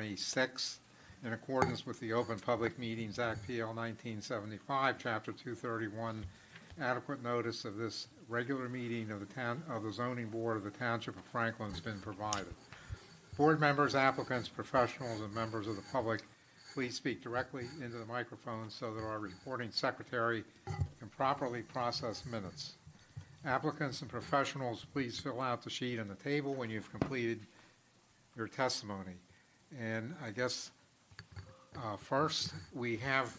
26, in accordance with the Open Public Meetings Act, PL 1975, Chapter 231, adequate notice of this regular meeting of the Zoning Board of the Township of Franklin has been provided. Board members, applicants, professionals, and members of the public, please speak directly into the microphone so that our recording secretary can properly process minutes. Applicants and professionals, please fill out the sheet on the table when you've completed your testimony. And I guess first we have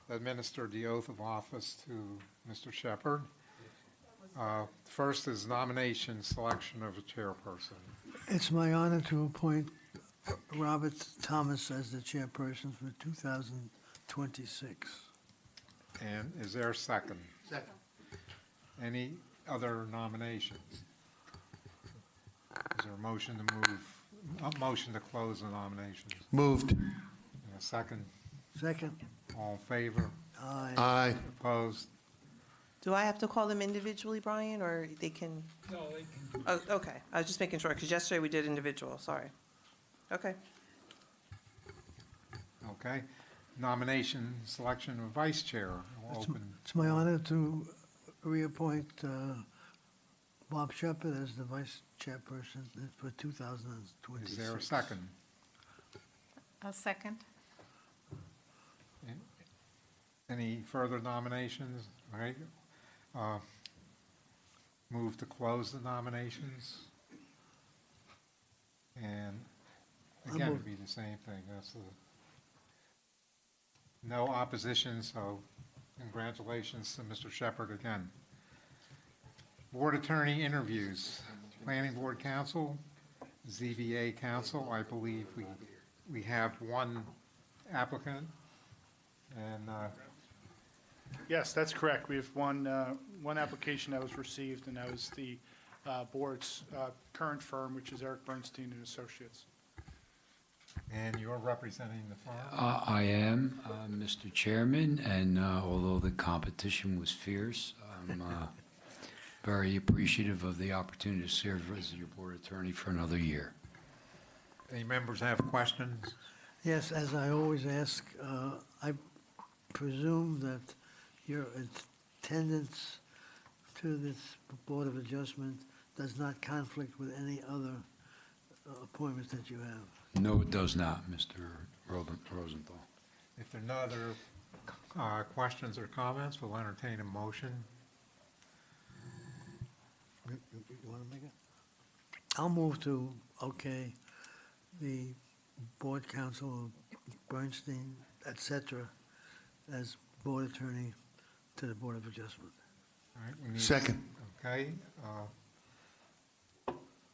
administered the oath of office to Mr. Shepherd. First is nomination selection of a chairperson. It's my honor to appoint Robert Thomas as the chairperson for 2026. And is there a second? Second. Any other nominations? Is there a motion to move, a motion to close the nominations? Moved. And a second? Second. All in favor? Aye. Aye. Opposed? Do I have to call them individually, Brian, or they can? No, they can do Oh, okay. I was just making sure, because yesterday we did individual, sorry. Okay. Okay. Nomination, selection of vice chair. We'll open. It's my honor to reappoint Bob Shepherd as the vice chairperson for 2026. Is there a second? I'll second. Any further nominations? All right. Move to close the nominations. And again, it'd be the same thing. That's no opposition, so congratulations to Mr. Shepherd again. Board attorney interviews. Planning Board Counsel, ZBA Counsel. I believe we have one applicant. And Yes, that's correct. We have one application that was received, and that was the board's current firm, which is Eric Bernstein and Associates. And you're representing the firm? I am, Mr. Chairman, and although the competition was fierce, I'm very appreciative of the opportunity to serve as your board attorney for another year. Any members have questions? Yes, as I always ask, I presume that your attendance to this Board of Adjustment does not conflict with any other appointments that you have. No, it does not, Mr. Rosenthal. If there are no other questions or comments, we'll entertain a motion. You want to make it? I'll move to, okay, the board counsel, Bernstein, et cetera, as board attorney to the Board of Adjustment. All right, we need- Second. Okay.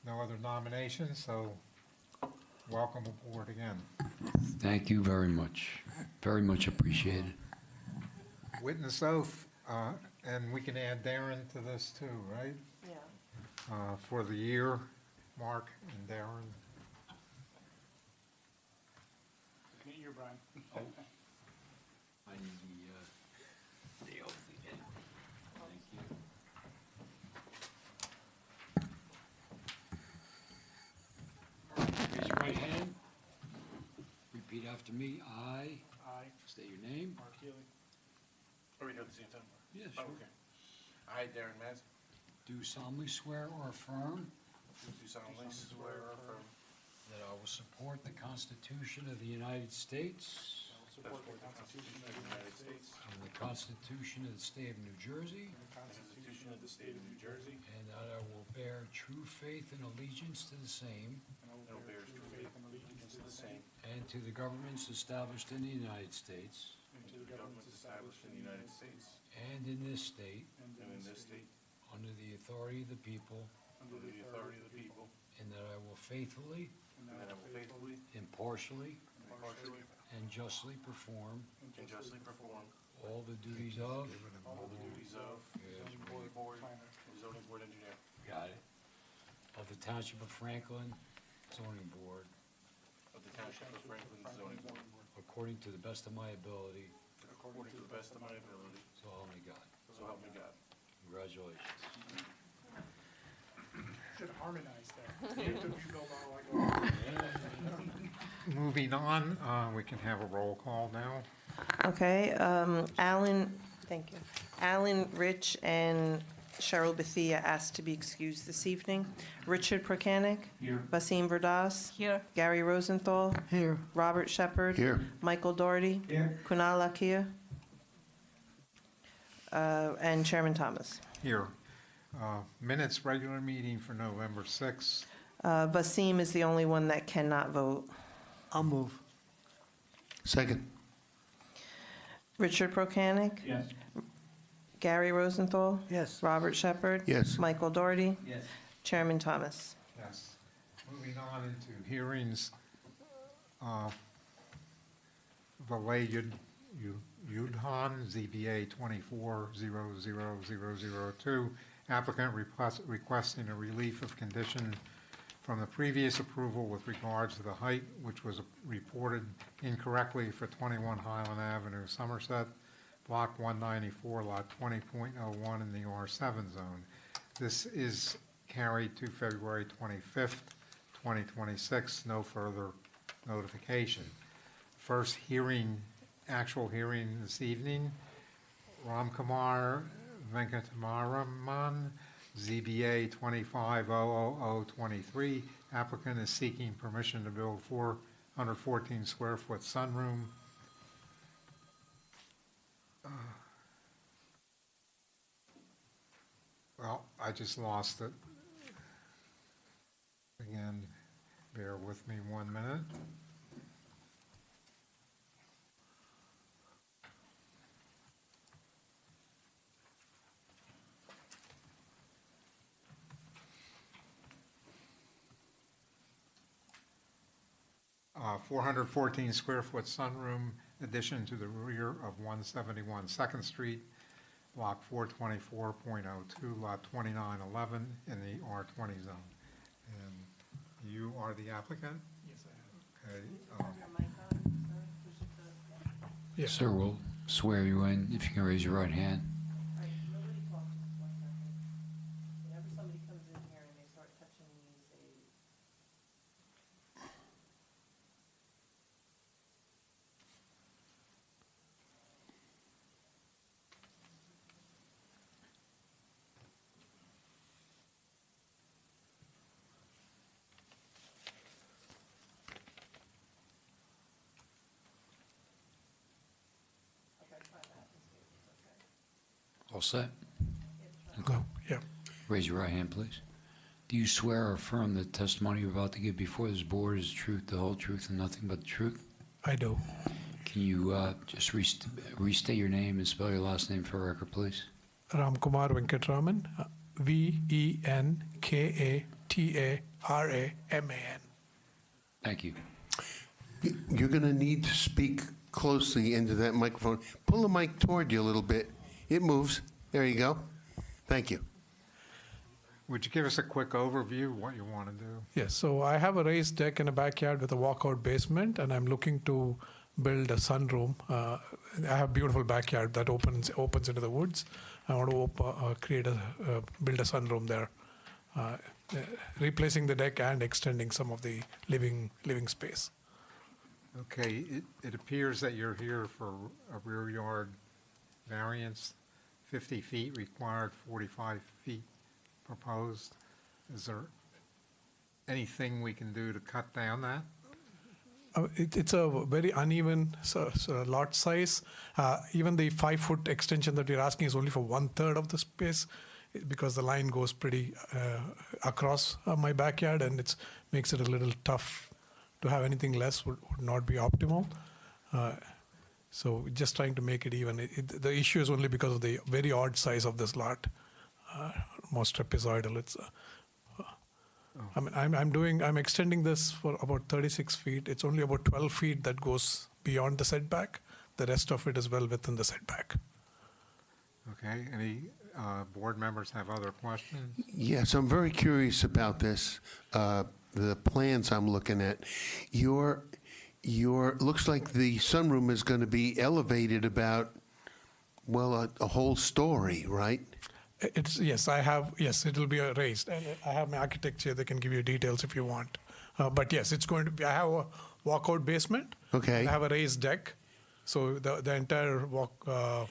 No other nominations, so welcome aboard again. Thank you very much. Very much appreciated. Witness oath, and we can add Darren to this too, right? Yeah. For the year, Mark and Darren. Meet you, Brian. I need the oath again. Thank you. Raise your right hand. Repeat after me. I state your name. Mark Healy. Are we here at the same time? Yes, Oh, okay. I, Darren Maz, do solemnly swear or affirm do solemnly swear or affirm that I will support the Constitution of the United States I will support the Constitution of the United States and the Constitution of the State of New Jersey, and the Constitution of the State of New Jersey, and that I will bear true faith and allegiance to the same and I will bear true faith and allegiance to the same and to the governments established in the United States and to the governments established in the United States and in this state and in this state under the authority of the people, under the authority of the people, and that I will faithfully, and that I will faithfully, impartially, impartially, and justly perform and justly perform all the duties of all the duties of zoning board planner and zoning board engineer got it, of the Township of Franklin zoning board of the Township of Franklin zoning board according to the best of my ability, according to the best of my ability, so help me God. so help me God. Congratulations. Should harmonize that. You have to rebuild all like Moving on, we can have a roll call now. Okay, Alan, thank you. Alan, Rich, and Cheryl Bethia asked to be excused this evening. Richard Prokanic. Here. Basim Verdas. Here. Gary Rosenthal. Here, Robert Shepard. Here. Michael Doherty. Here. Kunal Lakia. And Chairman Thomas. Here. Minutes, regular meeting for November 6th. Basim is the only one that cannot vote. I'll move. Second. Richard Prokanic. Yes. Gary Rosenthal. Yes, Robert Shepard. Yes. Michael Doherty. Yes. Chairman Thomas. Yes. Moving on into hearings. Valet Yudhan, ZBA 24-00002. Applicant requesting a relief of condition from the previous approval with regards to the height, which was reported incorrectly for 21 Highland Avenue, Somerset, Block 194, Lot 20.01 in the R7 zone. This is carried to February 25th, 2026, no further notification. First hearing, actual hearing this evening, Ramkumar Venkatamaraman, ZBA 25-00023. Applicant is seeking permission to build 414 square foot sunroom. Well, I just lost it. Again, bear with me 1 minute. 414 square foot sunroom addition to the rear of 171 Second Street, Block 424.02, Lot 2911 in the R20 zone. And you are the applicant? Yes, I Okay. Yes. Sir, we'll swear you in. If you can raise your right hand. Whenever somebody comes in here and they start touching me, say, All set? Go, yeah. Raise your right hand, please. Do you swear or affirm that the testimony you're about to give before this board is the truth, the whole truth, and nothing but the truth? I do. Can you just restate your name and spell your last name for record, please? Ramkumar Venkatraman, Venkatraman. Thank you. You're going to need to speak closely into that microphone. Pull the mic toward you a little bit. It moves. There you go. Thank you. Would you give us a quick overview of what you want to do? Yes, so I have a raised deck in a backyard with a walkout basement, and I'm looking to build a sunroom. I have a beautiful backyard that opens into the woods. I want to build a sunroom there, replacing the deck and extending some of the living space. Okay, it appears that you're here for a rear yard variance, 50 feet required, 45 feet proposed. Is there anything we can do to cut down that? It's a very uneven lot size. Even the 5-foot extension that we're asking is only for 1/3 of the space, because the line goes pretty across my backyard, and it makes it a little tough. To have anything less would not be optimal. So just trying to make it even. The issue is only because of the very odd size of this lot, most trapezoidal. It's. I mean, I'm extending this for about 36 feet. It's only about 12 feet that goes beyond the setback. The rest of it is well within the setback. Okay, any board members have other questions? Yes, I'm very curious about this. The plans I'm looking at. Looks like the sunroom is going to be elevated about, well, a whole story, right? Yes, it'll be raised. And I have my architect here. They can give you details if you want But yes, it's going to be, I have a walkout basement. Okay. I have a raised deck. So the entire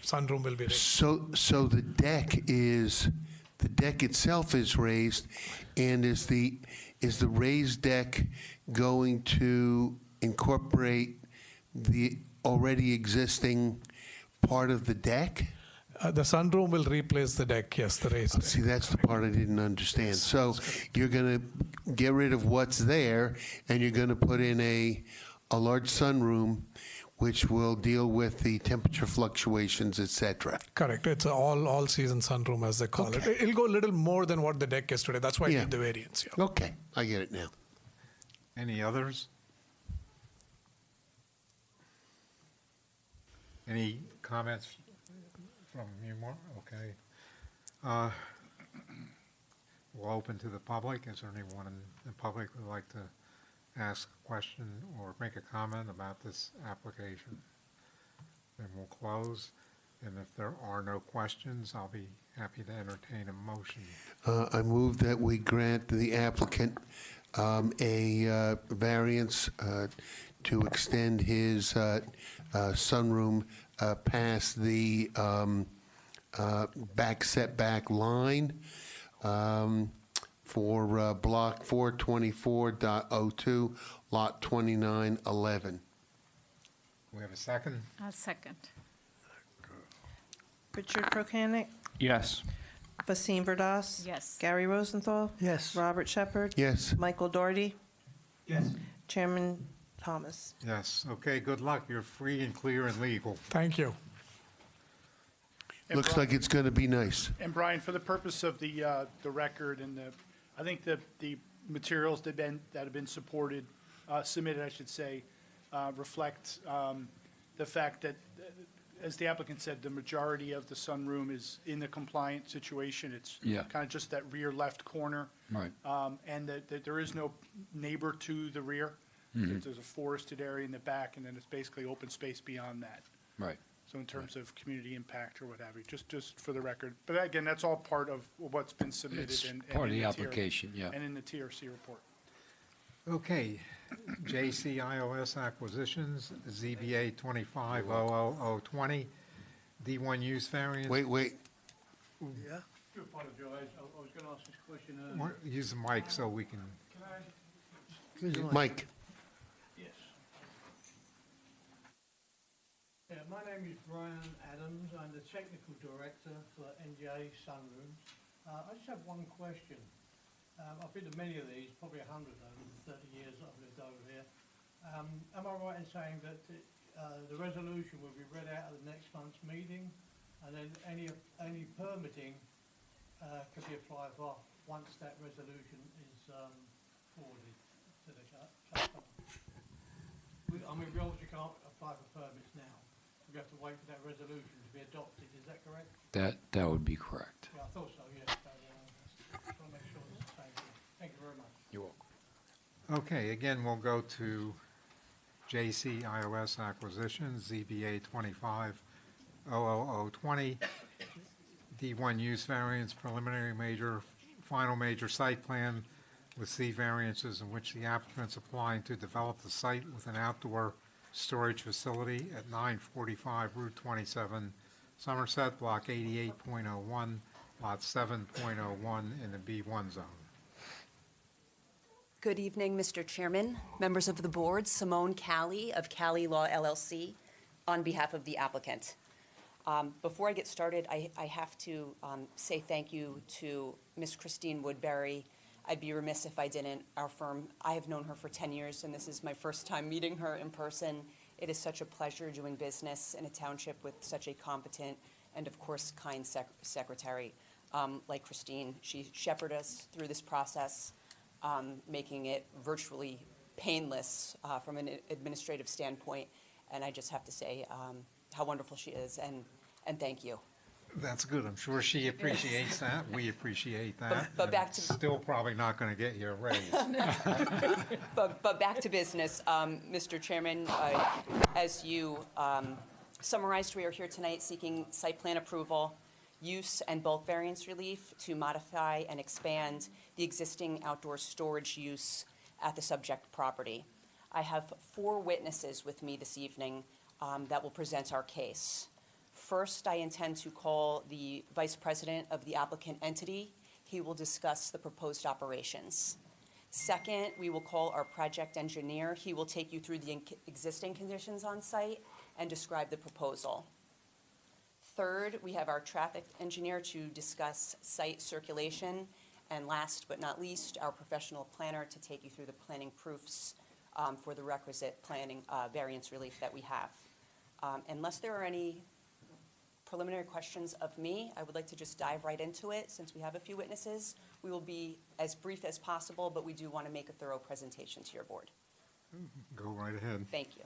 sunroom will be raised. So the deck itself is raised, and is the raised deck going to incorporate the already existing part of the deck? The sunroom will replace the deck, yes, the raised deck. See, that's the part I didn't understand. So you're going to get rid of what's there, and you're going to put in a large sunroom, which will deal with the temperature fluctuations, et cetera. Correct. It's an all-season sunroom, as they call it. It'll go a little more than what the deck is today. That's why I Yeah. did the variance. Yeah. Okay, I get it now. Any others? Any comments from you, Mark? Okay. We'll open to the public. Is there anyone in the public who would like to ask a question or make a comment about this application? Then we'll close. And if there are no questions, I'll be happy to entertain a motion. I move that we grant the applicant a variance to extend his sunroom past the back setback line for Block 424.02, Lot 2911. We have a second? I'll second. Richard Prokanic, Yes. Vasim Verdas. Yes. Gary Rosenthal. Yes. Robert Shepherd. Yes. Michael Doherty. Yes. Chairman Thomas. Yes. Okay, good luck. You're free and clear and legal. Thank you. And Looks Brian- like it's going to be nice. And Brian, for the purpose of the record and I think the materials that have been submitted, I should say, reflect the fact that, as the applicant said, the majority of the sunroom is in the compliant situation. It's Yeah. kind of just that rear left corner. Right. And that there is no neighbor to the rear. There's a forested area in the back, and then it's basically open space beyond that. Right. So in terms of community impact or what have you, just for the record. But again, that's all part of what's been submitted It's and part of in the TR application, yeah. And in the TRC report. Okay, JCIOS Acquisitions, ZBA 2500020, D1 use variance. Wait. Yeah. do apologize. I was going to ask this question earlier. Use the mic so we can, Can I? Here's the mic. Mike, Yes. Yeah, my name is Brian Adams. I'm the technical director for NJ Sunrooms. I just have one question. I've been to many of these, probably 100 over the 30 years that I've lived over here. Am I right in saying that the resolution will be read out at the next month's meeting, and then any permitting can be applied for once that resolution is forwarded to the customer? We obviously can't apply for permits now. We have to wait for that resolution to be adopted. Is that correct? That would be correct. Yeah, I thought so. Yes. Just want to make sure it's the same thing. Thank you very much. You're welcome. okay, again, we'll go to JCIOS Acquisitions, ZBA 2500020, D1 use variance, preliminary final major site plan with C variances in which the applicant's applying to develop the site with an outdoor storage facility at 945 Route 27, Somerset, Block 88.01, Lot 7.01 in the B1 zone. Good evening, Mr. Chairman, members of the board. Simone Calley of Calley Law LLC on behalf of the applicant. Before I get started, I have to say thank you to Ms. Christine Woodbury. I'd be remiss if I didn't. Our firm, I have known her for 10 years, and this is my first time meeting her in person. It is such a pleasure doing business in a township with such a competent and, of course, kind secretary like Christine. She shepherded us through this process, making it virtually painless from an administrative standpoint. And I just have to say how wonderful she is, and thank you. That's good. I'm sure she appreciates that. We appreciate that. But back to- Still probably not going to get you a raise. But back to business, Mr. Chairman, as you summarized, we are here tonight seeking site plan approval, use and bulk variance relief to modify and expand the existing outdoor storage use at the subject property. I have 4 witnesses with me this evening that will present our case. First, I intend to call the Vice President of the applicant entity. He will discuss the proposed operations. Second, we will call our project engineer. He will take you through the existing conditions on site and describe the proposal. Third, we have our traffic engineer to discuss site circulation. And last but not least, our professional planner to take you through the planning proofs for the requisite planning variance relief that we have. Unless there are any preliminary questions of me, I would like to just dive right into it. Since we have a few witnesses, we will be as brief as possible, but we do want to make a thorough presentation to your board. Go right ahead. Thank you.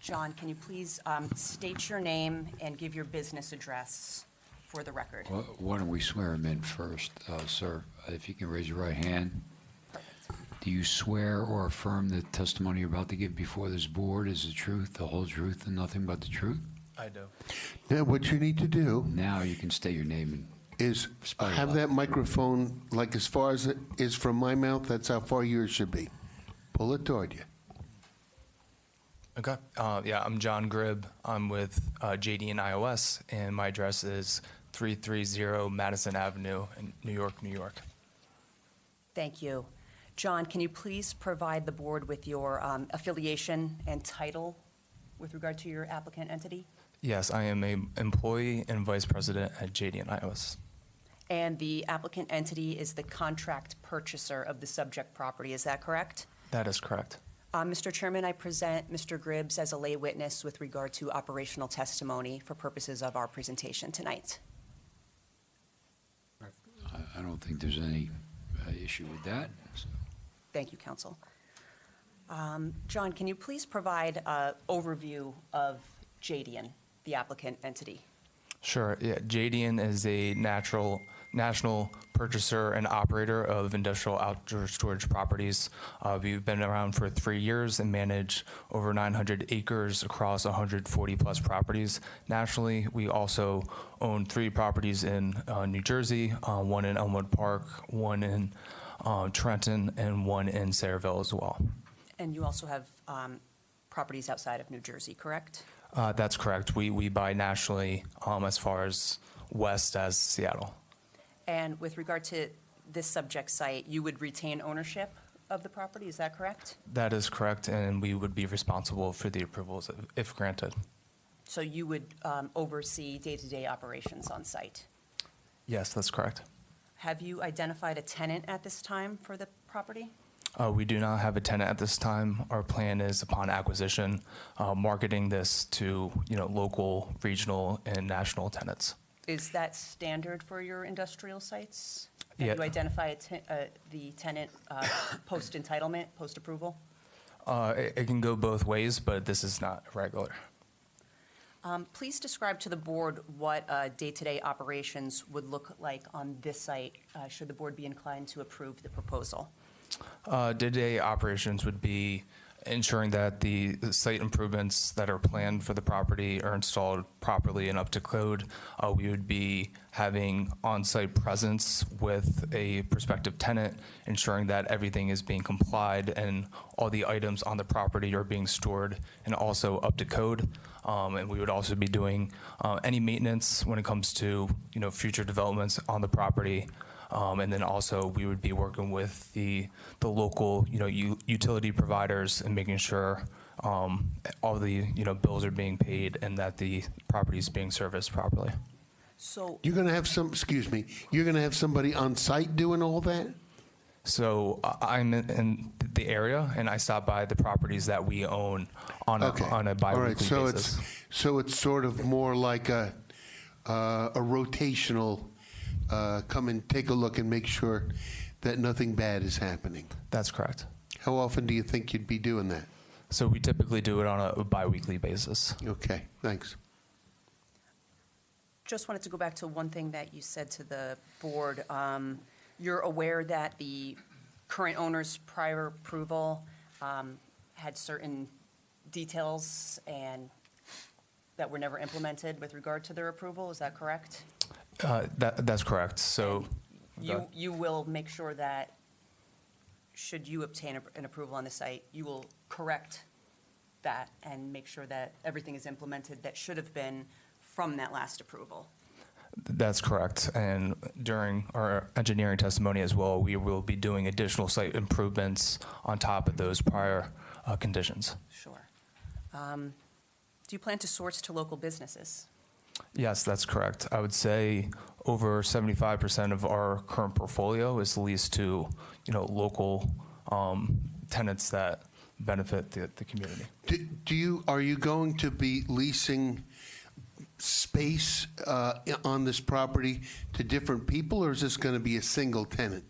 John, can you please state your name and give your business address for the record? Well, why don't we swear him in first, sir? If you can raise your right hand. Perfect. Do you swear or affirm the testimony you're about to give before this board is the truth, the whole truth, and nothing but the truth? I do. Now, what you need to do Now you can state your name and is Spell it have out. that microphone, like as far as it is from my mouth, that's how far yours should be. Pull it toward you. Okay. Yeah, I'm John Gribb. I'm with JD and iOS, and my address is 330 Madison Avenue in New York, New York. Thank you. John, can you please provide the board with your affiliation and title with regard to your applicant entity? Yes, I am an employee and vice president at JD and iOS. And the applicant entity is the contract purchaser of the subject property, is that correct? That is correct. Mr. Chairman, I present Mr. Gribbs as a lay witness with regard to operational testimony for purposes of our presentation tonight. I don't think there's any issue with that. So. Thank you, counsel. John, can you please provide an overview of JDN, the applicant entity? Sure. Yeah, JDN is a national purchaser and operator of industrial outdoor storage properties. We've been around for 3 years and manage over 900 acres across 140 plus properties. Nationally, we also own 3 properties in New Jersey, one in Elmwood Park, one in Trenton, and one in Sayreville as well. And you also have properties outside of New Jersey, correct? That's correct. We buy nationally as far as west as Seattle. And with regard to this subject site, you would retain ownership of the property, is that correct? That is correct, and we would be responsible for the approvals if granted. So you would oversee day-to-day operations on site? Yes, that's correct. Have you identified a tenant at this time for the property? We do not have a tenant at this time. Our plan is upon acquisition, marketing this to local, regional, and national tenants. Is that standard for your industrial sites? Yeah. Have you identified the tenant post-entitlement, post-approval? It can go both ways, but this is not regular. Please describe to the board what day-to-day operations would look like on this site, should the board be inclined to approve the proposal. Day-to-day operations would be ensuring that the site improvements that are planned for the property are installed properly and up to code. We would be having on-site presence with a prospective tenant, ensuring that everything is being complied and all the items on the property are being stored and also up to code. And we would also be doing any maintenance when it comes to future developments on the property. And then also we would be working with the local utility providers and making sure all the bills are being paid and that the property is being serviced properly. So You're going to have you're going to have somebody on site doing all that? So I'm in the area and I stop by the properties that we own on a biweekly All right, so basis. it's sort of more like a rotational. Come and take a look and make sure that nothing bad is happening. That's correct. How often do you think you'd be doing that? So we typically do it on a biweekly basis. Okay, thanks. just wanted to go back to one thing that you said to the board. You're aware that the current owner's prior approval had certain details and that were never implemented with regard to their approval, is that correct? That's correct. So You will make sure that, should you obtain an approval on the site, you will correct that and make sure that everything is implemented that should have been from that last approval. that's correct. And during our engineering testimony as well, we will be doing additional site improvements on top of those prior conditions. Sure. Do you plan to source to local businesses? Yes, that's correct. I would say over 75% of our current portfolio is leased to, local tenants that benefit the community. Are you going to be leasing space on this property to different people, or is this going to be a single tenant?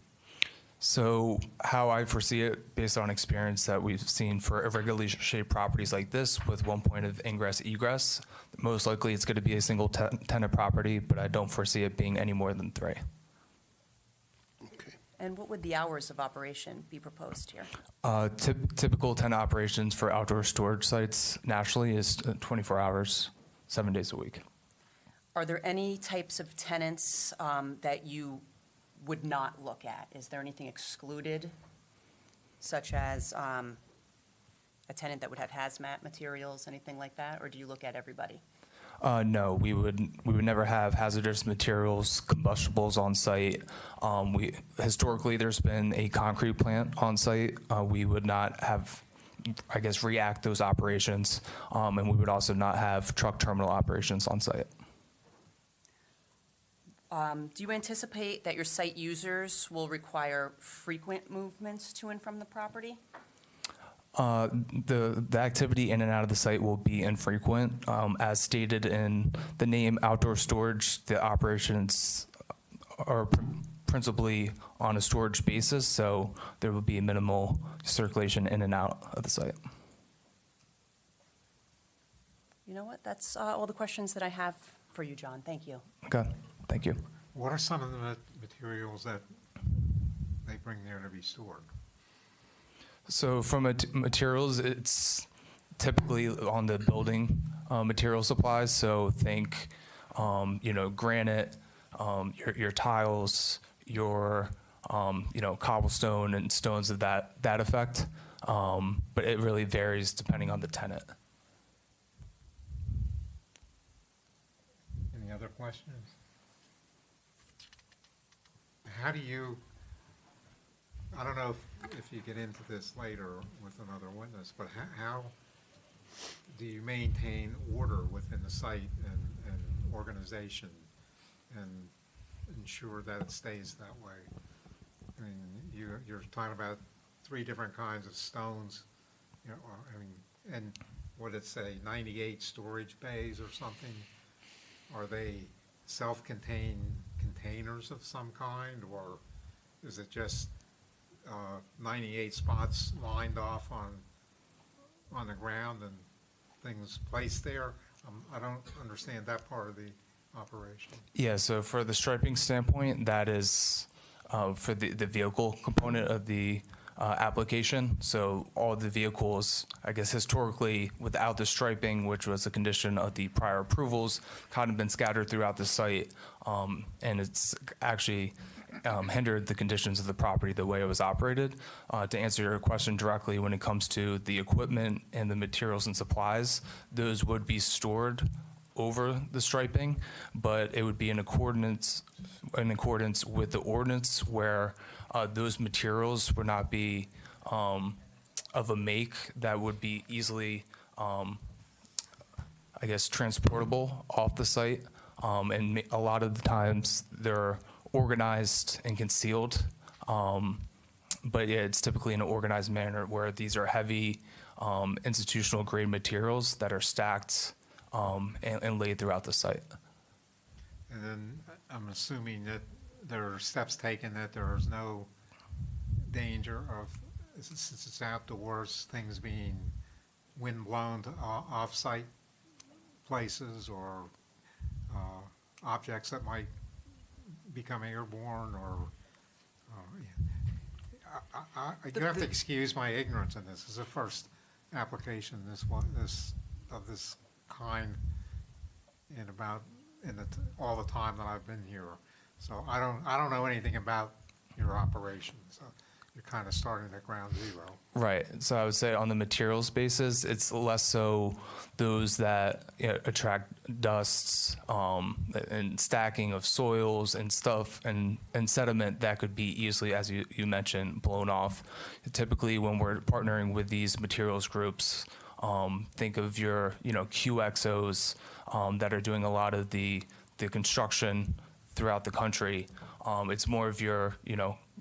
So how I foresee it, based on experience that we've seen for irregularly shaped properties like this with one point of ingress egress, most likely it's going to be a single tenant property, but I don't foresee it being any more than 3. Okay. And what would the hours of operation be proposed here? Typical tenant operations for outdoor storage sites nationally is 24 hours, 7 days a week. Are there any types of tenants that you would not look at? Is there anything excluded, such as a tenant that would have hazmat materials, anything like that, or do you look at everybody? No, we would never have hazardous materials, combustibles on site. Historically, there's been a concrete plant on site. We would not have, react those operations, and we would also not have truck terminal operations on site. Do you anticipate that your site users will require frequent movements to and from the property? The activity in and out of the site will be infrequent. As stated in the name outdoor storage, the operations are principally on a storage basis, so there will be minimal circulation in and out of the site. You know what? That's all the questions that I have for you, John. Thank you. Okay, thank you. What are some of the materials that they bring there to be stored? So from materials, it's typically on the building material supplies. So think, granite, your tiles, your, cobblestone and stones of that effect. But it really varies depending on the tenant. Any other questions? How do you, I don't know if you get into this later with another witness, but how do you maintain order within the site and organization and ensure that it stays that way? I mean, you're talking about 3 different kinds of stones, and what did it say, 98 storage bays or something? Are they self-contained containers of some kind, or is it just 98 spots lined off on the ground and things placed there? I don't understand that part of the operation. Yeah, so for the striping standpoint, that is for the vehicle component of the application. So all the vehicles, historically, without the striping, which was a condition of the prior approvals, kind of been scattered throughout the site, and it's actually hindered the conditions of the property the way it was operated. To answer your question directly, when it comes to the equipment and the materials and supplies, those would be stored over the striping, but it would be in accordance with the ordinance where those materials would not be of a make that would be easily, transportable off the site. And a lot of the times they're organized and concealed, but yeah, it's typically in an organized manner where these are heavy institutional grade materials that are stacked and laid throughout the site. And then I'm assuming that there are steps taken that there is no danger of, since it's outdoors, things being wind-blown to off-site places or objects that might become airborne, or you have to excuse my ignorance in this. This is the first application of this kind in about all the time that I've been here. So I don't know anything about your operation, so you're kind of starting at ground zero. Right. So I would say on the materials basis, it's less so those that attract dusts and stacking of soils and stuff and sediment that could be easily, as you mentioned, blown off. Typically, when we're partnering with these materials groups, think of your QXOs that are doing a lot of the construction throughout the country. It's more of your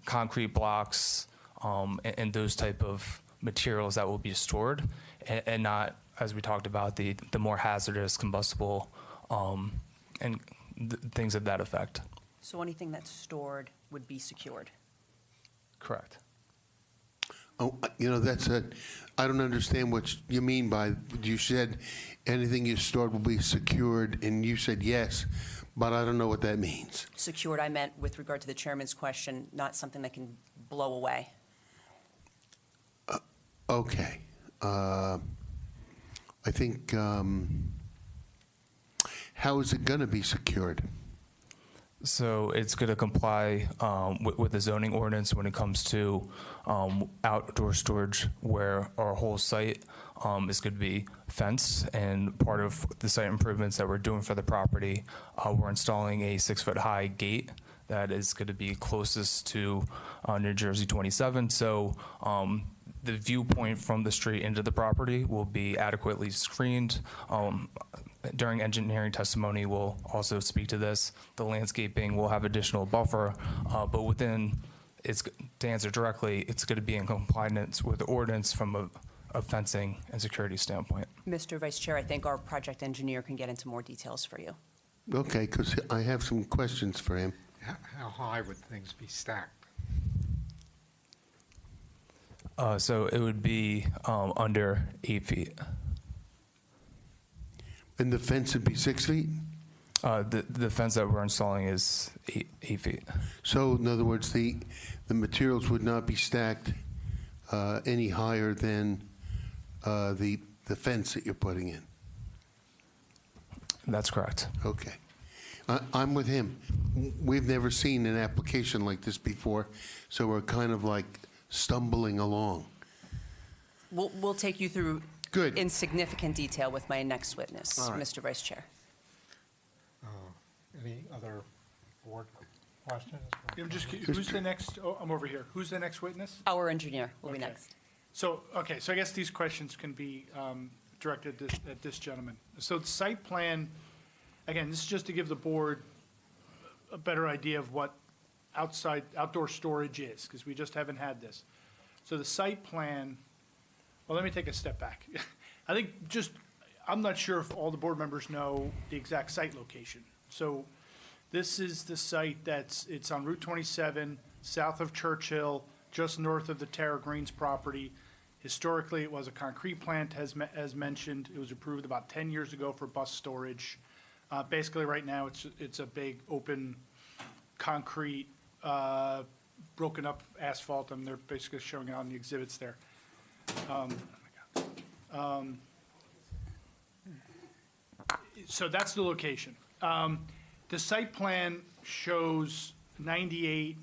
concrete blocks and those type of materials that will be stored, and not, as we talked about, the more hazardous combustible and things of that effect. So anything that's stored would be secured? Correct. Oh, I don't understand what you mean by, you said anything you stored will be secured, and you said yes, but I don't know what that means. Secured, I meant with regard to the chairman's question, not something that can blow away. Okay. I think, how is it going to be secured? So it's going to comply with the zoning ordinance when it comes to outdoor storage, where our whole site is going to be fenced. And part of the site improvements that we're doing for the property, we're installing a 6-foot-high gate that is going to be closest to New Jersey 27. So the viewpoint from the street into the property will be adequately screened. During engineering testimony, we'll also speak to this. The landscaping will have additional buffer, but to answer directly, it's going to be in compliance with the ordinance from a fencing and security standpoint. Mr. Vice Chair, I think our project engineer can get into more details for you. Okay, because I have some questions for him. How high would things be stacked? So it would be under 8 feet. And the fence would be 6 feet? The fence that we're installing is 8 feet. So in other words, the materials would not be stacked any higher than the fence that you're putting in? That's correct. Okay. I'm with him. We've never seen an application like this before, so we're kind of like stumbling along. We'll take you through Good. in significant detail with my next witness, All right. Mr. Vice Chair. Any other board questions? Who's the next, I'm over here. Who's the next witness? Our engineer will be Okay. next. So I guess these questions can be directed at this gentleman. So the site plan, again, this is just to give the board a better idea of what outdoor storage is, because we just haven't had this. So the site plan, well, let me take a step back. I think I'm not sure if all the board members know the exact site location. So this is the site it's on Route 27, south of Churchill, just north of the Tara Greens property. Historically, it was a concrete plant, as mentioned. It was approved about 10 years ago for bus storage. Basically, right now, it's a big, open, concrete, broken up asphalt, and they're basically showing it on the exhibits there. So that's the location. The site plan shows 98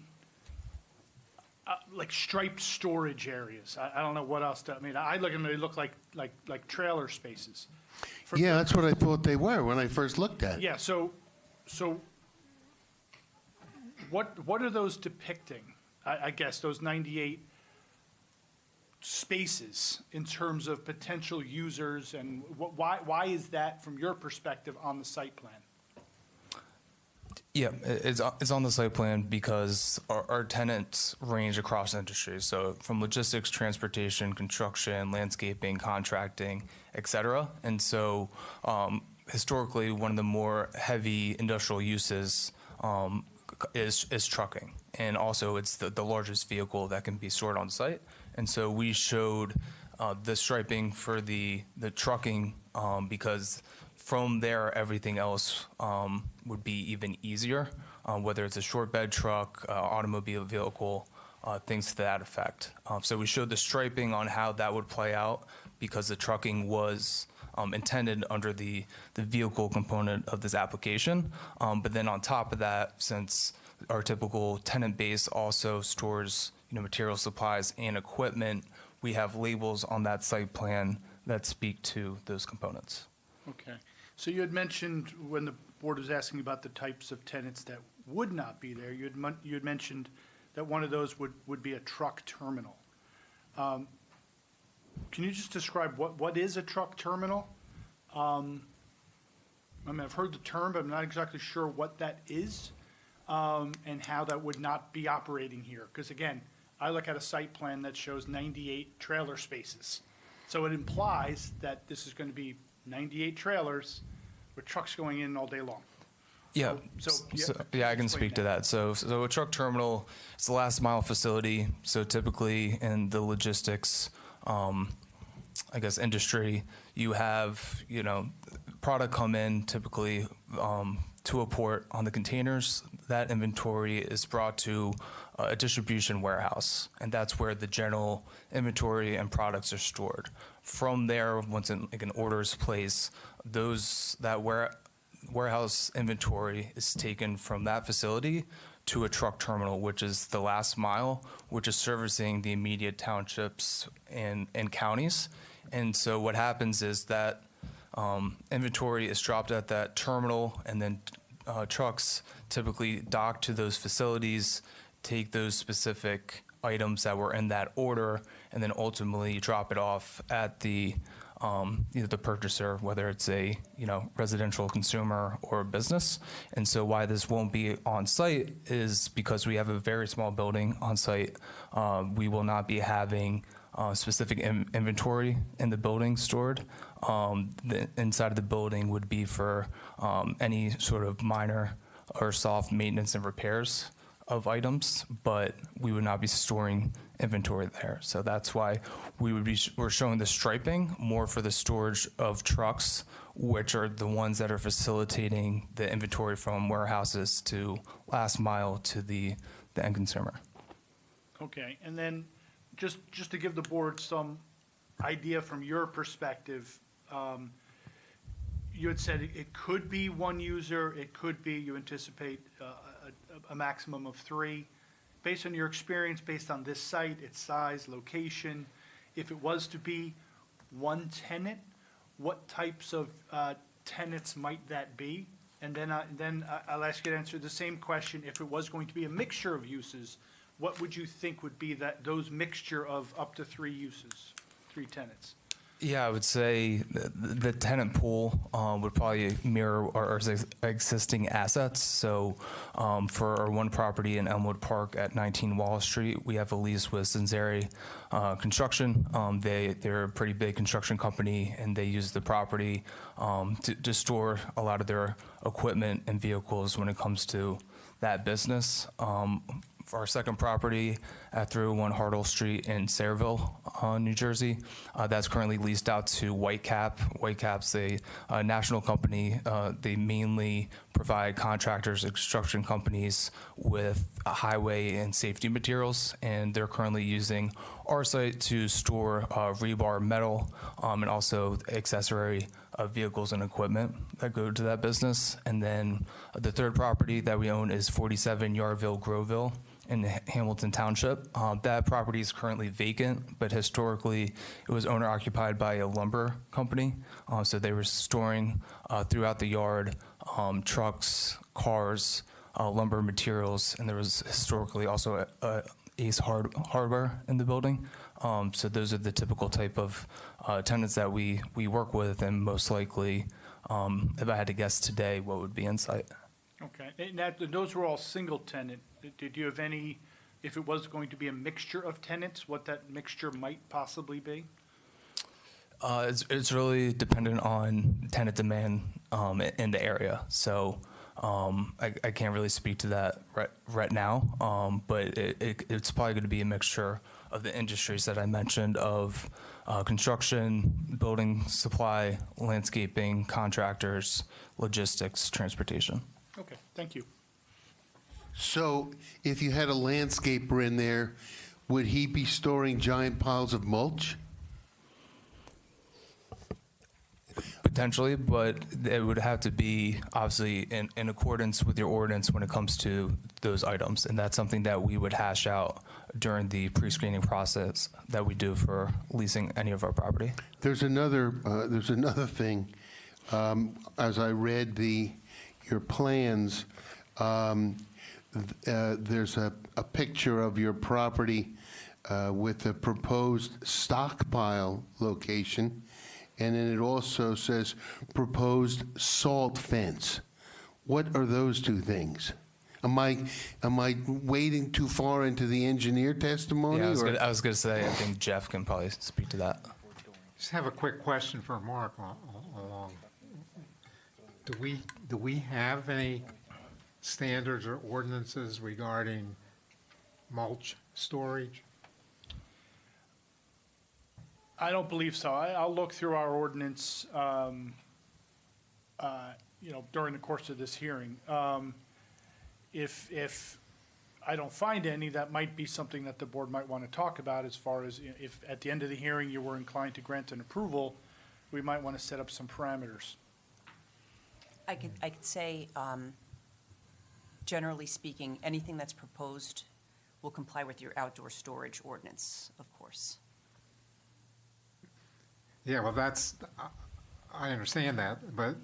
like striped storage areas. I don't know what else I look at them, they look like trailer spaces. Yeah, that's what I thought they were when I first looked at it. Yeah, so what are those depicting? I guess those 98 spaces in terms of potential users, and why is that from your perspective on the site plan? Yeah, it's on the site plan because our tenants range across industries. So from logistics, transportation, construction, landscaping, contracting, et cetera. And so historically, one of the more heavy industrial uses is trucking. And also it's the largest vehicle that can be stored on site. And so we showed the striping for the trucking because from there, everything else would be even easier, whether it's a short bed truck, automobile vehicle, things to that effect. So we showed the striping on how that would play out because the trucking was intended under the vehicle component of this application. But then on top of that, since our typical tenant base also stores, material supplies and equipment, we have labels on that site plan that speak to those components. Okay. So you had mentioned when the board was asking about the types of tenants that would not be there, you had mentioned that one of those would be a truck terminal. Can you just describe what is a truck terminal? I've heard the term, but I'm not exactly sure what that is, and how that would not be operating here. Because again, I look at a site plan that shows 98 trailer spaces. So it implies that this is going to be 98 trailers with trucks going in all day long. Yeah, Yeah, I can speak to that. So a truck terminal is the last mile facility. So typically in the logistics, industry, you have, product come in typically to a port on the containers. That inventory is brought to a distribution warehouse, and that's where the general inventory and products are stored. From there, once an order is placed, that warehouse inventory is taken from that facility to a truck terminal, which is the last mile, which is servicing the immediate townships and counties. And so what happens is that inventory is dropped at that terminal, and then trucks typically dock to those facilities, take those specific items that were in that order, and then ultimately drop it off at the the purchaser, whether it's a residential consumer or a business. And so why this won't be on site is because we have a very small building on site. We will not be having specific inventory in the building stored. The inside of the building would be for any sort of minor or soft maintenance and repairs of items, but we would not be storing inventory there. So that's why we're showing the striping more for the storage of trucks, which are the ones that are facilitating the inventory from warehouses to last mile to the end consumer. Okay, and then just to give the board some idea from your perspective, you had said it could be one user, it could be, you anticipate a maximum of 3. Based on your experience, based on this site, its size, location, if it was to be one tenant, what types of tenants might that be? And then I'll ask you to answer the same question. If it was going to be a mixture of uses, what would you think would be those mixture of up to 3 uses, 3 tenants? Yeah, I would say the tenant pool would probably mirror our existing assets. So for our one property in Elmwood Park at 19 Wall Street, we have a lease with Cinzeri Construction. They're a pretty big construction company, and they use the property to store a lot of their equipment and vehicles when it comes to that business. For our second property at 301 Hartle Street in Sayreville, New Jersey, that's currently leased out to Whitecap. Whitecap's a national company. They mainly provide contractors and construction companies with highway and safety materials, and they're currently using our site to store rebar metal and also accessory vehicles and equipment that go to that business. And then the third property that we own is 47 Yarville Groveville in Hamilton Township. That property is currently vacant, but historically it was owner occupied by a lumber company. So they were storing throughout the yard trucks, cars, lumber materials, and there was historically also a Ace Hardware in the building. So those are the typical type of tenants that we work with, and most likely, if I had to guess today, what would be in site. Okay, and those were all single tenant. Did you have any, if it was going to be a mixture of tenants, what that mixture might possibly be? It's really dependent on tenant demand in the area. So I can't really speak to that right now, but it's probably going to be a mixture of the industries that I mentioned of construction, building supply, landscaping, contractors, logistics, transportation. Okay, thank you. So if you had a landscaper in there, would he be storing giant piles of mulch? Potentially, but it would have to be obviously in accordance with your ordinance when it comes to those items. And that's something that we would hash out during the pre-screening process that we do for leasing any of our property. There's another thing. As I read your plans, there's a picture of your property with a proposed stockpile location, and then it also says proposed salt fence. What are those two things? Am I wading too far into the engineer testimony? Yeah, or- I was gonna say, I think Jeff can probably speak to that. Just have a quick question for Mark along. Do we have any standards or ordinances regarding mulch storage? I don't believe so. I'll look through our ordinance, during the course of this hearing. If I don't find any, that might be something that the board might want to talk about as far as if at the end of the hearing you were inclined to grant an approval, we might want to set up some parameters. I could say, generally speaking, anything that's proposed will comply with your outdoor storage ordinance, of course. Yeah, well, I understand that, but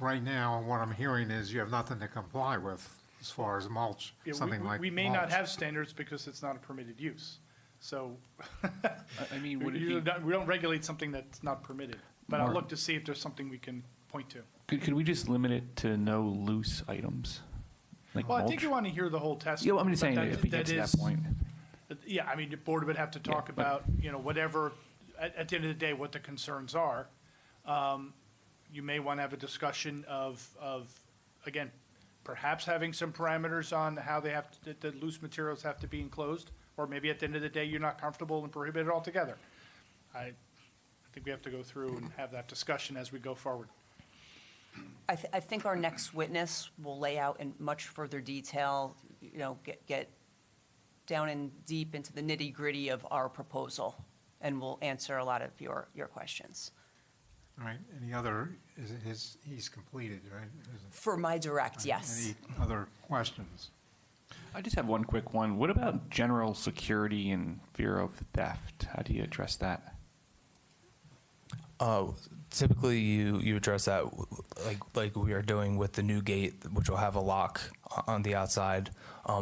right now, what I'm hearing is you have nothing to comply with as far as mulch, Yeah, something like mulch. We may not have standards because it's not a permitted use. So I mean, would it we be, don't regulate something that's not permitted. But I'll Mark. look to see if there's something we can point to. could we just limit it to no loose items? Like Well, I mulch? think you want to hear the whole testimony. Yeah, well, I'm just but saying, if we get to that point. Yeah, I mean, the board would have to talk Yeah, but- about, whatever, at the end of the day, what the concerns are. You may want to have a discussion of, again, perhaps having some parameters on how they have, the loose materials have to be enclosed, or maybe at the end of the day, you're not comfortable and prohibit it altogether. I think we have to go through and have that discussion as we go forward. I think our next witness will lay out in much further detail, get down in deep into the nitty-gritty of our proposal, and we'll answer a lot of your questions. All right, any other, he's completed, right? For my direct, yes. Any other questions? I just have one quick one. What about general security and fear of theft? How do you address that? Typically, you address that like we are doing with the new gate, which will have a lock on the outside.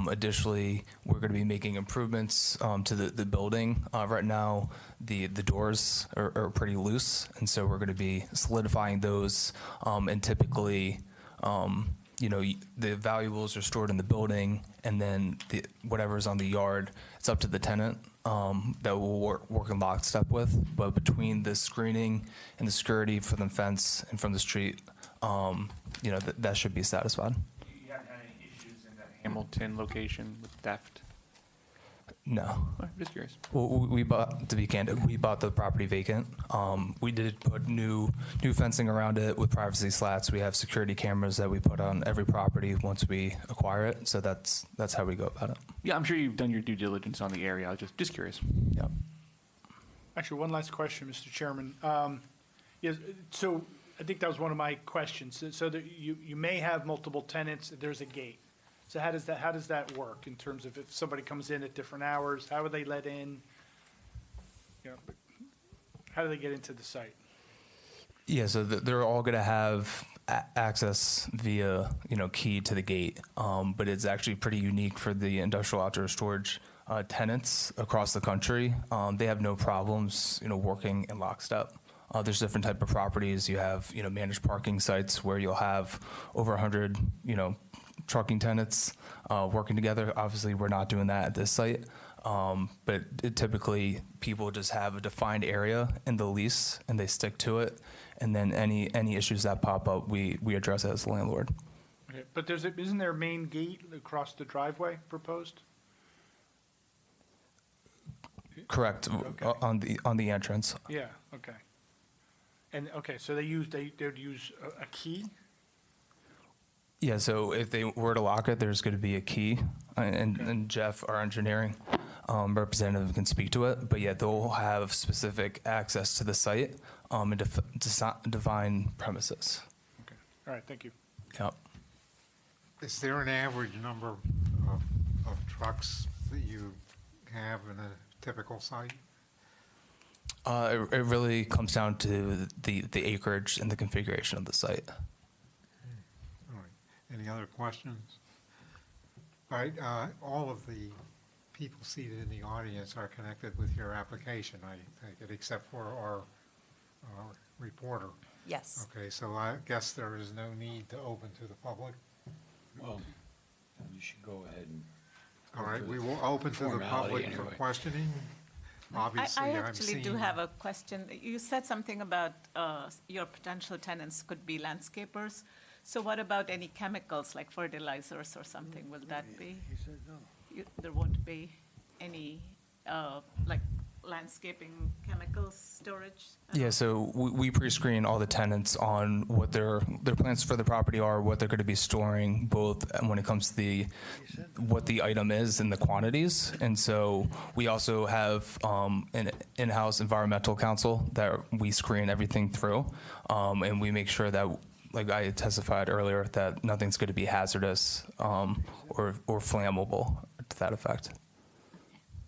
Additionally, we're going to be making improvements to the building. Right now, the doors are pretty loose, and so we're going to be solidifying those. And typically, the valuables are stored in the building, and then whatever's on the yard, it's up to the tenant that we'll work in lockstep with. But between the screening and the security from the fence and from the street, that should be satisfied. You haven't had any issues in that Hamilton location with theft? No. I'm just curious. Well, to be candid, we bought the property vacant. We did put new fencing around it with privacy slats. We have security cameras that we put on every property once we acquire it. So that's how we go about it. Yeah, I'm sure you've done your due diligence on the area. I was just curious. Yeah. Actually, one last question, Mr. Chairman. Yes, so I think that was one of my questions. So that you may have multiple tenants, there's a gate. So how does that work in terms of if somebody comes in at different hours, how are they let in? How do they get into the site? Yeah, so they're all going to have access via, key to the gate. But it's actually pretty unique for the industrial outdoor storage tenants across the country. They have no problems, working in lockstep. There's different type of properties. You have, managed parking sites where you'll have over 100, trucking tenants working together. Obviously, we're not doing that at this site. But typically, people just have a defined area in the lease, and they stick to it. And then any issues that pop up, we address it as the landlord. Okay, but isn't there a main gate across the driveway proposed? Correct. Okay. On the entrance. Yeah, okay. And, okay, so they would use a key? Yeah, so if they were to lock it, there's going to be a key, and Jeff, our engineering representative, can speak to it. But yeah, they'll have specific access to the site, and define premises. Okay. All right, thank you. Yep. Is there an average number of trucks that you have in a typical site? It really comes down to the acreage and the configuration of the site. All right. Any other questions? All right, all of the people seated in the audience are connected with your application, I take it, except for our reporter. Yes. Okay, so I guess there is no need to open to the public. Well, you should go ahead and. All right, we will open to the Formality public for anyway. questioning. Obviously, I I'm actually do seeing- have a question. You said something about your potential tenants could be landscapers. So what about any chemicals like fertilizers or something? Will that be? He said no. There won't be any like landscaping chemicals storage? Yeah, so we pre-screen all the tenants on what their plans for the property are, what they're going to be storing, both when it comes to what the item is and the quantities. And so we also have an in-house environmental counsel that we screen everything through, and we make sure that, like I testified earlier, that nothing's going to be hazardous or flammable to that effect.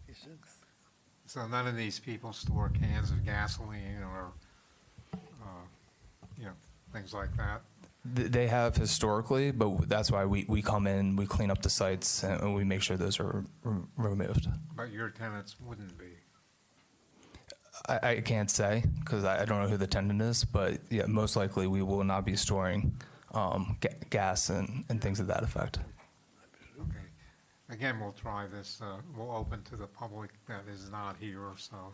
He said, So none of these people store cans of gasoline or, things like that? They have historically, but that's why we come in, we clean up the sites, and we make sure those are removed. But your tenants wouldn't be? I can't say, because I don't know who the tenant is, but yeah, most likely we will not be storing gas and things of that effect. Okay. Again, we'll try this, we'll open to the public that is not here, so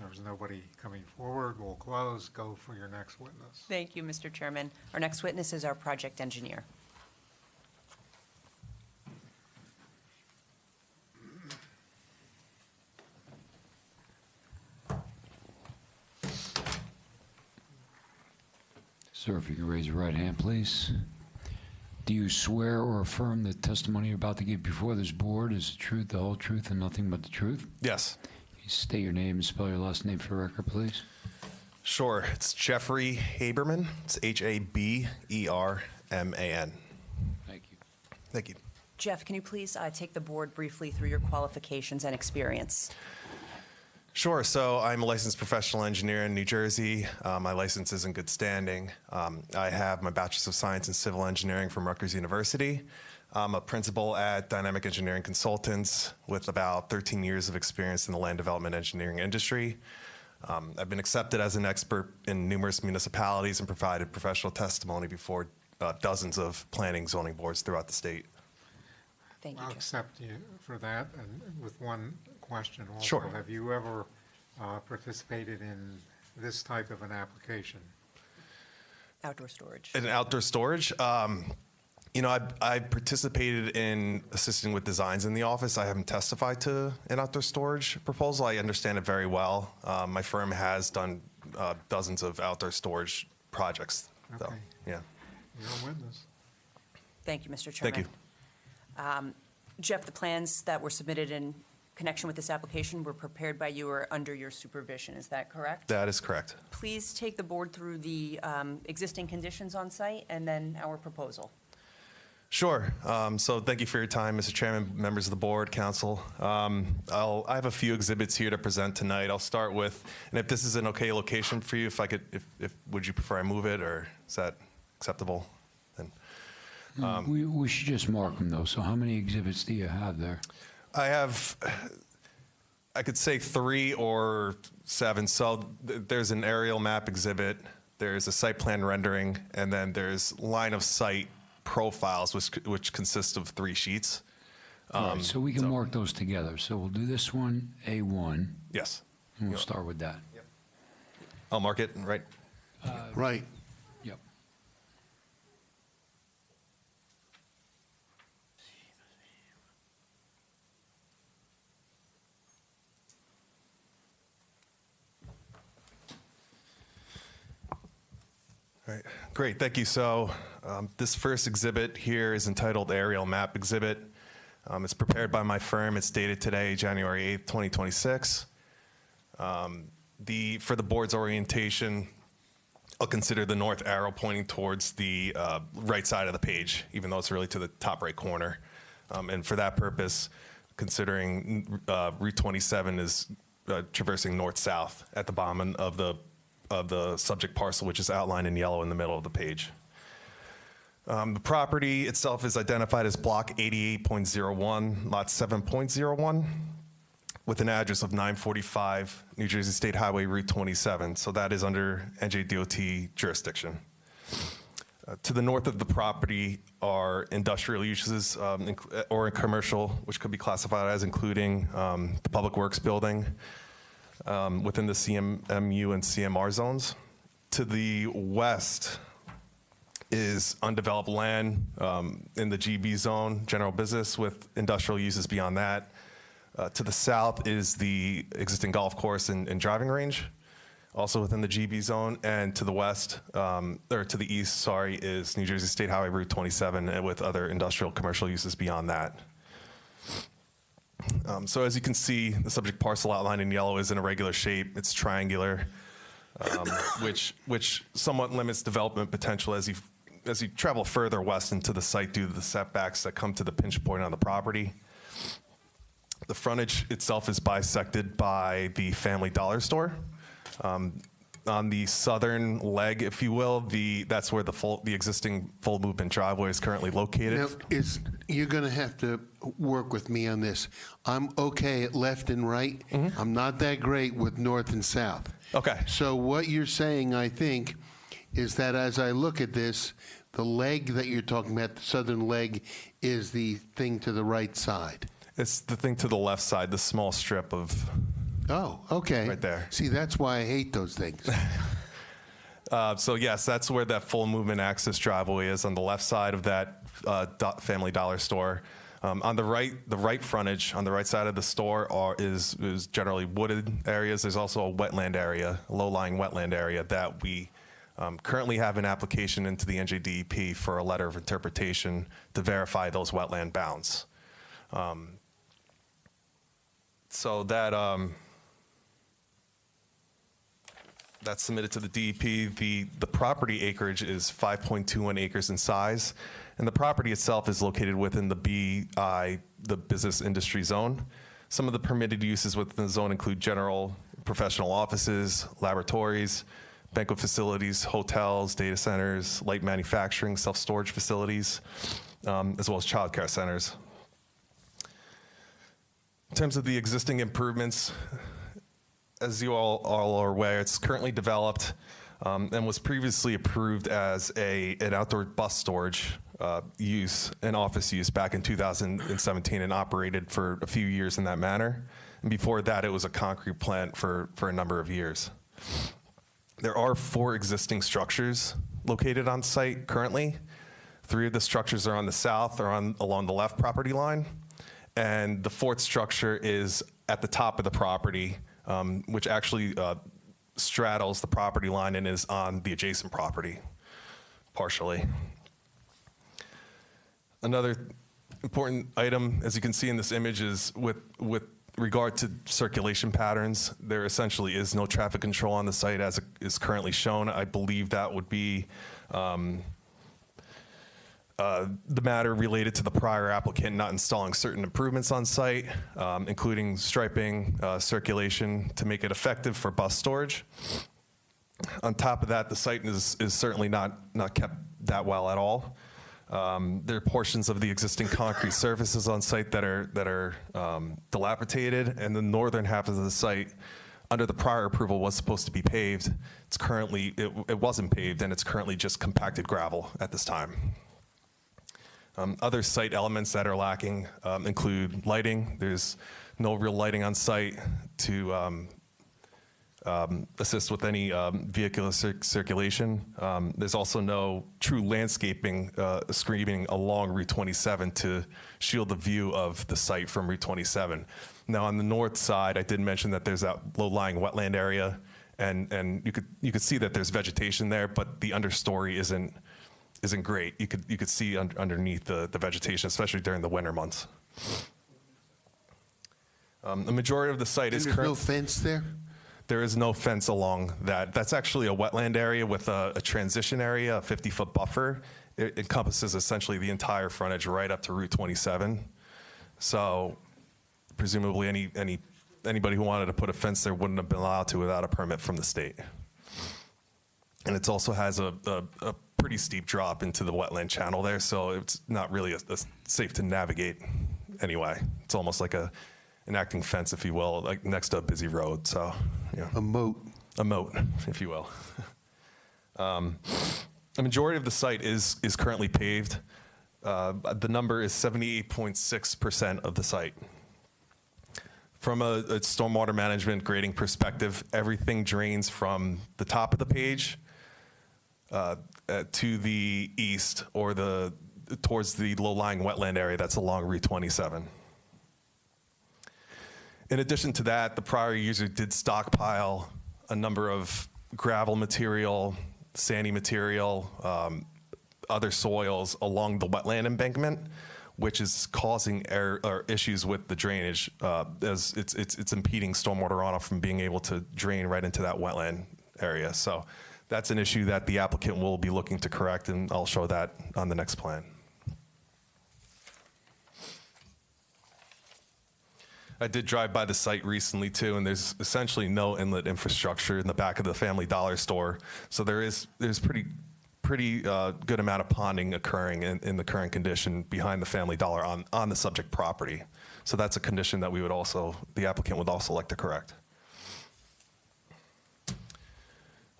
there's nobody coming forward. We'll close, go for your next witness. Thank you, Mr. Chairman. Our next witness is our project engineer. Sir, if you can raise your right hand, please. Do you swear or affirm the testimony you're about to give before this board is the truth, the whole truth, and nothing but the truth? Yes. Can you state your name and spell your last name for the record, please? Sure. It's Jeffrey Haberman. It's Haberman. Thank you. Thank you. Jeff, can you please take the board briefly through your qualifications and experience? Sure. So I'm a licensed professional engineer in New Jersey. My license is in good standing. I have my Bachelor's of Science in Civil Engineering from Rutgers University. I'm a principal at Dynamic Engineering Consultants with about 13 years of experience in the land development engineering industry. I've been accepted as an expert in numerous municipalities and provided professional testimony before dozens of planning zoning boards throughout the state. Thank you, I'll Jeff. accept you for that, and with one question also. Sure. Have you ever participated in this type of an application? Outdoor storage. In outdoor storage, I participated in assisting with designs in the office. I haven't testified to an outdoor storage proposal. I understand it very well. My firm has done dozens of outdoor storage projects, though. Okay. Yeah. You're a witness. Thank you, Mr. Chairman. Thank you. Jeff, the plans that were submitted in connection with this application were prepared by you or under your supervision, is that correct? That is correct. Please take the board through the existing conditions on site and then our proposal. Sure. So thank you for your time, Mr. Chairman, members of the board, council. I have a few exhibits here to present tonight. I'll start with, and if this is an okay location for you, if would you prefer I move it, or is that acceptable? Then We should just mark them, though. So how many exhibits do you have there? I could say 3 or 7. So there's an aerial map exhibit, there's a site plan rendering, and then there's line of sight profiles, which consist of 3 sheets. All right, so we can mark those together. So we'll do this one, A1, Yes. and we'll start with that. I'll mark it, right? Right. Yep. All right, great, thank you. So this first exhibit here is entitled Aerial Map Exhibit. It's prepared by my firm. It's dated today, January 8th, 2026. For the board's orientation, I'll consider the north arrow pointing towards the right side of the page, even though it's really to the top right corner. And for that purpose, considering Route 27 is traversing north-south at the bottom of the subject parcel, which is outlined in yellow in the middle of the page. The property itself is identified as Block 88.01, Lot 7.01, with an address of 945 New Jersey State Highway Route 27. So that is under NJDOT jurisdiction. To the north of the property are industrial uses or commercial, which could be classified as including the Public Works building within the CMMU and CMR zones. To the west is undeveloped land in the GB zone, general business, with industrial uses beyond that. To the south is the existing golf course and driving range, also within the GB zone. And to the west, or to the east, sorry, is New Jersey State Highway Route 27 and with other industrial commercial uses beyond that. So as you can see, the subject parcel outlined in yellow is in a regular shape. It's triangular, which somewhat limits development potential as you travel further west into the site due to the setbacks that come to the pinch point on the property. The frontage itself is bisected by the Family Dollar store. On the southern leg, if you will, that's where the existing full movement driveway is currently located. Now, you're going to have to work with me on this. I'm okay at left and right. Mm-hmm. I'm not that great with north and south. Okay. So what you're saying, I think, is that as I look at this, the leg that you're talking about, the southern leg, is the thing to the right side. It's the thing to the left side, the small strip of... Oh, okay. Right there. See, that's why I hate those things. So yes, that's where that full movement access driveway is, on the left side of that Family Dollar store. On the right frontage, on the right side of the store is generally wooded areas. There's also a wetland area, a low-lying wetland area that we currently have an application into the NJDEP for a letter of interpretation to verify those wetland bounds. So that's submitted to the DEP. The property acreage is 5.21 acres in size, and the property itself is located within the BI, the business industry zone. Some of the permitted uses within the zone include general professional offices, laboratories, banquet facilities, hotels, data centers, light manufacturing, self-storage facilities, as well as childcare centers. In terms of the existing improvements, as you all are aware, it's currently developed and was previously approved as an outdoor bus storage use and office use back in 2017 and operated for a few years in that manner. And before that, it was a concrete plant for a number of years. There are 4 existing structures located on site currently. 3 of the structures are on the south or along the left property line. And the 4th structure is at the top of the property, which actually straddles the property line and is on the adjacent property, partially. Another important item, as you can see in this image, is with regard to circulation patterns. There essentially is no traffic control on the site as it is currently shown. I believe that would be the matter related to the prior applicant not installing certain improvements on site, including striping, circulation, to make it effective for bus storage. On top of that, the site is certainly not kept that well at all. There are portions of the existing concrete surfaces on site that are dilapidated, and the northern half of the site, under the prior approval, was supposed to be paved. It's currently, it wasn't paved, and it's currently just compacted gravel at this time. Other site elements that are lacking include lighting. There's no real lighting on site to assist with any vehicular circulation. There's also no true landscaping screening along Route 27 to shield the view of the site from Route 27. Now, on the north side, I did mention that there's that low-lying wetland area, and you could see that there's vegetation there, but the understory isn't great. You could see underneath the vegetation, especially during the winter months. The majority of the site is There's no fence there? There is no fence along that. That's actually a wetland area with a transition area, a 50-foot buffer. It encompasses essentially the entire frontage right up to Route 27. So presumably anybody who wanted to put a fence there wouldn't have been allowed to without a permit from the state. And it also has a pretty steep drop into the wetland channel there, so it's not really safe to navigate anyway. It's almost like an acting fence, if you will, like next to a busy road. So, yeah. A moat. A moat, if you will. The majority of the site is currently paved. The number is 78.6% of the site. From a stormwater management grading perspective, everything drains from the top of the page to the east or towards the low-lying wetland area that's along Route 27. In addition to that, the prior user did stockpile a number of gravel material, sandy material, other soils along the wetland embankment, which is causing issues with the drainage, as it's impeding stormwater runoff from being able to drain right into that wetland area. So that's an issue that the applicant will be looking to correct, and I'll show that on the next plan. I did drive by the site recently too, and there's essentially no inlet infrastructure in the back of the Family Dollar store. So there's pretty good amount of ponding occurring in the current condition behind the Family Dollar on the subject property. So that's a condition that the applicant would also like to correct.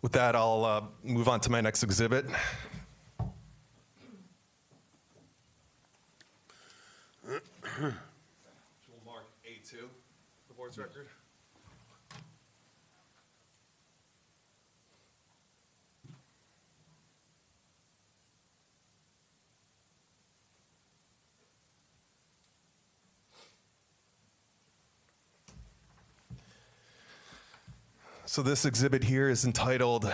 With that, I'll move on to my next exhibit. We'll mark A2, the board's record. So this exhibit here is entitled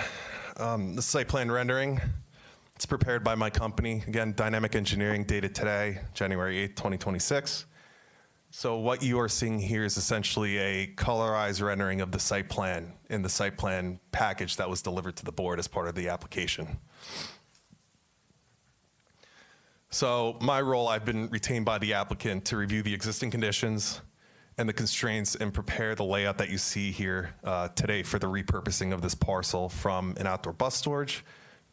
the site plan rendering. It's prepared by my company, again, Dynamic Engineering, dated today, January 8th, 2026. So what you are seeing here is essentially a colorized rendering of the site plan in the site plan package that was delivered to the board as part of the application. So my role, I've been retained by the applicant to review the existing conditions and the constraints and prepare the layout that you see here today for the repurposing of this parcel from an outdoor bus storage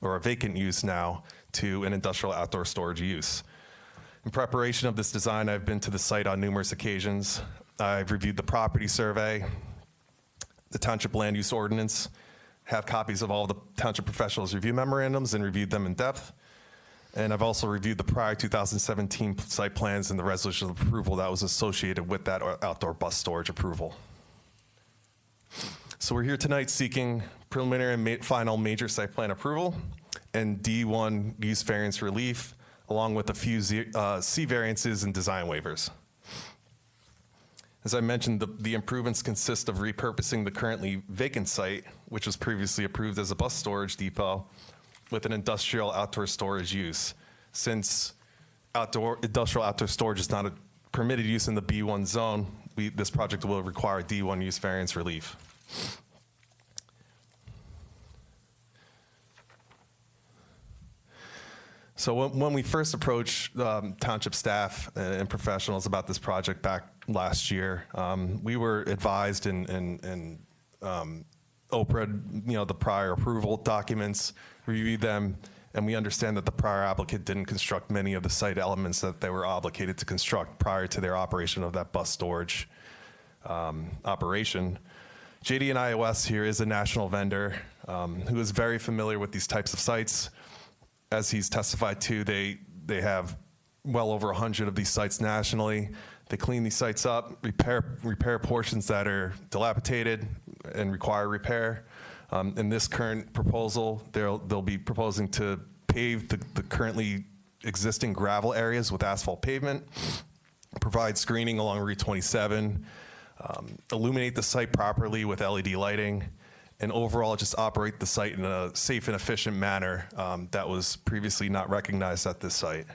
or a vacant use now to an industrial outdoor storage use. In preparation of this design, I've been to the site on numerous occasions. I've reviewed the property survey, the township land use ordinance, have copies of all the township professionals' review memorandums and reviewed them in depth. And I've also reviewed the prior 2017 site plans and the resolution of approval that was associated with that outdoor bus storage approval. So we're here tonight seeking preliminary and final major site plan approval and D1 use variance relief, along with a few C variances and design waivers. As I mentioned, the improvements consist of repurposing the currently vacant site, which was previously approved as a bus storage depot, with an industrial outdoor storage use. Since industrial outdoor storage is not a permitted use in the B1 zone, this project will require D1 use variance relief. So when we first approached township staff and professionals about this project back last year, we were advised in OPRA, the prior approval documents, reviewed them, and we understand that the prior applicant didn't construct many of the site elements that they were obligated to construct prior to their operation of that bus storage operation. JD and iOS here is a national vendor who is very familiar with these types of sites. As he's testified to, they have well over 100 of these sites nationally. They clean these sites up, repair portions that are dilapidated and require repair. In this current proposal, they'll be proposing to pave the currently existing gravel areas with asphalt pavement, provide screening along Route 27, illuminate the site properly with LED lighting, and overall just operate the site in a safe and efficient manner that was previously not recognized at this site.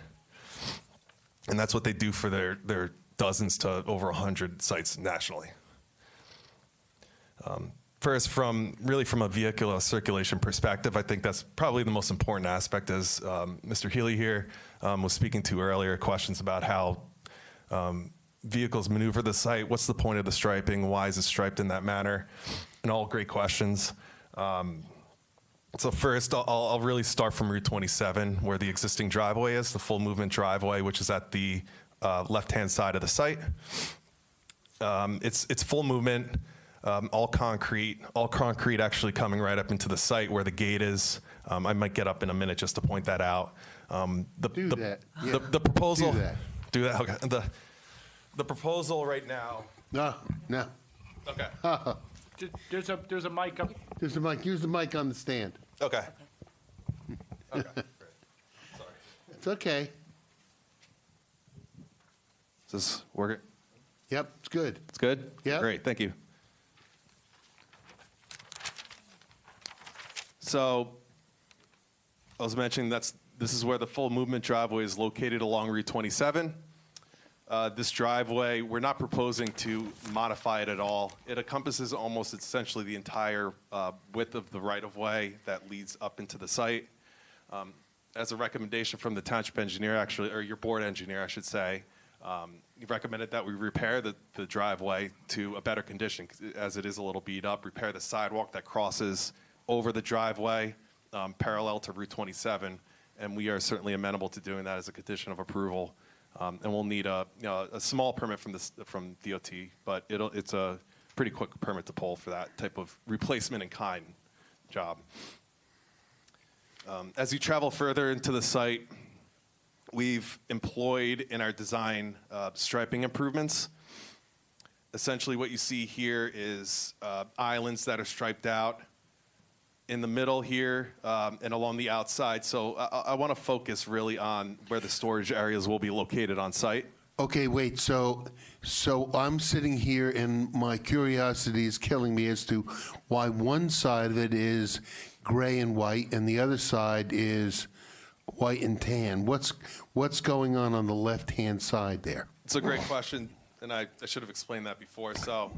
And that's what they do for their dozens to over 100 sites nationally. First, from a vehicular circulation perspective, I think that's probably the most important aspect, as Mr. Healy here was speaking to earlier, questions about how vehicles maneuver the site, what's the point of the striping, why is it striped in that manner, and all great questions. So first, I'll really start from Route 27, where the existing driveway is, the full movement driveway, which is at the left-hand side of the site. It's full movement, all concrete actually coming right up into the site where the gate is. I might get up in a minute just to point that out. Do that. Yeah. The proposal. Do that. Do that. Okay. The proposal right now. No. Okay. There's a mic up. There's a mic. Use the mic on the stand. Okay. Okay. Great. Sorry. It's okay. Is this working? Yep, it's good. It's good? Yep. Great, thank you. So, I was mentioning this is where the full movement driveway is located along Route 27. This driveway, we're not proposing to modify it at all. It encompasses almost essentially the entire width of the right-of-way that leads up into the site. As a recommendation from the township engineer, actually, or your board engineer, I should say, you recommended that we repair the driveway to a better condition, as it is a little beat up, repair the sidewalk that crosses over the driveway parallel to Route 27, and we are certainly amenable to doing that as a condition of approval. And we'll need a small permit from DOT, but it's a pretty quick permit to pull for that type of replacement in kind job. As you travel further into the site, we've employed in our design striping improvements. Essentially what you see here is islands that are striped out in the middle here and along the outside. So I want to focus really on where the storage areas will be located on site. Okay, wait, so I'm sitting here and my curiosity is killing me as to why one side of it is gray and white and the other side is white and tan. What's going on the left-hand side there? It's a great question, and I should have explained that before. So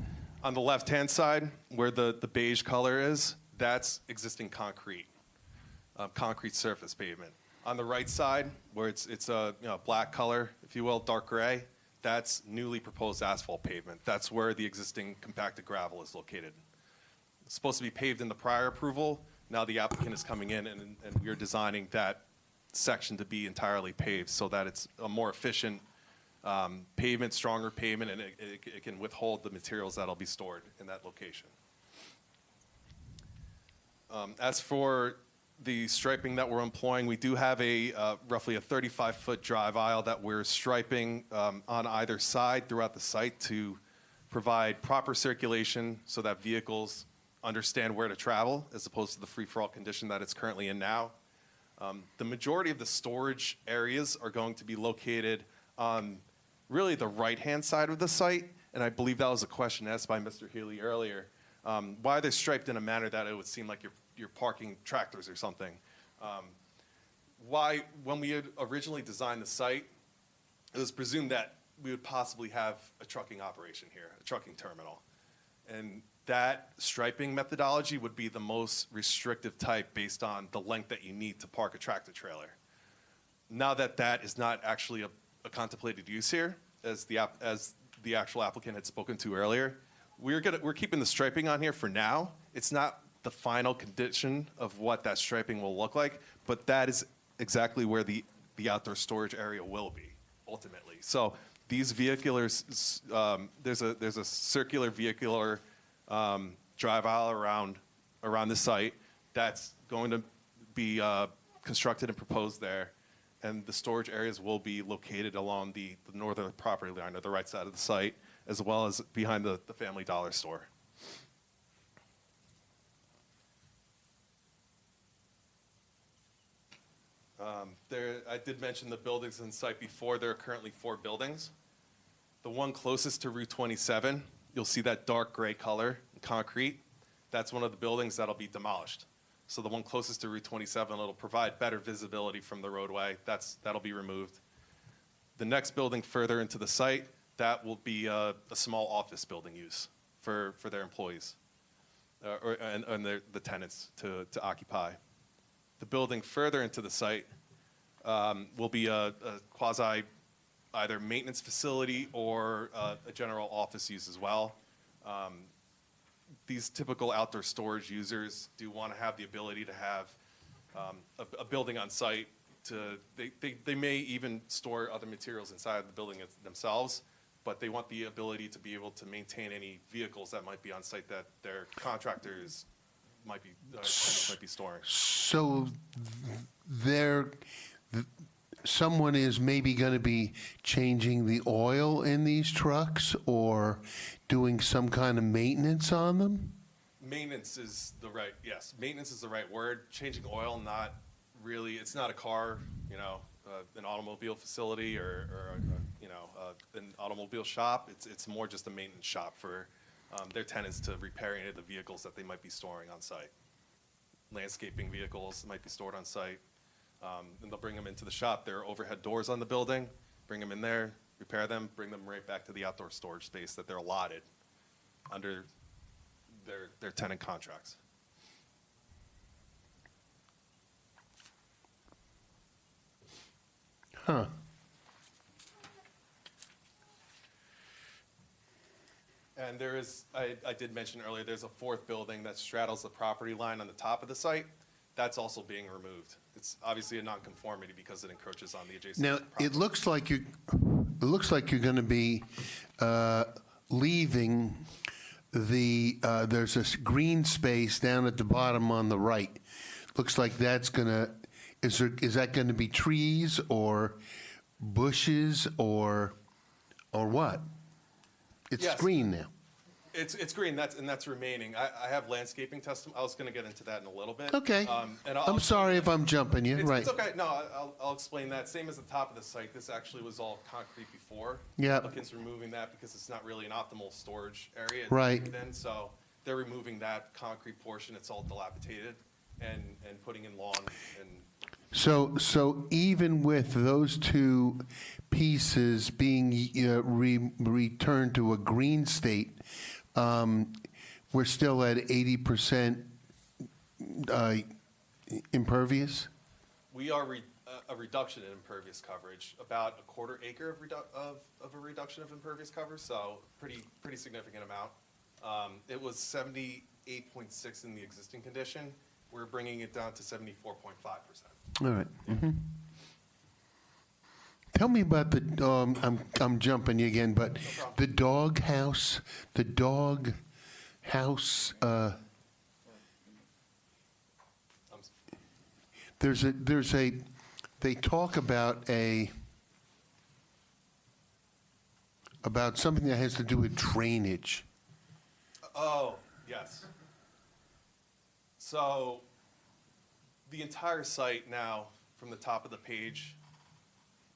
on the left-hand side, where the beige color is, that's existing concrete surface pavement. On the right side, where it's a black color, if you will, dark gray, that's newly proposed asphalt pavement. That's where the existing compacted gravel is located. It's supposed to be paved in the prior approval. Now the applicant is coming in, and we are designing that section to be entirely paved so that it's a more efficient pavement, stronger pavement, and it can withhold the materials that'll be stored in that location. As for the striping that we're employing, we do have roughly a 35-foot drive aisle that we're striping on either side throughout the site to provide proper circulation so that vehicles understand where to travel as opposed to the free-for-all condition that it's currently in now. The majority of the storage areas are going to be located on really the right-hand side of the site, and I believe that was a question asked by Mr. Healy earlier. Why they're striped in a manner that it would seem like you're parking tractors or something. When we had originally designed the site, it was presumed that we would possibly have a trucking operation here, a trucking terminal. And that striping methodology would be the most restrictive type based on the length that you need to park a tractor trailer. Now that is not actually a contemplated use here, as the actual applicant had spoken to earlier, we're keeping the striping on here for now. It's not the final condition of what that striping will look like, but that is exactly where the outdoor storage area will be ultimately. So these vehicles, there's a circular vehicular drive aisle around the site that's going to be constructed and proposed there, and the storage areas will be located along the northern property line, or the right side of the site, as well as behind the Family Dollar store. I did mention the buildings in site before. There are currently 4 buildings. The one closest to Route 27, you'll see that dark gray color, concrete. That's one of the buildings that'll be demolished. So the one closest to Route 27, it'll provide better visibility from the roadway. That'll be removed. The next building further into the site, that will be a small office building use for their employees. and the tenants to occupy. The building further into the site will be a quasi either maintenance facility or a general office use as well. These typical outdoor storage users do want to have the ability to have a building on site. They may even store other materials inside the building themselves, but they want the ability to be able to maintain any vehicles that might be on site that their contractors might be storing. So someone is maybe going to be changing the oil in these trucks or doing some kind of maintenance on them? Maintenance is the right word. Changing oil, not really. It's not a car, an automobile facility or an automobile shop. It's more just a maintenance shop for their tenants to repair any of the vehicles that they might be storing on site. Landscaping vehicles might be stored on site. And they'll bring them into the shop. There are overhead doors on the building. Bring them in there, repair them, bring them right back to the outdoor storage space that they're allotted under their tenant contracts. Huh. And there is, I did mention earlier, there's a fourth building that straddles the property line on the top of the site. That's also being removed. It's obviously a nonconformity because it encroaches on the adjacent Now, property. it looks like you're going to be leaving there's this green space down at the bottom on the right. Looks like that's going to, is that going to be trees or bushes or what? It's Yes. green now. It's green, that's remaining. I have landscaping I was gonna get into that in a little bit. Okay. And I'm sorry if I'm jumping you, right. It's okay, no, I'll explain that. Same as the top of the site, this actually was all concrete before. Yep. Applicant's removing that because it's not really an optimal storage area. Right. Then, so they're removing that concrete portion, it's all dilapidated, and putting in lawn and. So even with those two pieces being returned to a green state, we're still at 80% impervious? We are a reduction in impervious coverage, about a quarter acre of a reduction of impervious coverage, so pretty significant amount. It was 78.6 in the existing condition. We're bringing it down to 74.5%. All right. Mm-hmm. Tell me about I'm jumping you again, but the dog house, they talk about something that has to do with drainage. Oh, yes. So the entire site now, from the top of the page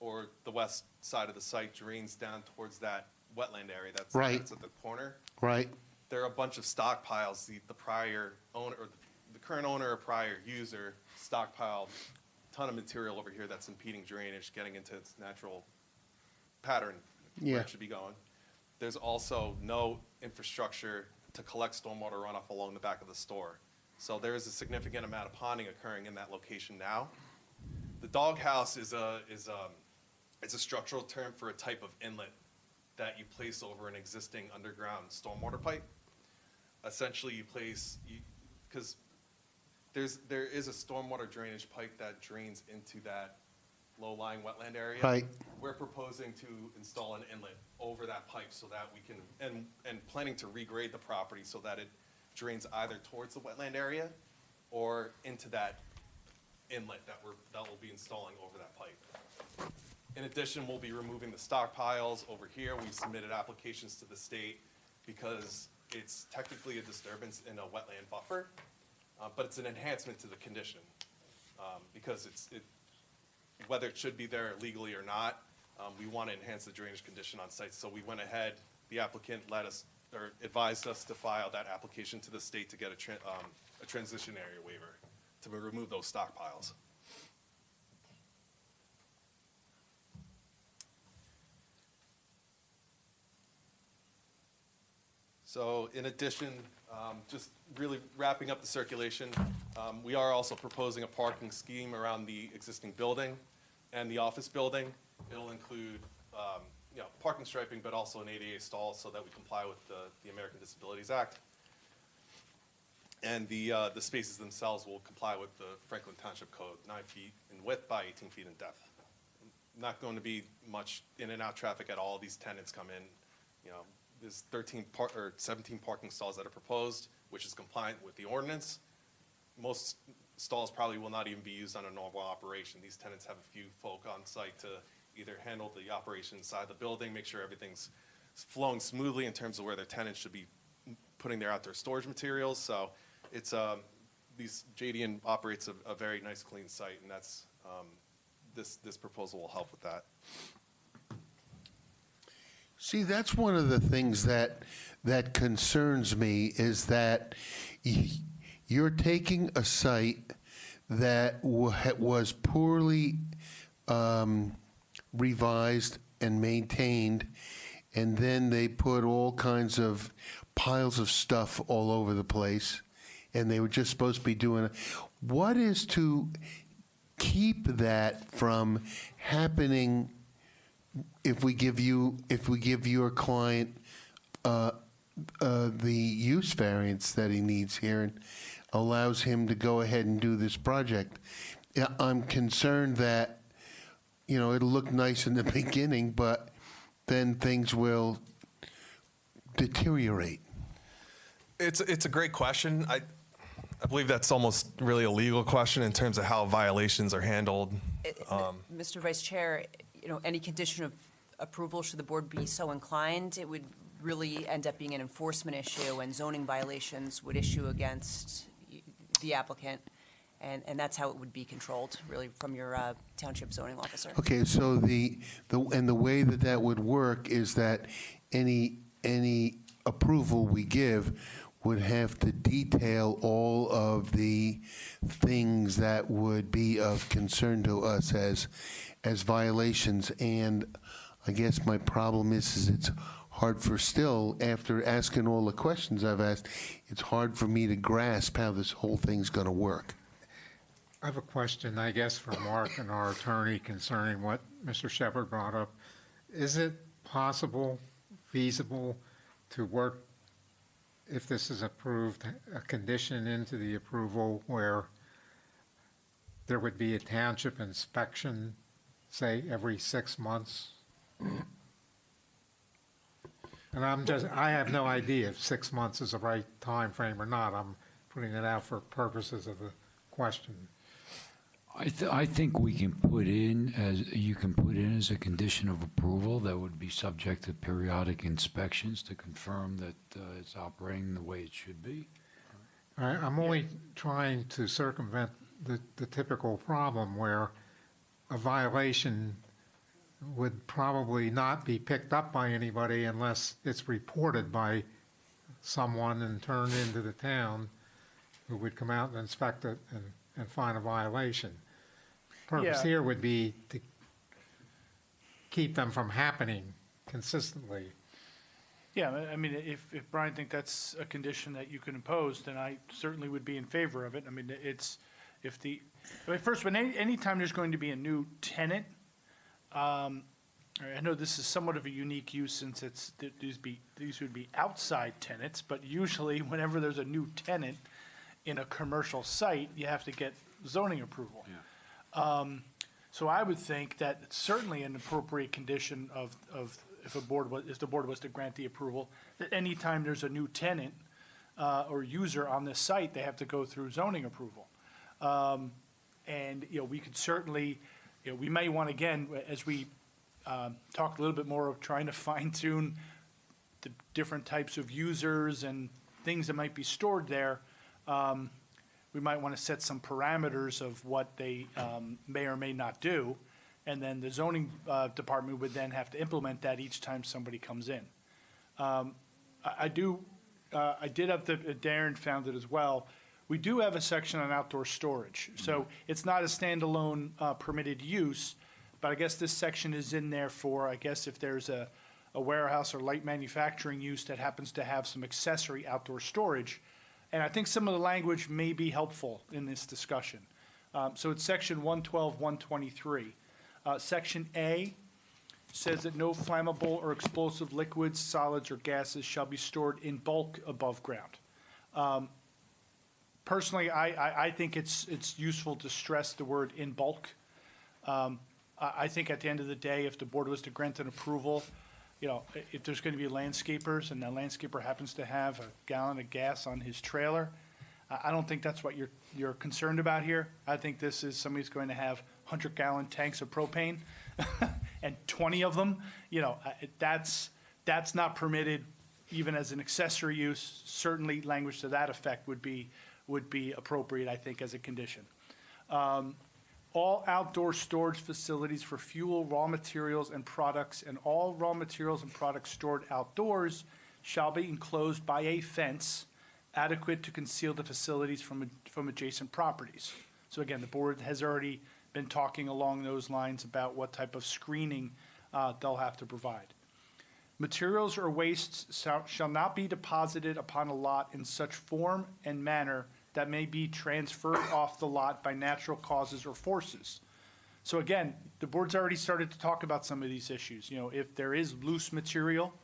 or the west side of the site, drains down towards that wetland area that's at the corner. Right. There are a bunch of stockpiles. The prior owner, or the current owner or prior user, stockpiled a ton of material over here that's impeding drainage, getting into its natural pattern where it should be going. There's also no infrastructure to collect stormwater runoff along the back of the store. So there is a significant amount of ponding occurring in that location now. The doghouse is a structural term for a type of inlet that you place over an existing underground stormwater pipe. Essentially, you place, because there is a stormwater drainage pipe that drains into that low-lying wetland area. Right. We're proposing to install an inlet over that pipe so that we can, and planning to regrade the property so that it drains either towards the wetland area or into that inlet that we'll be installing over that pipe. In addition, we'll be removing the stockpiles over here. We submitted applications to the state because it's technically a disturbance in a wetland buffer, but it's an enhancement to the condition because whether it should be there legally or not, we want to enhance the drainage condition on site. So we went ahead, the applicant advised us to file that application to the state to get a transition area waiver to remove those stockpiles. So in addition, just really wrapping up the circulation, we are also proposing a parking scheme around the existing building and the office building. It'll include, parking striping, but also an ADA stall so that we comply with the American Disabilities Act. And the spaces themselves will comply with the Franklin Township Code, 9 feet in width by 18 feet in depth. Not going to be much in and out traffic at all. These tenants come in, there's 17 parking stalls that are proposed, which is compliant with the ordinance. Most stalls probably will not even be used on a normal operation. These tenants have a few folk on site to either handle the operation inside the building, make sure everything's flowing smoothly in terms of where their tenants should be putting their outdoor storage materials. So it's, JDN operates a very nice, clean site, and that's, this proposal will help with that. See, that's one of the things that concerns me is that you're taking a site that was poorly revised and maintained, and then they put all kinds of piles of stuff all over the place, and they were just supposed to be doing it. What is to keep that from happening if we give your client the use variance that he needs here and allows him to go ahead and do this project? I'm concerned that, it'll look nice in the beginning, but then things will deteriorate. It's a great question. I believe that's almost really a legal question in terms of how violations are handled. Mr. Vice Chair, any condition of approval, should the board be so inclined, it would really end up being an enforcement issue, and zoning violations would issue against the applicant, and that's how it would be controlled, really, from your township zoning officer. Okay, so the way that would work is that any approval we give would have to detail all of the things that would be of concern to us as violations. And I guess my problem is it's hard after asking all the questions I've asked, it's hard for me to grasp how this whole thing's going to work. I have a question, I guess, for Mark and our attorney concerning what Mr. Shepherd brought up. Is it possible, feasible, to work, if this is approved, a condition into the approval where there would be a township inspection, say, every 6 months? And I have no idea if 6 months is the right time frame or not. I'm putting it out for purposes of the question. I think we can put in as a condition of approval that would be subject to periodic inspections to confirm that it's operating the way it should be. I'm only trying to circumvent the typical problem where a violation would probably not be picked up by anybody unless it's reported by someone and turned into the town, who would come out and inspect it and find a violation. Purpose here would be to keep them from happening consistently. Yeah, I mean, if Brian thinks that's a condition that you can impose, then I certainly would be in favor of it. I mean, first, when anytime there's going to be a new tenant, I know this is somewhat of a unique use since these would be outside tenants, but usually whenever there's a new tenant in a commercial site, you have to get zoning approval. Yeah. So I would think that it's certainly an appropriate condition of if the board was to grant the approval, that anytime there's a new tenant or user on this site, they have to go through zoning approval. And we could certainly, we may want, again, as we talk a little bit more of trying to fine tune the different types of users and things that might be stored there, we might want to set some parameters of what they may or may not do, and then the zoning department would then have to implement that each time somebody comes in. I did have Darren found it as well. We do have a section on outdoor storage, so it's not a standalone permitted use, but I guess this section is in there for, I guess, if there's a a warehouse or light manufacturing use that happens to have some accessory outdoor storage. And I think some of the language may be helpful in this discussion. So it's section 112, 123. Section A says that no flammable or explosive liquids, solids, or gases shall be stored in bulk above ground. Personally, I think it's useful to stress the word in bulk. I think at the end of the day, if the board was to grant an approval, you know, if there's going to be landscapers and that landscaper happens to have a gallon of gas on his trailer, I don't think that's what you're concerned about here. I think this is somebody's going to have 100-gallon tanks of propane and 20 of them. You know, that's not permitted even as an accessory use. Certainly language to that effect would be appropriate, I think, as a condition. All outdoor storage facilities for fuel, raw materials, and products, and all raw materials and products stored outdoors shall be enclosed by a fence adequate to conceal the facilities from adjacent properties. So again, the board has already been talking along those lines about what type of screening they'll have to provide. Materials or wastes shall not be deposited upon a lot in such form and manner that may be transferred off the lot by natural causes or forces. So again, the board's already started to talk about some of these issues. You know, if there is loose material,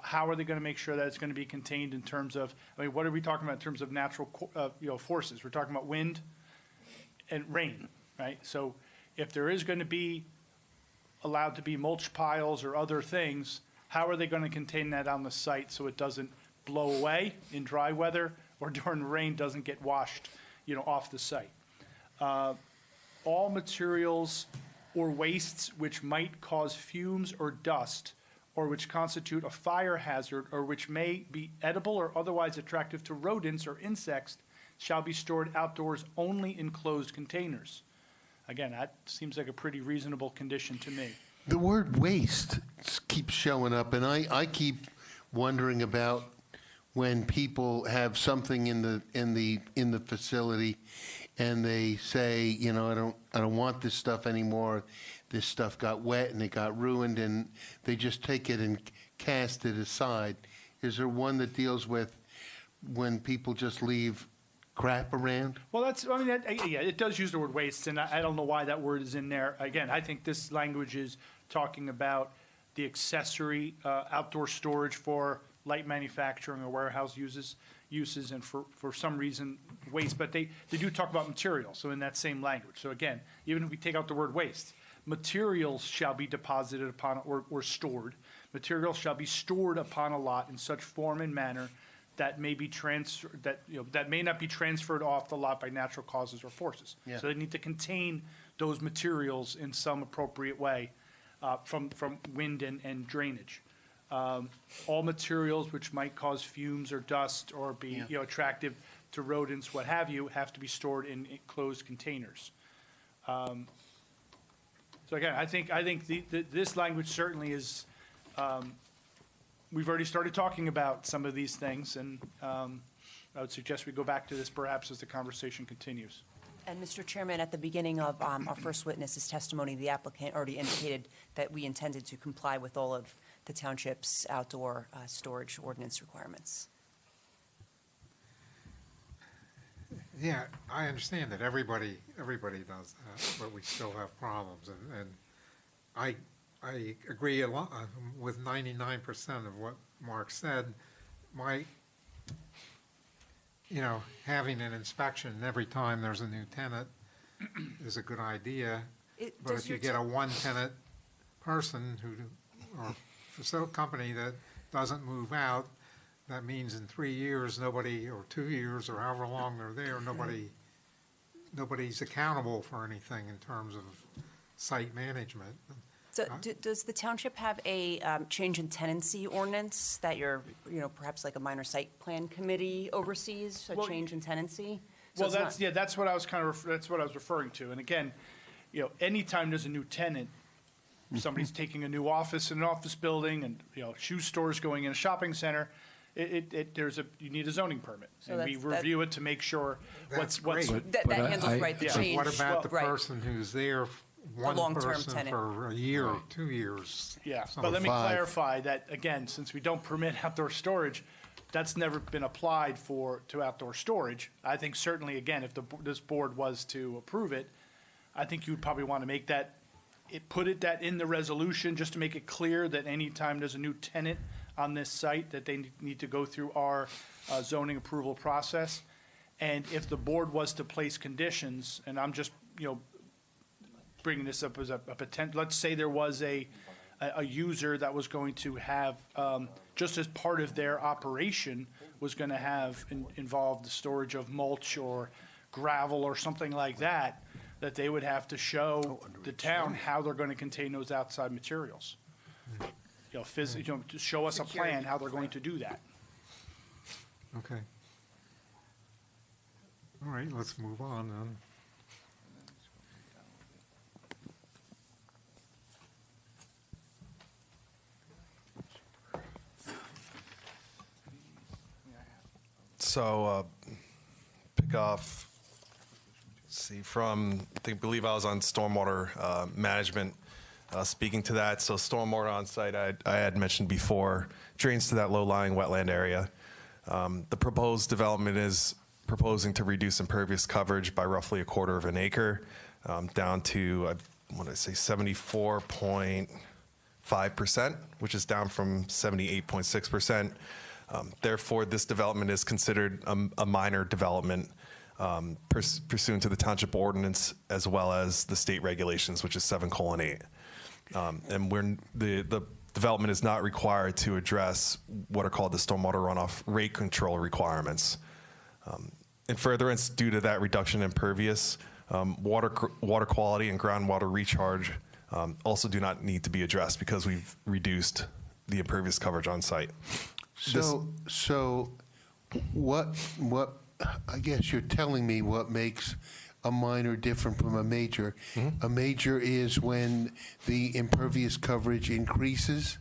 how are they going to make sure that it's going to be contained in terms of, I mean, what are we talking about in terms of natural, forces? We're talking about wind and rain, right? So if there is going to be allowed to be mulch piles or other things, how are they going to contain that on the site so it doesn't blow away in dry weather or during rain doesn't get washed, off the site? All materials or wastes which might cause fumes or dust or which constitute a fire hazard or which may be edible or otherwise attractive to rodents or insects shall be stored outdoors only in closed containers. Again, that seems like a pretty reasonable condition to me. The word waste keeps showing up, and I keep wondering about when people have something in the facility, and they say, I don't want this stuff anymore. This stuff got wet and it got ruined, and they just take it and cast it aside. Is there one that deals with when people just leave crap around? Well, it does use the word waste, and I don't know why that word is in there. Again, I think this language is talking about the accessory outdoor storage for light manufacturing or warehouse uses, and for some reason waste, but they do talk about materials, so in that same language. So again, even if we take out the word waste, materials shall be deposited upon or stored. Materials shall be stored upon a lot in such form and manner that may be that may not be transferred off the lot by natural causes or forces. Yeah. So they need to contain those materials in some appropriate way from wind and drainage. All materials which might cause fumes or dust or be attractive to rodents, what have you, have to be stored in closed containers. So again, I think this language certainly is. We've already started talking about some of these things, and I would suggest we go back to this perhaps as the conversation continues. And Mr. Chairman, at the beginning of our first witness's testimony, the applicant already indicated that we intended to comply with all of the township's outdoor storage ordinance requirements. Yeah, I understand that everybody does that, but we still have problems, and I agree a lot with 99% of what Mark said. Having an inspection every time there's a new tenant is a good idea. But if you get a one-tenant person or facility company that doesn't move out, that means in 3 years, nobody, or 2 years, or however long they're there, nobody's accountable for anything in terms of site management. So does the township have a change in tenancy ordinance that perhaps like a minor site plan committee oversees, change in tenancy? So that's what I was that's what I was referring to. And again, anytime there's a new tenant, somebody's taking a new office in an office building, and shoe stores going in a shopping center, you need a zoning permit, so and we review it to make sure That's what's great. that handles the Yeah. change. What about the person who's there one long-term person tenant. for a year, 2 years. Yeah, some but let me 5. clarify that, again, since we don't permit outdoor storage, that's never been applied to outdoor storage. I think certainly, again, if this board was to approve it, I think you'd probably want to make that, that in the resolution, just to make it clear that anytime there's a new tenant on this site, that they need to go through our zoning approval process. And if the board was to place conditions, and I'm just, bringing this up as a potential, let's say there was a user that was going to have, just as part of their operation, was going to have involved the storage of mulch or gravel or something like that, that they would have to show the town how they're going to contain those outside materials. To show us a plan how they're going to do that. Okay. All right, let's move on then. So, pick off, see, from, I believe I was on stormwater management, speaking to that. So stormwater on site, I had mentioned before, drains to that low-lying wetland area. The proposed development is proposing to reduce impervious coverage by roughly 1/4 of an acre, down to, I want to say 74.5%, which is down from 78.6%. Therefore, this development is considered a minor development pursuant to the Township ordinance as well as the state regulations, which is 7:8. And the development is not required to address what are called the stormwater runoff rate control requirements. In furtherance, due to that reduction in impervious, water quality and groundwater recharge also do not need to be addressed because we've reduced the impervious coverage on site. So what, I guess you're telling me what makes a minor different from a major. A major is when the impervious coverage increases?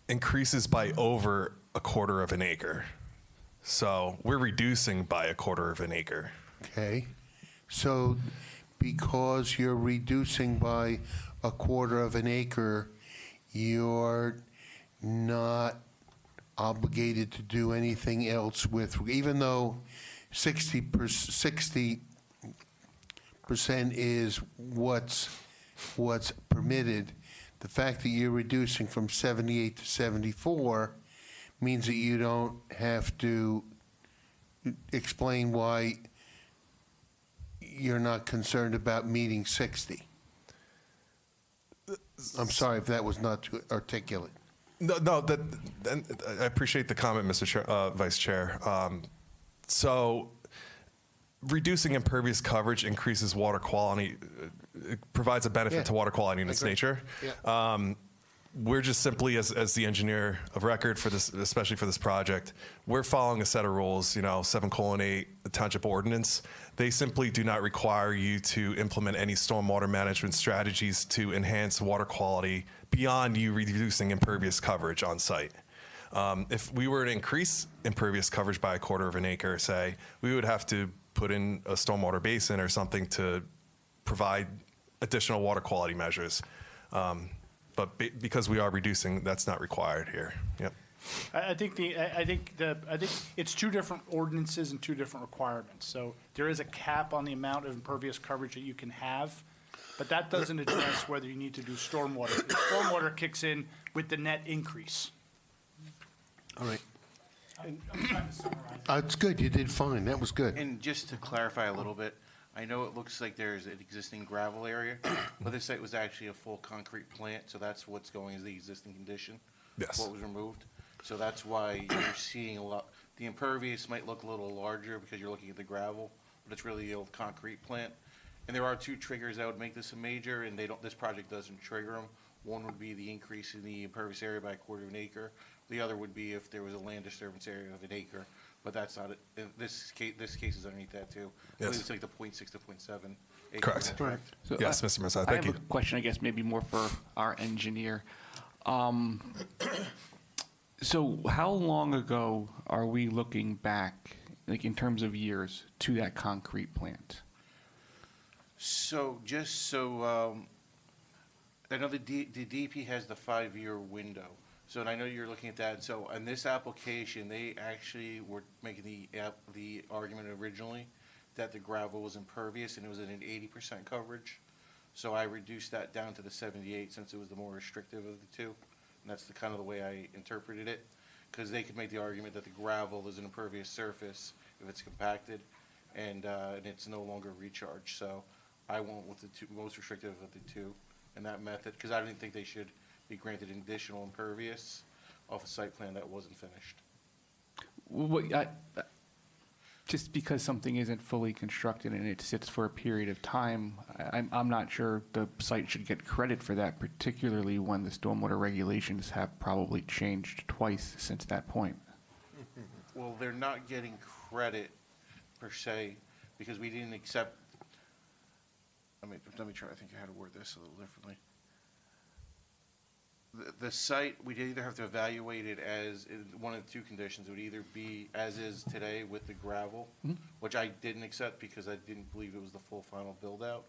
Increases by over 1/4 of an acre. So we're reducing by 1/4 of an acre. Okay. So because you're reducing by 1/4 of an acre, you're not obligated to do anything else with, even though 60% is what's permitted, the fact that you're reducing from 78 to 74 means that you don't have to explain why you're not concerned about meeting 60. I'm sorry if that was not too articulate. No, I appreciate the comment, Mr. Vice Chair. So reducing impervious coverage increases water quality, it provides a benefit to water quality in its nature. Yeah. We're just simply, as the engineer of record for this, especially for this project, we're following a set of rules, 7:8, the Township ordinance. They simply do not require you to implement any stormwater management strategies to enhance water quality beyond you reducing impervious coverage on site. If we were to increase impervious coverage by 1/4 of an acre, say, we would have to put in a stormwater basin or something to provide additional water quality measures. But because we are reducing, that's not required here. Yep. I think it's two different ordinances and two different requirements. So there is a cap on the amount of impervious coverage that you can have, but that doesn't address whether you need to do stormwater. Stormwater kicks in with the net increase. All right. I'm trying to summarize. It's good. You did fine. That was good. And just to clarify a little bit, I know it looks like there's an existing gravel area, but this site was actually a full concrete plant, so that's what's going as the existing condition. Yes. What was removed. So that's why you're seeing a lot, the impervious might look a little larger because you're looking at the gravel, but it's really the old concrete plant. And there are two triggers that would make this a major, and this project doesn't trigger them. One would be the increase in the impervious area by 1/4 of an acre. The other would be if there was a land disturbance area of an acre, but that's not it. This case is underneath that too. I believe it's like the 0.6 to 0.7 acre. Correct. So, Yes, Mr. Massa, I thank have you. a question, I guess, maybe more for our engineer. So how long ago are we looking back, like in terms of years, to that concrete plant? So just so I know the DP has the 5-year window, so, and I know you're looking at that, so on this application, they actually were making the argument originally that the gravel was impervious and it was at an 80% coverage, so I reduced that down to the 78 since it was the more restrictive of the two, and that's the kind of the way I interpreted it, because they could make the argument that the gravel is an impervious surface if it's compacted, and it's no longer recharged, so I went with the most restrictive of the two in that method, because I didn't think they should be granted additional impervious off a site plan that wasn't finished. Just because something isn't fully constructed and it sits for a period of time, I'm not sure the site should get credit for that, particularly when the stormwater regulations have probably changed twice since that point. Well, they're not getting credit per se, because we didn't accept, let me try, I think I had to word this a little differently. The site, we'd either have to evaluate it as, one of the two conditions, it would either be as is today with the gravel, which I didn't accept because I didn't believe it was the full final build-out,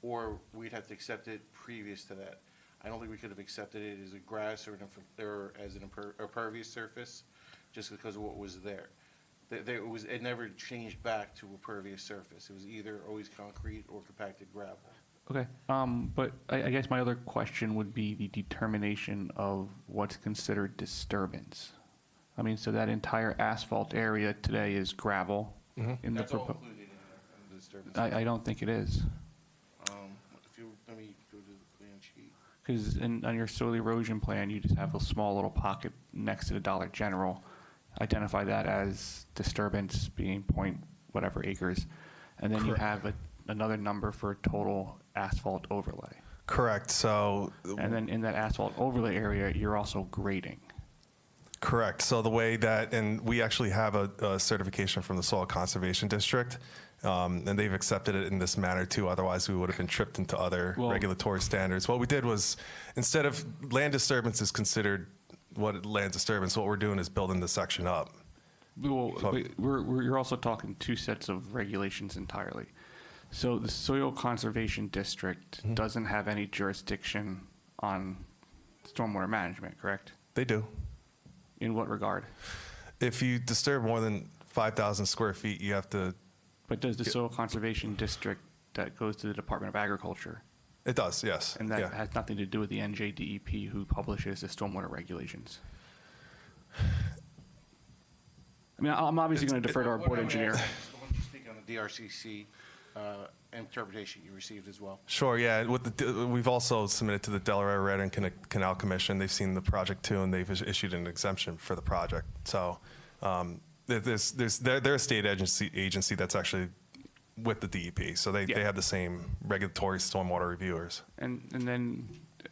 or we'd have to accept it previous to that. I don't think we could have accepted it as a grass or as an impervious surface, just because of what was there. It never changed back to a pervious surface. It was either always concrete or compacted gravel. Okay, but I guess my other question would be the determination of what's considered disturbance. I mean, so that entire asphalt area today is gravel. In That's the all included in the disturbance. I don't think it is. Let me go to the plan sheet. Because on your soil erosion plan, you just have a small little pocket next to the Dollar General. Identify that as disturbance being point whatever acres. And then you have another number for total asphalt overlay. Correct. So, and then in that asphalt overlay area, you're also grading. Correct. So the way that, and we actually have a certification from the Soil Conservation District, and they've accepted it in this manner too. Otherwise, we would have been tripped into other regulatory standards. What we did was, instead of land disturbance is considered land disturbance, what we're doing is building the section up. Well, you're also talking two sets of regulations entirely. So the Soil Conservation District doesn't have any jurisdiction on stormwater management, correct? They do. In what regard? If you disturb more than 5,000 square feet, you have to... But does the Soil Conservation District, that goes to the Department of Agriculture? It does, yes. And that has nothing to do with the NJDEP, who publishes the stormwater regulations? I mean, I'm obviously going to defer to our board engineer. I want you to speak on the DRCC interpretation you received as well. Sure, yeah. We've also submitted to the Delaware Red and Canal Commission. They've seen the project too, and they've issued an exemption for the project. So they're a state agency that's actually with the DEP. So they have the same regulatory stormwater reviewers. And then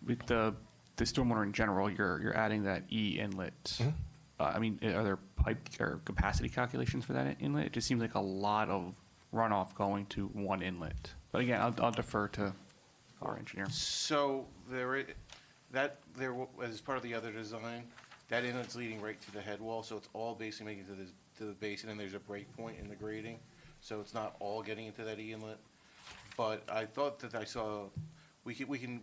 with the stormwater in general, you're adding that E inlet. I mean, are there pipe or capacity calculations for that inlet? It just seems like a lot of runoff going to one inlet. But again, I'll defer to our engineer. So as part of the other design, that inlet's leading right to the head wall, so it's all basically making to the basin, and there's a break point in the grading, so it's not all getting into that E inlet. But I thought that I saw we can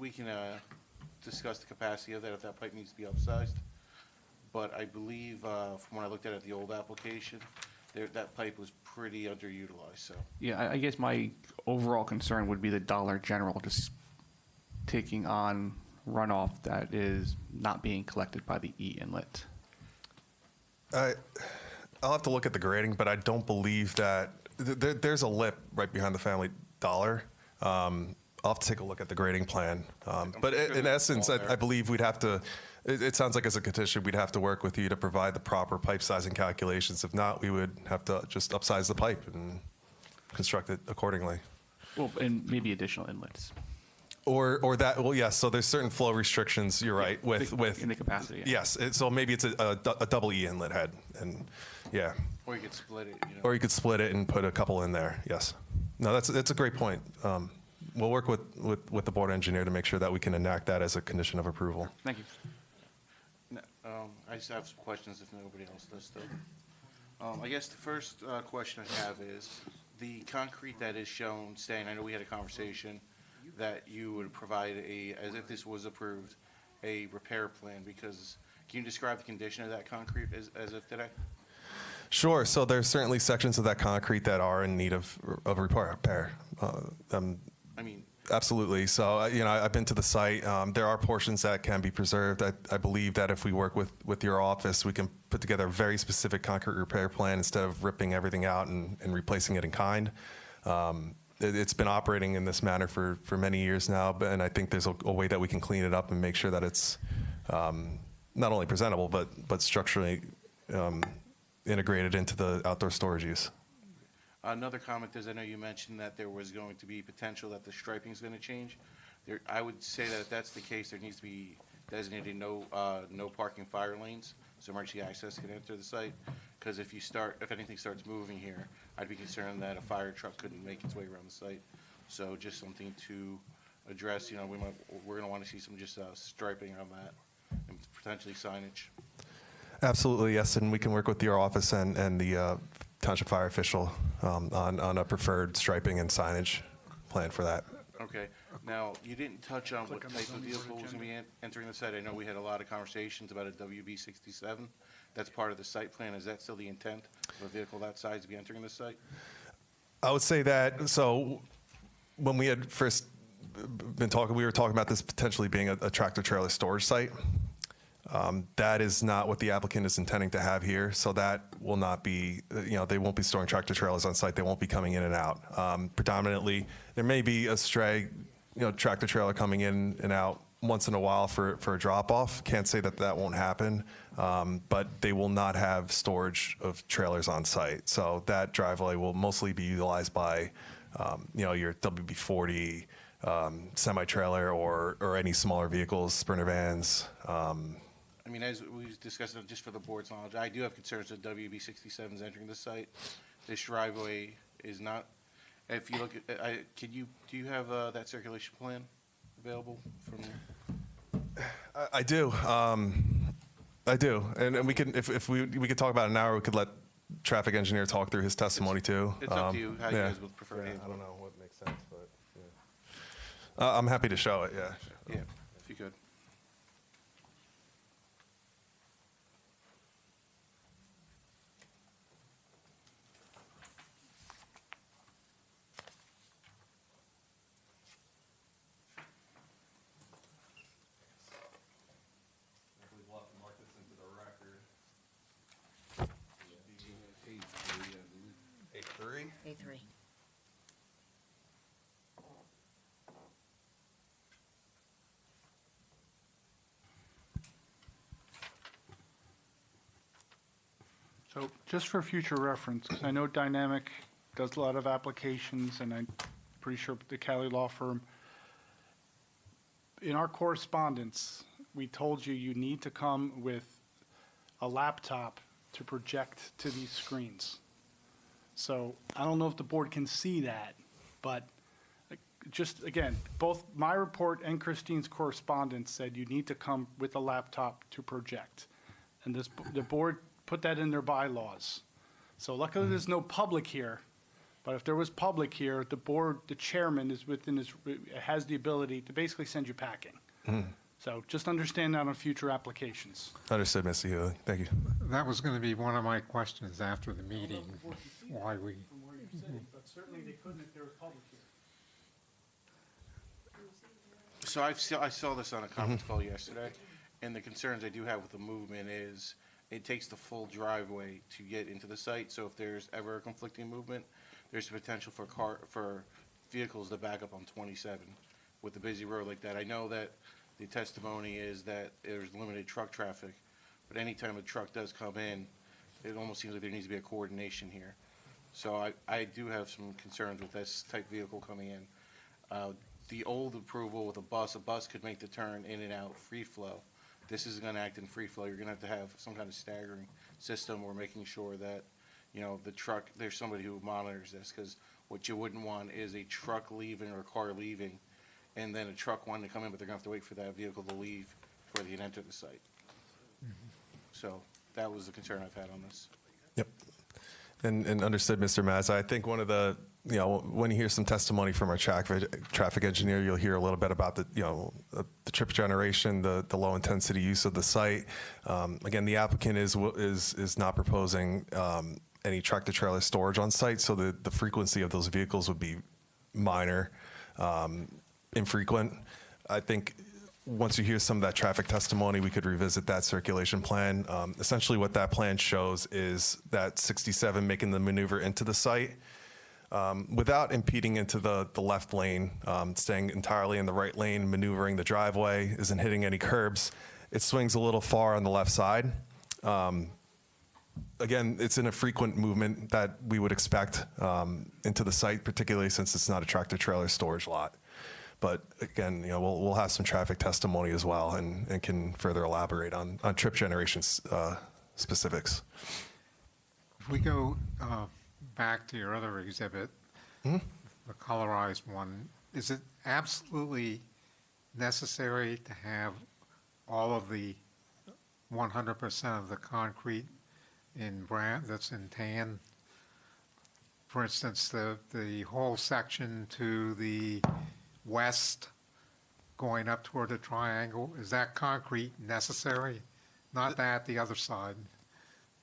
discuss the capacity of that if that pipe needs to be upsized. But I believe from when I looked at it, the old application, that pipe was pretty underutilized, so. Yeah, I guess my overall concern would be the Dollar General just taking on runoff that is not being collected by the E inlet. I'll have to look at the grading, but I don't believe that there's a lip right behind the Family Dollar. I'll have to take a look at the grading plan. But in essence, I believe we'd have to, it sounds like as a petition, we'd have to work with you to provide the proper pipe sizing calculations. If not, we would have to just upsize the pipe and construct it accordingly. Well, and maybe additional inlets. Or that, well, yes, so there's certain flow restrictions, you're right, with in the capacity. Yeah. Yes, so maybe it's a double E inlet head, and yeah. Or you could split it, Or you could split it and put a couple in there, yes. No, that's a great point. We'll work with the board engineer to make sure that we can enact that as a condition of approval. Thank you. I just have some questions if nobody else does still. I guess the first question I have is, the concrete that is shown staying, I know we had a conversation that you would provide as if this was approved, a repair plan, because can you describe the condition of that concrete as of today? Sure. So there's certainly sections of that concrete that are in need of repair. I mean, Absolutely. So, I've been to the site. There are portions that can be preserved. I believe that if we work with your office, we can put together a very specific concrete repair plan instead of ripping everything out and replacing it in kind. It's been operating in this manner for many years now, and I think there's a way that we can clean it up and make sure that it's not only presentable, but structurally integrated into the outdoor storage use. another comment is, I know you mentioned that there was going to be potential that the striping is going to change. I would say that if that's the case, there needs to be designated no parking fire lanes, so emergency access can enter the site. Because if anything starts moving here, I'd be concerned that a fire truck couldn't make its way around the site. So just something to address, we're gonna wanna see some just striping on that and potentially signage. Absolutely, yes, and we can work with your office and the township fire official on a preferred striping and signage plan for that. Okay, now, you didn't touch on what type of vehicle was gonna be entering the site. I know we had a lot of conversations about a WB 67. That's part of the site plan. Is that still the intent of a vehicle that size to be entering the site? I would say that, so when we had first been talking, we were talking about this potentially being a tractor trailer storage site. That is not what the applicant is intending to have here, so that will not be, they won't be storing tractor trailers on site. They won't be coming in and out. Predominantly, there may be a stray, tractor trailer coming in and out once in a while for a drop-off. Can't say that won't happen, but they will not have storage of trailers on site. So that driveway will mostly be utilized by, your WB-40 semi-trailer or any smaller vehicles, Sprinter vans. I mean, as we discussed, just for the board's knowledge, I do have concerns that WB 67 is entering the site. This driveway is not, if you look at, do you have that circulation plan available from? I do. I do. And we can, if we could talk about an hour, we could let traffic engineer talk through his testimony too. It's up to you, how you guys would prefer to handle it. I don't know what makes sense, but yeah. I'm happy to show it, yeah. Yeah, if you could. A3. So just for future reference, 'cause I know Dynamic does a lot of applications, and I'm pretty sure the Cali law firm, in our correspondence, we told you need to come with a laptop to project to these screens. So I don't know if the board can see that, but just, again, both my report and Christine's correspondence said you need to come with a laptop to project. And the board put that in their bylaws. So luckily, there's no public here, but if there was public here, the chairman is has the ability to basically send you packing. So just understand that on future applications. Understood, Mr. Healy. Thank you. That was going to be one of my questions after the meeting, why we, From where you're sitting, but certainly they couldn't if there was public here. So I saw this on a conference call yesterday, and the concerns I do have with the movement is it takes the full driveway to get into the site, so if there's ever a conflicting movement, there's potential for vehicles to back up on 27 with a busy road like that. I know that the testimony is that there's limited truck traffic, but anytime a truck does come in, it almost seems like there needs to be a coordination here. So I do have some concerns with this type vehicle coming in. The old approval with a bus could make the turn in and out free flow. This is gonna act in free flow. You're gonna have some kind of staggering system or making sure that, the truck, there's somebody who monitors this, because what you wouldn't want is a truck leaving or a car leaving, and then a truck wanting to come in, but they're gonna have to wait for that vehicle to leave before they can enter the site. So that was the concern I've had on this. Yep. And understood, Mr. Mazza. I think one of the you know, when you hear some testimony from our traffic engineer, you'll hear a little bit about the, you know, the trip generation, the low intensity use of the site. Again, the applicant is not proposing any tractor trailer storage on site, so the frequency of those vehicles would be minor, infrequent. I think once you hear some of that traffic testimony, we could revisit that circulation plan. Essentially what that plan shows is that 67 making the maneuver into the site without impeding into the left lane, staying entirely in the right lane, maneuvering the driveway, isn't hitting any curbs. It swings a little far on the left side. Again, it's an infrequent movement that we would expect into the site, particularly since it's not a tractor trailer storage lot. But again, you know, we'll have some traffic testimony as well and can further elaborate on trip generation specifics. If we go back to your other exhibit, the colorized one, is it absolutely necessary to have all of the 100% of the concrete in brown that's in tan? For instance, the whole section to the west going up toward the triangle, is that concrete necessary? Not that, the other side,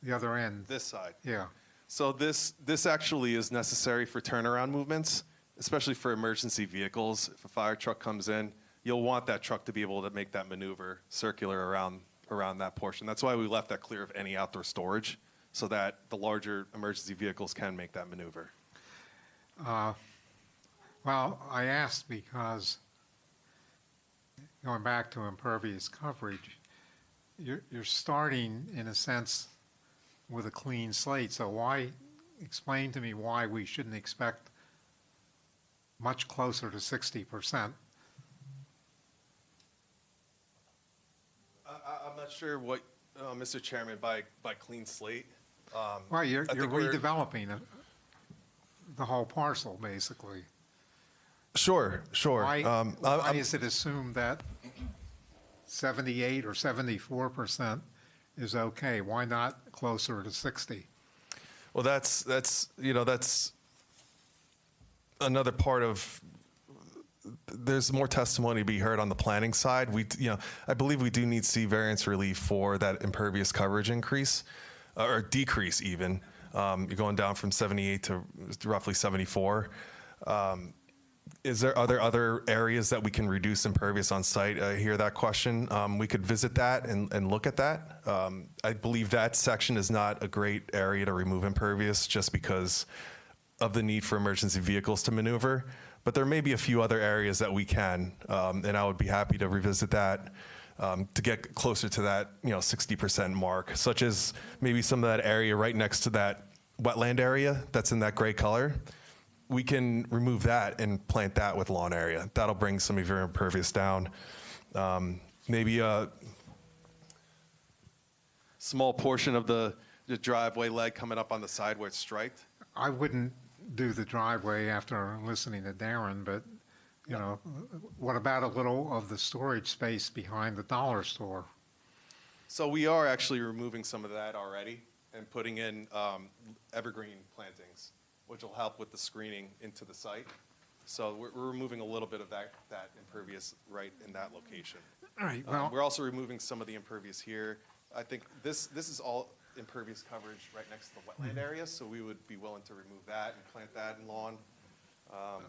the other end. This side. Yeah. So this actually is necessary for turnaround movements, especially for emergency vehicles. If a fire truck comes in, you'll want that truck to be able to make that maneuver circular around that portion. That's why we left that clear of any outdoor storage, so that the larger emergency vehicles can make that maneuver. Well, I asked because, going back to impervious coverage, you're starting, in a sense, with a clean slate. So explain to me why we shouldn't expect much closer to 60%. I'm not sure what, Mr. Chairman, by clean slate. Well, you're redeveloping the whole parcel, basically. Sure. Why is it assumed that 78 or 74% is okay? Why not closer to 60? Well, that's another part of. There's more testimony to be heard on the planning side. I believe we do need to see variance relief for that impervious coverage increase or decrease even. You're going down from 78 to roughly 74. Is there other areas that we can reduce impervious on site? I hear that question. We could visit that and look at that. I believe that section is not a great area to remove impervious just because of the need for emergency vehicles to maneuver. But there may be a few other areas that we can, and I would be happy to revisit that to get closer to that 60% mark, such as maybe some of that area right next to that wetland area that's in that gray color. We can remove that and plant that with lawn area. That'll bring some of your impervious down. Maybe a small portion of the driveway leg coming up on the side where it's striped. I wouldn't do the driveway after listening to Darren, but, what about a little of the storage space behind the dollar store? So we are actually removing some of that already and putting in evergreen plantings, which will help with the screening into the site. So we're removing a little bit of that impervious right in that location. All right, well. We're also removing some of the impervious here. I think this is all impervious coverage right next to the wetland area, so we would be willing to remove that and plant that in lawn. All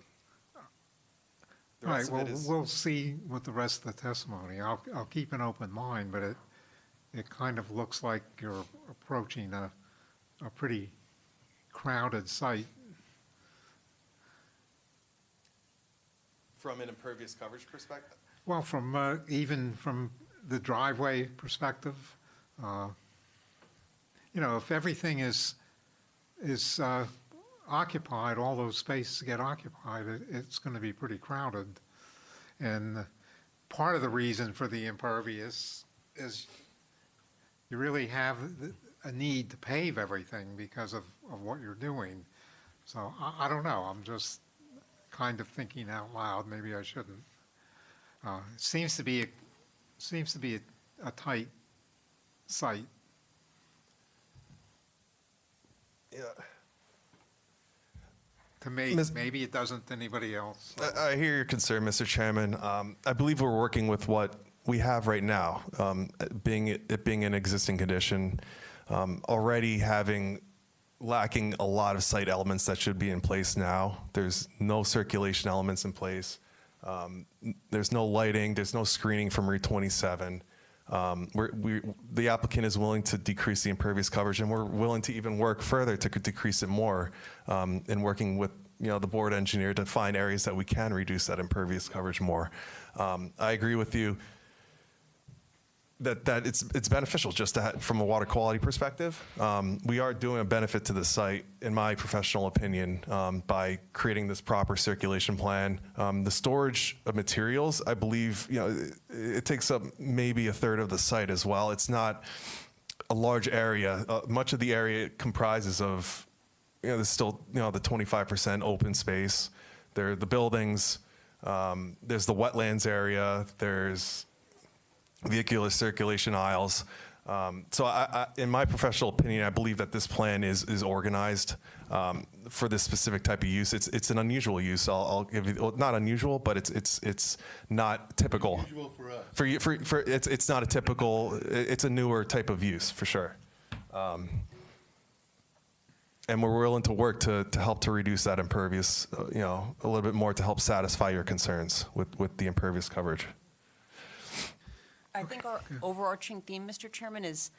right, well, we'll see with the rest of the testimony. I'll keep an open mind, but it kind of looks like you're approaching a pretty crowded site. From an impervious coverage perspective? Well, even from the driveway perspective, if everything is occupied, all those spaces get occupied, it's going to be pretty crowded. And part of the reason for the impervious is you really have a need to pave everything because of what you're doing. So I don't know. I'm just kind of thinking out loud. Maybe I shouldn't. It seems to be a tight site. Yeah. to me. Miss- Maybe it doesn't to anybody else. I hear your concern, Mr. Chairman. I believe we're working with what we have right now, being an existing condition, already lacking a lot of site elements that should be in place now. There's no circulation elements in place. There's no lighting. There's no screening from Route 27. The applicant is willing to decrease the impervious coverage, and we're willing to even work further to decrease it more, in working with the board engineer to find areas that we can reduce that impervious coverage more. I agree with you that it's beneficial just from a water quality perspective. We are doing a benefit to the site, in my professional opinion, by creating this proper circulation plan. The storage of materials, I believe, it takes up maybe a third of the site as well. It's not a large area. Much of the area comprises of, there's still, the 25% open space. There are the buildings. There's the wetlands area. There's vehicular circulation aisles. So in my professional opinion, I believe that this plan is organized for this specific type of use. It's an unusual use. I'll give you, well, not unusual, but it's not typical. Unusual for us. It's not a typical. It's a newer type of use for sure. And we're willing to work to help to reduce that impervious, a little bit more to help satisfy your concerns with the impervious coverage. I think our overarching theme, Mr. Chairman, is,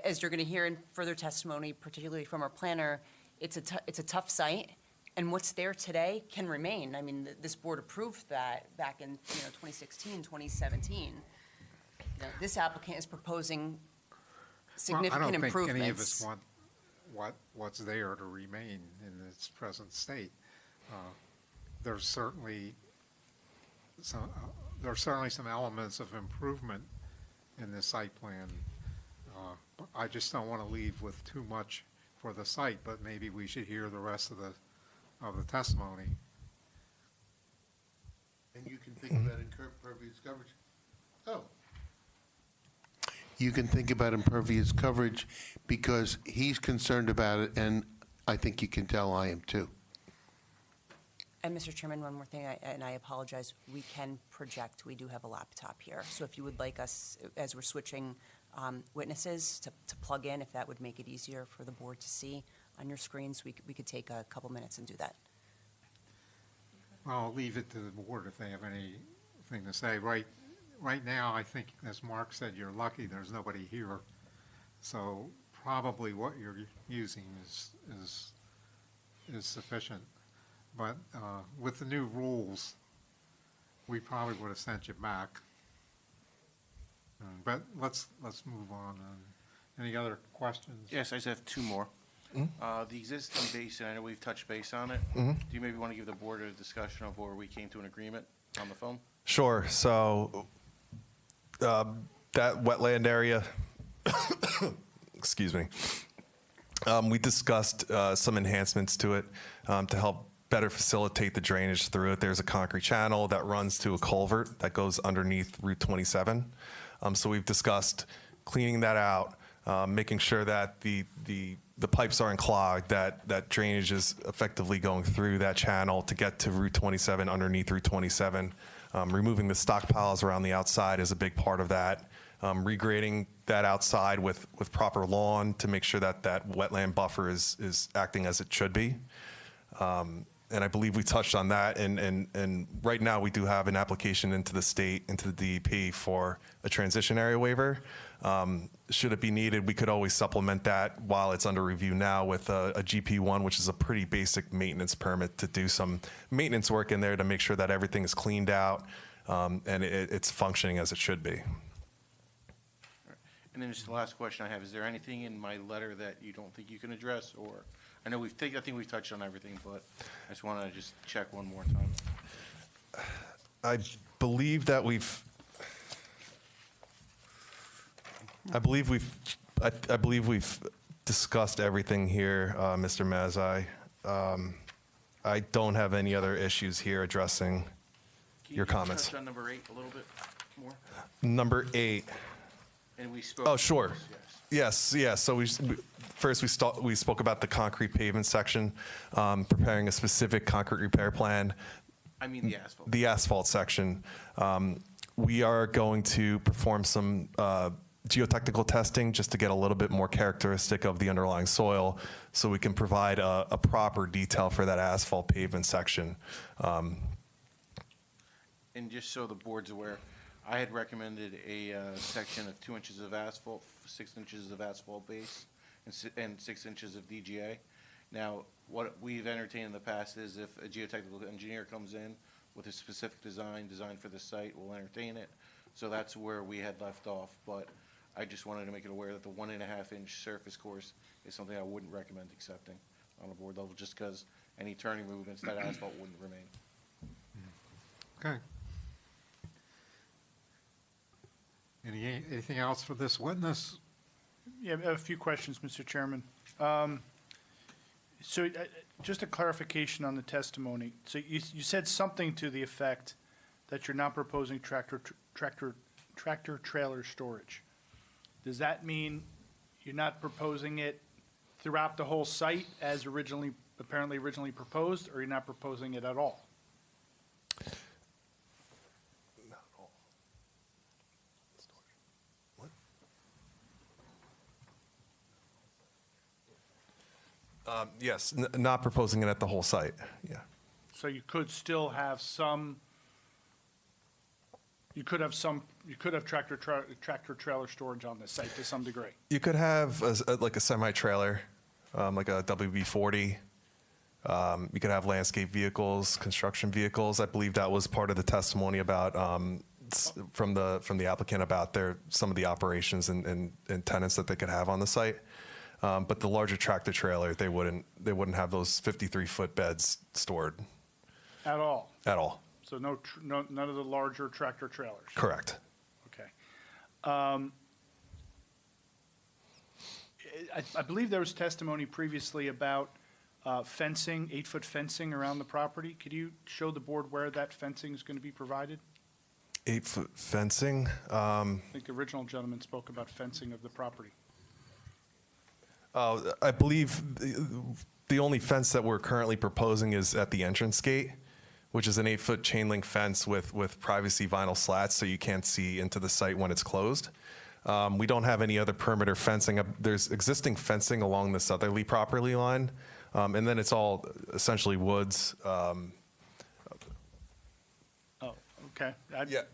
as you're going to hear in further testimony, particularly from our planner, it's a tough site, and what's there today can remain. I mean, this board approved that back in 2016, 2017. This applicant is proposing significant improvements. I don't think any of us want what's there to remain in its present state. There's certainly some elements of improvement in this site plan. I just don't want to leave with too much for the site, but maybe we should hear the rest of the testimony. And you can think about impervious coverage. Oh. You can think about impervious coverage because he's concerned about it, and I think you can tell I am too. And Mr. Chairman, one more thing, and I apologize, we can project, we do have a laptop here. So if you would like us, as we're switching witnesses, to plug in, if that would make it easier for the board to see on your screens, we could take a couple minutes and do that. Well, I'll leave it to the board if they have anything to say. Right now, I think, as Mark said, you're lucky there's nobody here. So probably what you're using is sufficient. But with the new rules, we probably would have sent you back. But let's move on. Any other questions? Yes, I just have two more. The existing basin, I know we've touched base on it. Do you maybe want to give the board a discussion of where we came to an agreement on the phone? Sure. So that wetland area, excuse me, we discussed some enhancements to it to help better facilitate the drainage through it. There's a concrete channel that runs to a culvert that goes underneath Route 27. So we've discussed cleaning that out, making sure that the pipes aren't clogged, that drainage is effectively going through that channel to get to Route 27, underneath Route 27. Removing the stockpiles around the outside is a big part of that. Regrading that outside with proper lawn to make sure that that wetland buffer is acting as it should be. And I believe we touched on that, and right now we do have an application into the state, into the DEP for a transition area waiver. Should it be needed, we could always supplement that while it's under review now with a GP1, which is a pretty basic maintenance permit to do some maintenance work in there to make sure that everything is cleaned out and it's functioning as it should be. And then just the last question I have, is there anything in my letter that you don't think you can address? Or I know I think we've touched on everything, but I just want to just check one more time. I believe we've discussed everything here, Mr. Mazai. I don't have any other issues here addressing your comments. Touch on number 8 a little bit more? Number 8. And we spoke. Oh, sure. Yes. Yes, yeah. So first we spoke about the concrete pavement section, preparing a specific concrete repair plan. I mean the asphalt. The asphalt section. We are going to perform some geotechnical testing just to get a little bit more characteristic of the underlying soil, so we can provide a proper detail for that asphalt pavement section. And just so the board's aware, I had recommended a section of 2 inches of asphalt, 6 inches of asphalt base, and 6 inches of DGA. Now, what we've entertained in the past is if a geotechnical engineer comes in with a specific design for the site, we'll entertain it. So that's where we had left off, but I just wanted to make it aware that the 1.5-inch surface course is something I wouldn't recommend accepting on a board level, just because any turning movements, that asphalt wouldn't remain. Okay. Anything else for this witness? Yeah, I have a few questions, Mr. Chairman. So just a clarification on the testimony. So you said something to the effect that you're not proposing tractor trailer storage. Does that mean you're not proposing it throughout the whole site as apparently originally proposed, or you're not proposing it at all? Yes, not proposing it at the whole site. Yeah. So you could still have some. You could have tractor trailer storage on the site to some degree. You could have like a semi-trailer, like a WB-40. You could have landscape vehicles, construction vehicles. I believe that was part of the testimony about from the applicant about some of the operations and tenants that they could have on the site. But the larger tractor trailer, they wouldn't have those 53-foot beds stored. At all? At all. So none of the larger tractor trailers? Correct. Okay. I believe there was testimony previously about fencing, 8-foot fencing around the property. Could you show the board where that fencing is going to be provided? 8-foot fencing? I think the original gentleman spoke about fencing of the property. I believe the only fence that we're currently proposing is at the entrance gate, which is an 8-foot chain link fence with privacy vinyl slats so you can't see into the site when it's closed. We don't have any other perimeter fencing. There's existing fencing along the southerly property line, and then it's all essentially woods. Okay.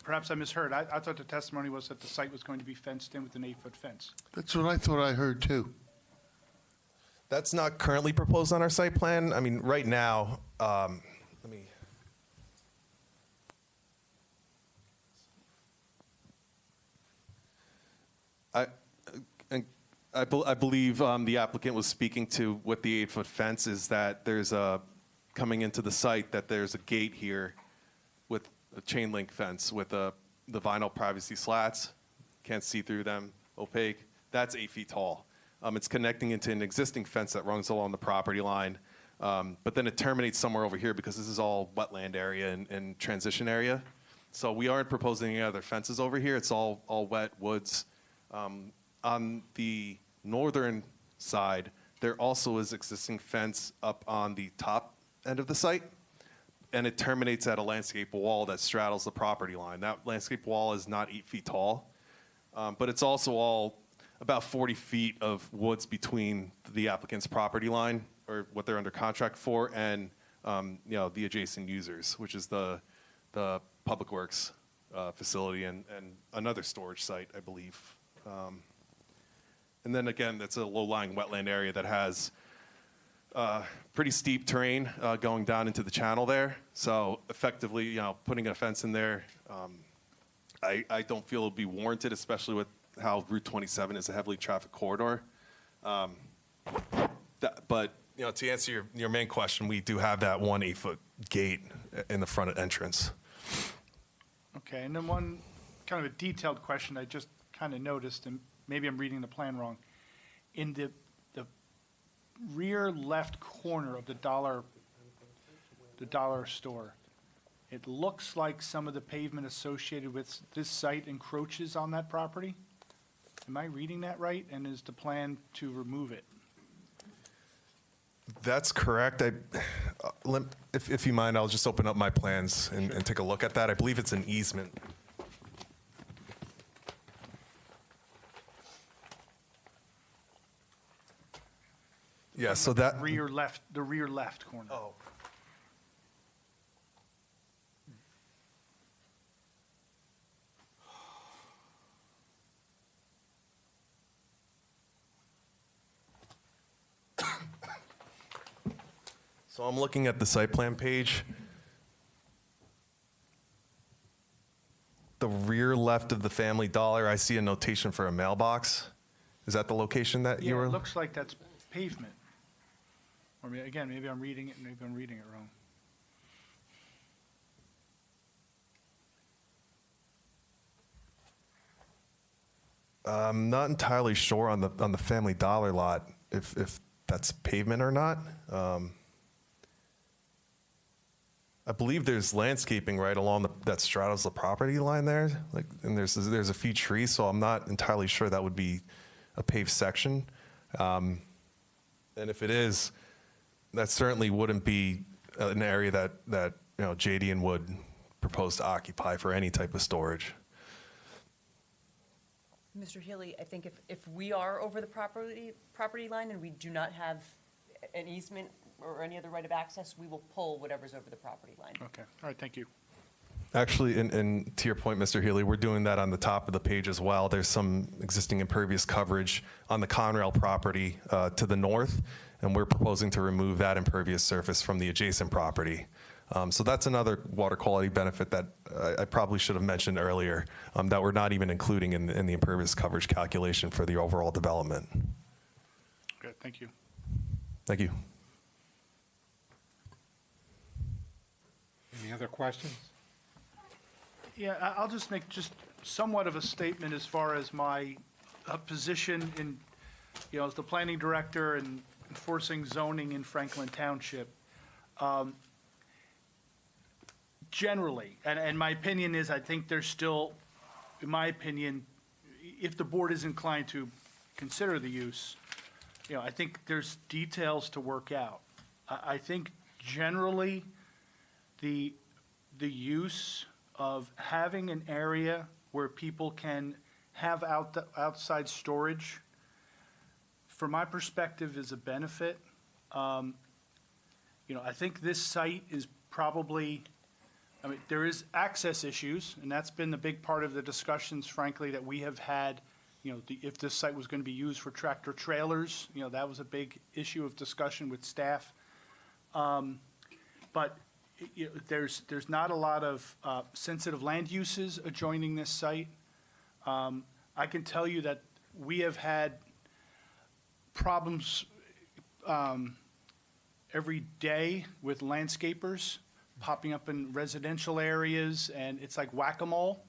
Perhaps I misheard. I thought the testimony was that the site was going to be fenced in with an 8-foot fence. That's what I thought I heard too. That's not currently proposed on our site plan. I mean, right now, let me. I believe the applicant was speaking to what the 8-foot fence is, that there's coming into the site, that there's a gate here with a chain link fence with the vinyl privacy slats. Can't see through them, opaque. That's 8 feet tall. It's connecting into an existing fence that runs along the property line, but then it terminates somewhere over here because this is all wetland area and transition area. So we aren't proposing any other fences over here. It's all wet woods. On the northern side, there also is existing fence up on the top end of the site, and it terminates at a landscape wall that straddles the property line. That landscape wall is not 8 feet tall, but it's also all about 40 feet of woods between the applicant's property line, or what they're under contract for, and the adjacent users, which is the Public Works facility and another storage site, I believe. And then again, that's a low-lying wetland area that has pretty steep terrain going down into the channel there. So effectively, putting a fence in there, I don't feel it would be warranted, especially with how Route 27 is a heavily trafficked corridor. But to answer your main question, we do have that one 8-foot gate in the front entrance. Okay, and then one kind of a detailed question I just kind of noticed, and maybe I'm reading the plan wrong. In the rear left corner of the dollar store, it looks like some of the pavement associated with this site encroaches on that property? Am I reading that right? And is the plan to remove it? That's correct. If you mind, I'll just open up my plans and take a look at that. I believe it's an easement. Yeah, so that. The rear left corner. Oh. So I'm looking at the site plan page. The rear left of the Family Dollar, I see a notation for a mailbox. Is that the location that you Yeah, were? it looks like that's pavement. Or again, maybe I'm reading it wrong. I'm not entirely sure on the Family Dollar lot if that's pavement or not. I believe there's landscaping right along that straddles the property line there, and there's a few trees, so I'm not entirely sure that would be a paved section. And if it is, that certainly wouldn't be an area that JDN would propose to occupy for any type of storage. Mr. Healy, I think if we are over the property line and we do not have an easement or any other right of access, we will pull whatever's over the property line. Okay, all right, thank you. Actually, and to your point, Mr. Healy, we're doing that on the top of the page as well. There's some existing impervious coverage on the Conrail property to the north, and we're proposing to remove that impervious surface from the adjacent property. So that's another water quality benefit that I probably should have mentioned earlier, that we're not even including in the impervious coverage calculation for the overall development. Good, thank you. Thank you. Any other questions? Yeah, I'll just make just somewhat of a statement as far as my position in, as the planning director and enforcing zoning in Franklin Township. Generally, and my opinion is, I think there's still, in my opinion, if the board is inclined to consider the use, I think there's details to work out. I think generally, the use of having an area where people can have outside storage, from my perspective, is a benefit. I think this site is probably, there is access issues, and that's been the big part of the discussions, frankly, that we have had. If this site was going to be used for tractor trailers, that was a big issue of discussion with staff. But there's not a lot of sensitive land uses adjoining this site. I can tell you that we have had problems every day with landscapers popping up in residential areas, and it's like whack-a-mole.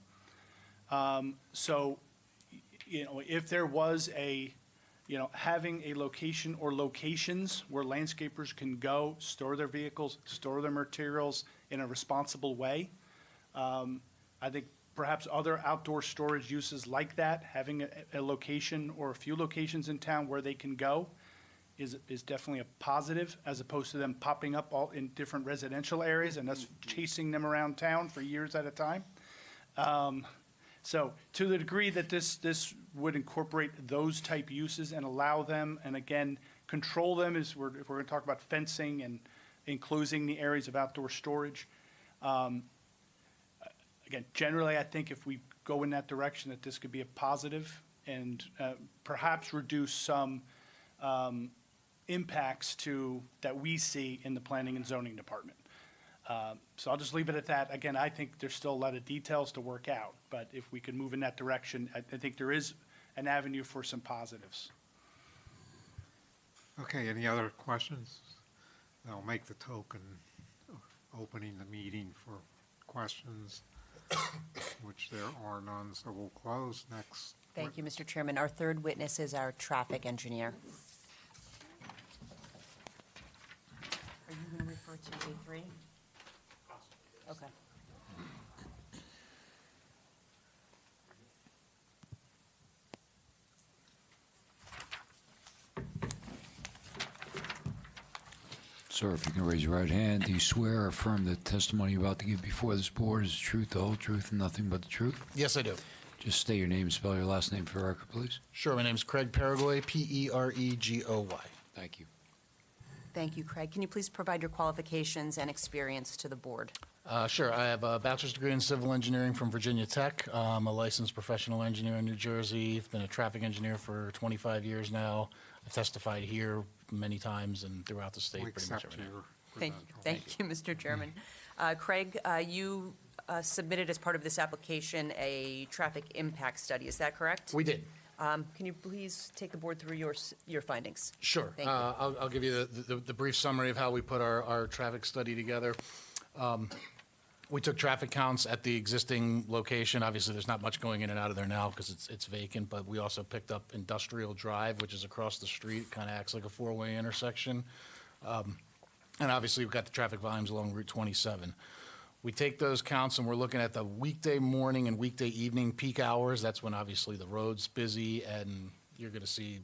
So, if there was having a location or locations where landscapers can go, store their vehicles, store their materials in a responsible way, I think perhaps other outdoor storage uses like that, having a location or a few locations in town where they can go is definitely a positive, as opposed to them popping up all in different residential areas and us chasing them around town for years at a time. So to the degree that this would incorporate those type uses and allow them, and again, control them, if we're going to talk about fencing and enclosing the areas of outdoor storage. Again, generally, I think if we go in that direction, that this could be a positive and perhaps reduce some impacts that we see in the planning and zoning department. So I'll just leave it at that. Again, I think there's still a lot of details to work out, but if we could move in that direction, I think there is an avenue for some positives. Okay, any other questions? I'll make the token opening the meeting for questions, which there are none, so we'll close. Next. Thank you, Mr. Chairman. Our third witness is our traffic engineer. Are you going to refer to A3? Okay. Sir, if you can raise your right hand, do you swear or affirm that the testimony you're about to give before this board is the truth, the whole truth, and nothing but the truth? Yes, I do. Just state your name and spell your last name for the record, please. Sure, my name's Craig Paraguay, Peregoy. Thank you. Thank you, Craig. Can you please provide your qualifications and experience to the board? Sure, I have a bachelor's degree in civil engineering from Virginia Tech. I'm a licensed professional engineer in New Jersey. I've been a traffic engineer for 25 years now. I've testified here many times and throughout the state, We pretty much accept everywhere. your Thank you, Mr. Chairman. Craig, you submitted as part of this application a traffic impact study, is that correct? We did. Can you please take the board through your findings? Sure. Thank you. I'll give you the brief summary of how we put our traffic study together. We took traffic counts at the existing location. Obviously, there's not much going in and out of there now because it's vacant, but we also picked up Industrial Drive, which is across the street, kind of acts like a four-way intersection. And obviously, we've got the traffic volumes along Route 27. We take those counts and we're looking at the weekday morning and weekday evening peak hours. That's when obviously the road's busy and you're going to see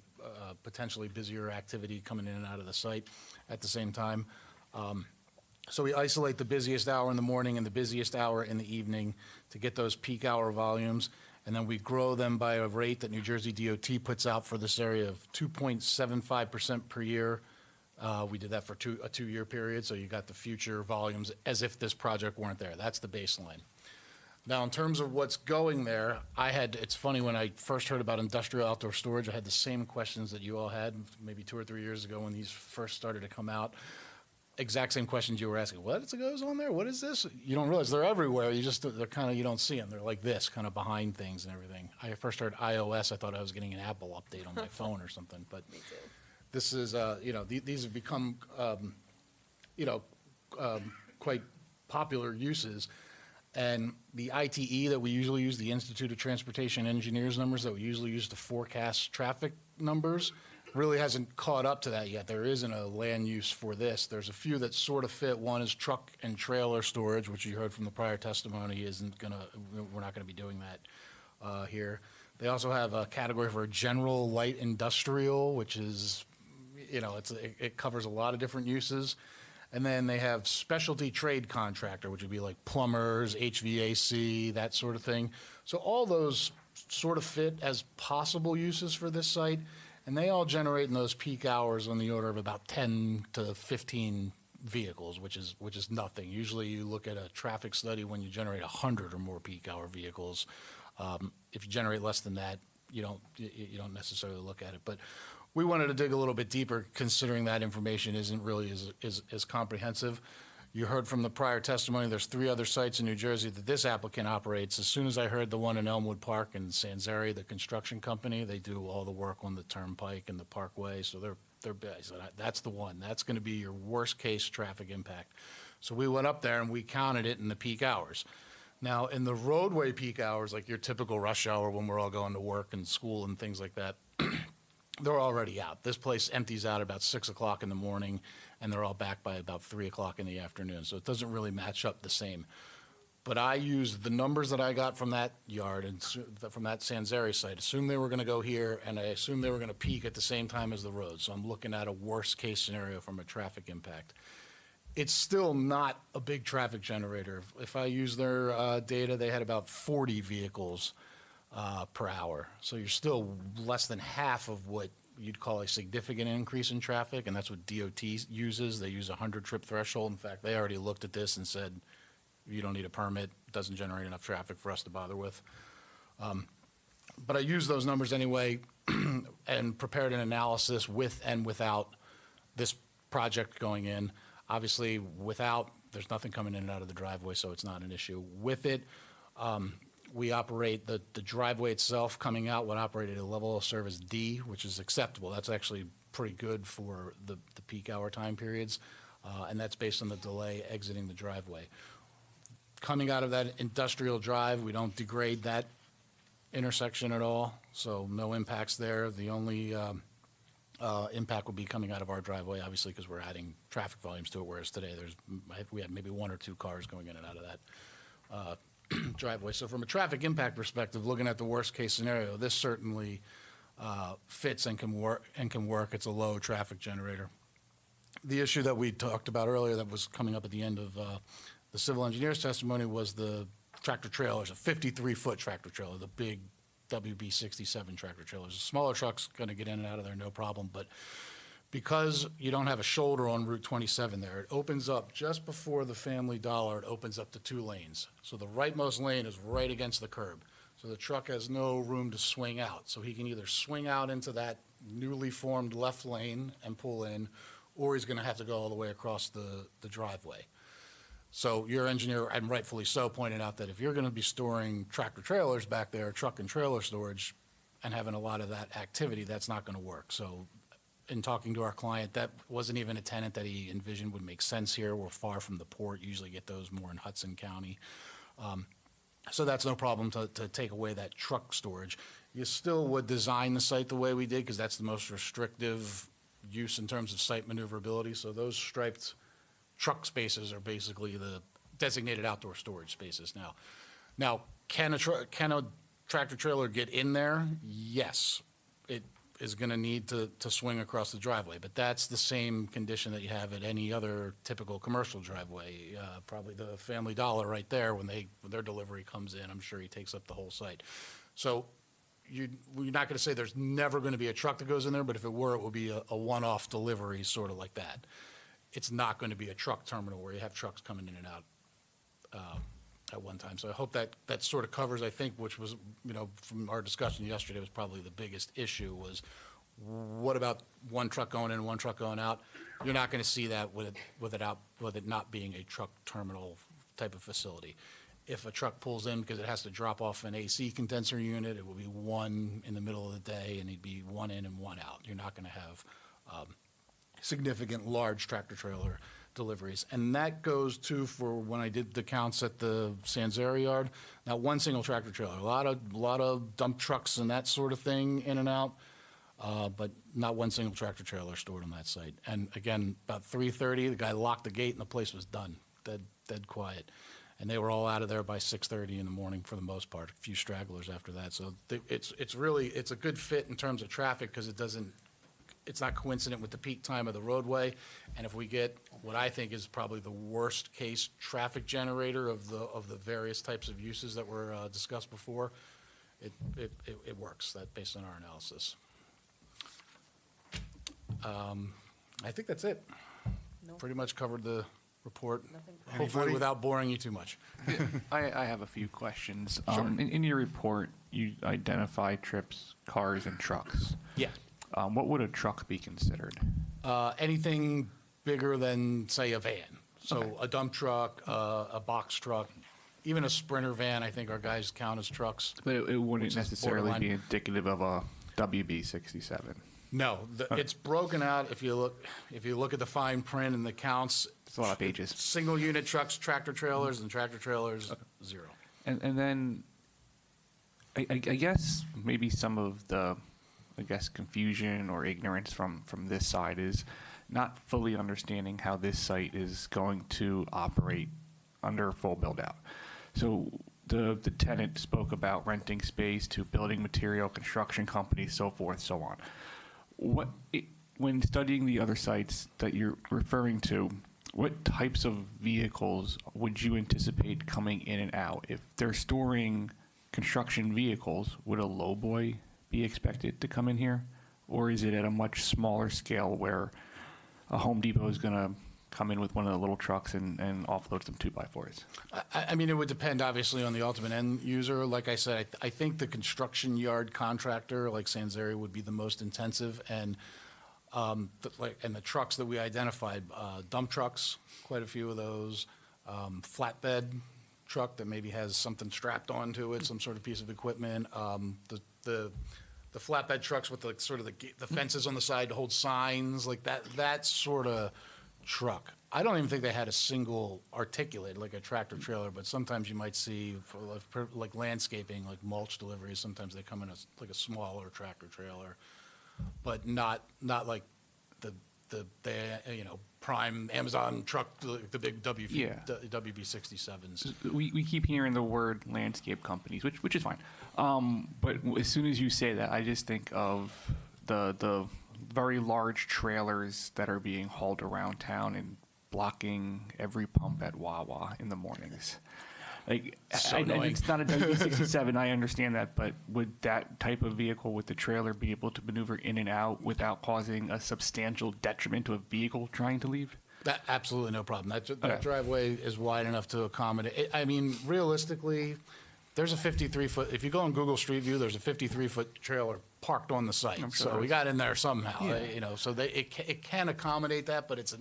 potentially busier activity coming in and out of the site at the same time. So we isolate the busiest hour in the morning and the busiest hour in the evening to get those peak hour volumes, and then we grow them by a rate that New Jersey DOT puts out for this area of 2.75% per year. We did that for a two-year period, so you got the future volumes as if this project weren't there. That's the baseline. Now, in terms of what's going there, it's funny, when I first heard about industrial outdoor storage, I had the same questions that you all had maybe 2 or 3 years ago when these first started to come out. Exact same questions you were asking. What goes on there? What is this? You don't realize they're everywhere. They're kind of, you don't see them. They're like this, kind of behind things and everything. I first heard iOS. I thought I was getting an Apple update on my phone or something. But this is, these have become, quite popular uses. And the ITE that we usually use, the Institute of Transportation Engineers numbers that we usually use to forecast traffic numbers, really hasn't caught up to that yet. There isn't a land use for this. There's a few that sort of fit. One is truck and trailer storage, which you heard from the prior testimony we're not gonna be doing that here. They also have a category for general light industrial, which is, it covers a lot of different uses. And then they have specialty trade contractor, which would be like plumbers, HVAC, that sort of thing. So all those sort of fit as possible uses for this site. And they all generate in those peak hours on the order of about 10 to 15 vehicles, which is nothing. Usually you look at a traffic study when you generate 100 or more peak hour vehicles. If you generate less than that, you don't necessarily look at it. But we wanted to dig a little bit deeper, considering that information isn't really as comprehensive. You heard from the prior testimony, there's 3 other sites in New Jersey that this applicant operates. As soon as I heard the one in Elmwood Park and Sanzeri, the construction company, they do all the work on the turnpike and the parkway, so they're busy. So that's the one. That's going to be your worst case traffic impact. So we went up there and we counted it in the peak hours. Now, in the roadway peak hours, like your typical rush hour when we're all going to work and school and things like that, they're already out. This place empties out about 6 o'clock in the morning, and they're all back by about 3 o'clock in the afternoon. So it doesn't really match up the same. But I used the numbers that I got from that yard and from that Sanzeri site. Assume they were going to go here, and I assumed they were going to peak at the same time as the road. So I'm looking at a worst case scenario from a traffic impact. It's still not a big traffic generator. If I use their data, they had about 40 vehicles per hour. So you're still less than half of what you'd call a significant increase in traffic, and that's what DOT uses. They use a 100-trip threshold. In fact, they already looked at this and said, you don't need a permit. It doesn't generate enough traffic for us to bother with. But I used those numbers anyway and prepared an analysis with and without this project going in. Obviously, without, there's nothing coming in and out of the driveway, so it's not an issue. With it, we operate the driveway itself coming out would operate at a level of service D, which is acceptable. That's actually pretty good for the peak hour time periods, and that's based on the delay exiting the driveway. Coming out of that industrial drive, we don't degrade that intersection at all, so no impacts there. The only impact will be coming out of our driveway, obviously, because we're adding traffic volumes to it, whereas today we have maybe 1 or 2 cars going in and out of that driveway. So from a traffic impact perspective, looking at the worst case scenario, this certainly fits and can work. It's a low traffic generator. the issue that we talked about earlier that was coming up at the end of the civil engineer's testimony was the tractor trailers, a 53-foot tractor trailer, the big WB 67 tractor trailers. A smaller truck's going to get in and out of there, no problem, but because you don't have a shoulder on Route 27 there, it opens up just before the Family Dollar, it opens up to 2 lanes. So the rightmost lane is right against the curb. So the truck has no room to swing out. So he can either swing out into that newly formed left lane and pull in, or he's going to have to go all the way across the driveway. So your engineer, and rightfully so, pointed out that if you're going to be storing tractor trailers back there, truck and trailer storage, and having a lot of that activity, that's not going to work. So in talking to our client, that wasn't even a tenant that he envisioned would make sense here. We're far from the port. Usually get those more in Hudson County. So that's no problem to take away that truck storage. You still would design the site the way we did because that's the most restrictive use in terms of site maneuverability. So those striped truck spaces are basically the designated outdoor storage spaces now. Now, can a tractor trailer get in there? Yes. It is going to need to swing across the driveway, but that's the same condition that you have at any other typical commercial driveway. Probably the Family Dollar right there, when their delivery comes in, I'm sure he takes up the whole site. So we're not going to say there's never going to be a truck that goes in there, but if it were, it would be a one-off delivery sort of like that. It's not going to be a truck terminal where you have trucks coming in and out at one time. So I hope that sort of covers, I think, which was, from our discussion yesterday, was probably the biggest issue was what about one truck going in, one truck going out? You're not going to see that with it not being a truck terminal type of facility. If a truck pulls in because it has to drop off an AC condenser unit, it will be one in the middle of the day and it'd be one in and one out. You're not going to have significant large tractor trailer deliveries. And that goes too for when I did the counts at the Sanzera yard. Now, one single tractor trailer, a lot of dump trucks and that sort of thing in and out, but not one single tractor trailer stored on that site. And again, about 3:30, the guy locked the gate and the place was done, dead quiet. And they were all out of there by 6:30 in the morning for the most part, a few stragglers after that. So it's a good fit in terms of traffic because it's not coincident with the peak time of the roadway. And if we get what I think is probably the worst case traffic generator of the various types of uses that were discussed before, it works, that based on our analysis. I think that's it. No. Pretty much covered the report, Nothing. hopefully without boring you too much. I have a few questions. Sure. In your report, you identify trips, cars, and trucks. Yeah. What would a truck be considered? Anything bigger than, say, a van. So Okay. a dump truck, a box truck, even a Sprinter van, I think our guys count as trucks. But it wouldn't which is necessarily borderline. be indicative of a WB 67. No, it's broken out. If you look at the fine print and the counts, It's a lot of pages. single unit trucks, tractor trailers, and tractor trailers, 0. And then I guess maybe some of the confusion or ignorance from this side is not fully understanding how this site is going to operate under full build out. So the tenant spoke about renting space to building material, construction companies, so forth, so on. When studying the other sites that you're referring to, what types of vehicles would you anticipate coming in and out? If they're storing construction vehicles, would a lowboy be expected to come in here? Or is it at a much smaller scale where a Home Depot is going to come in with one of the little trucks and offload some 2x4s? I mean, it would depend, obviously, on the ultimate end user. Like I said, I think the construction yard contractor, like Sanzera, would be the most intensive. And the trucks that we identified, dump trucks, quite a few of those, flatbed truck that maybe has something strapped onto it, some sort of piece of equipment, the flatbed trucks with the fences on the side to hold signs, like that sort of truck. I don't even think they had a single articulated, like a tractor trailer, but sometimes you might see for like landscaping, like mulch deliveries, sometimes they come in like a smaller tractor trailer, but not like the prime Amazon truck, the big WB 67s. We keep hearing the word landscape companies, which is fine. But as soon as you say that, I just think of the very large trailers that are being hauled around town and blocking every pump at Wawa in the mornings. Like, So annoying. it's not a W67, I understand that, but would that type of vehicle with the trailer be able to maneuver in and out without causing a substantial detriment to a vehicle trying to leave? That, absolutely no problem. That Okay. driveway is wide enough to accommodate, I mean, realistically, there's a 53-foot, if you go on Google Street View, there's a 53-foot trailer parked on the site. I'm sure So there we is. got in there somehow, Yeah. you know, so it can accommodate that, but it's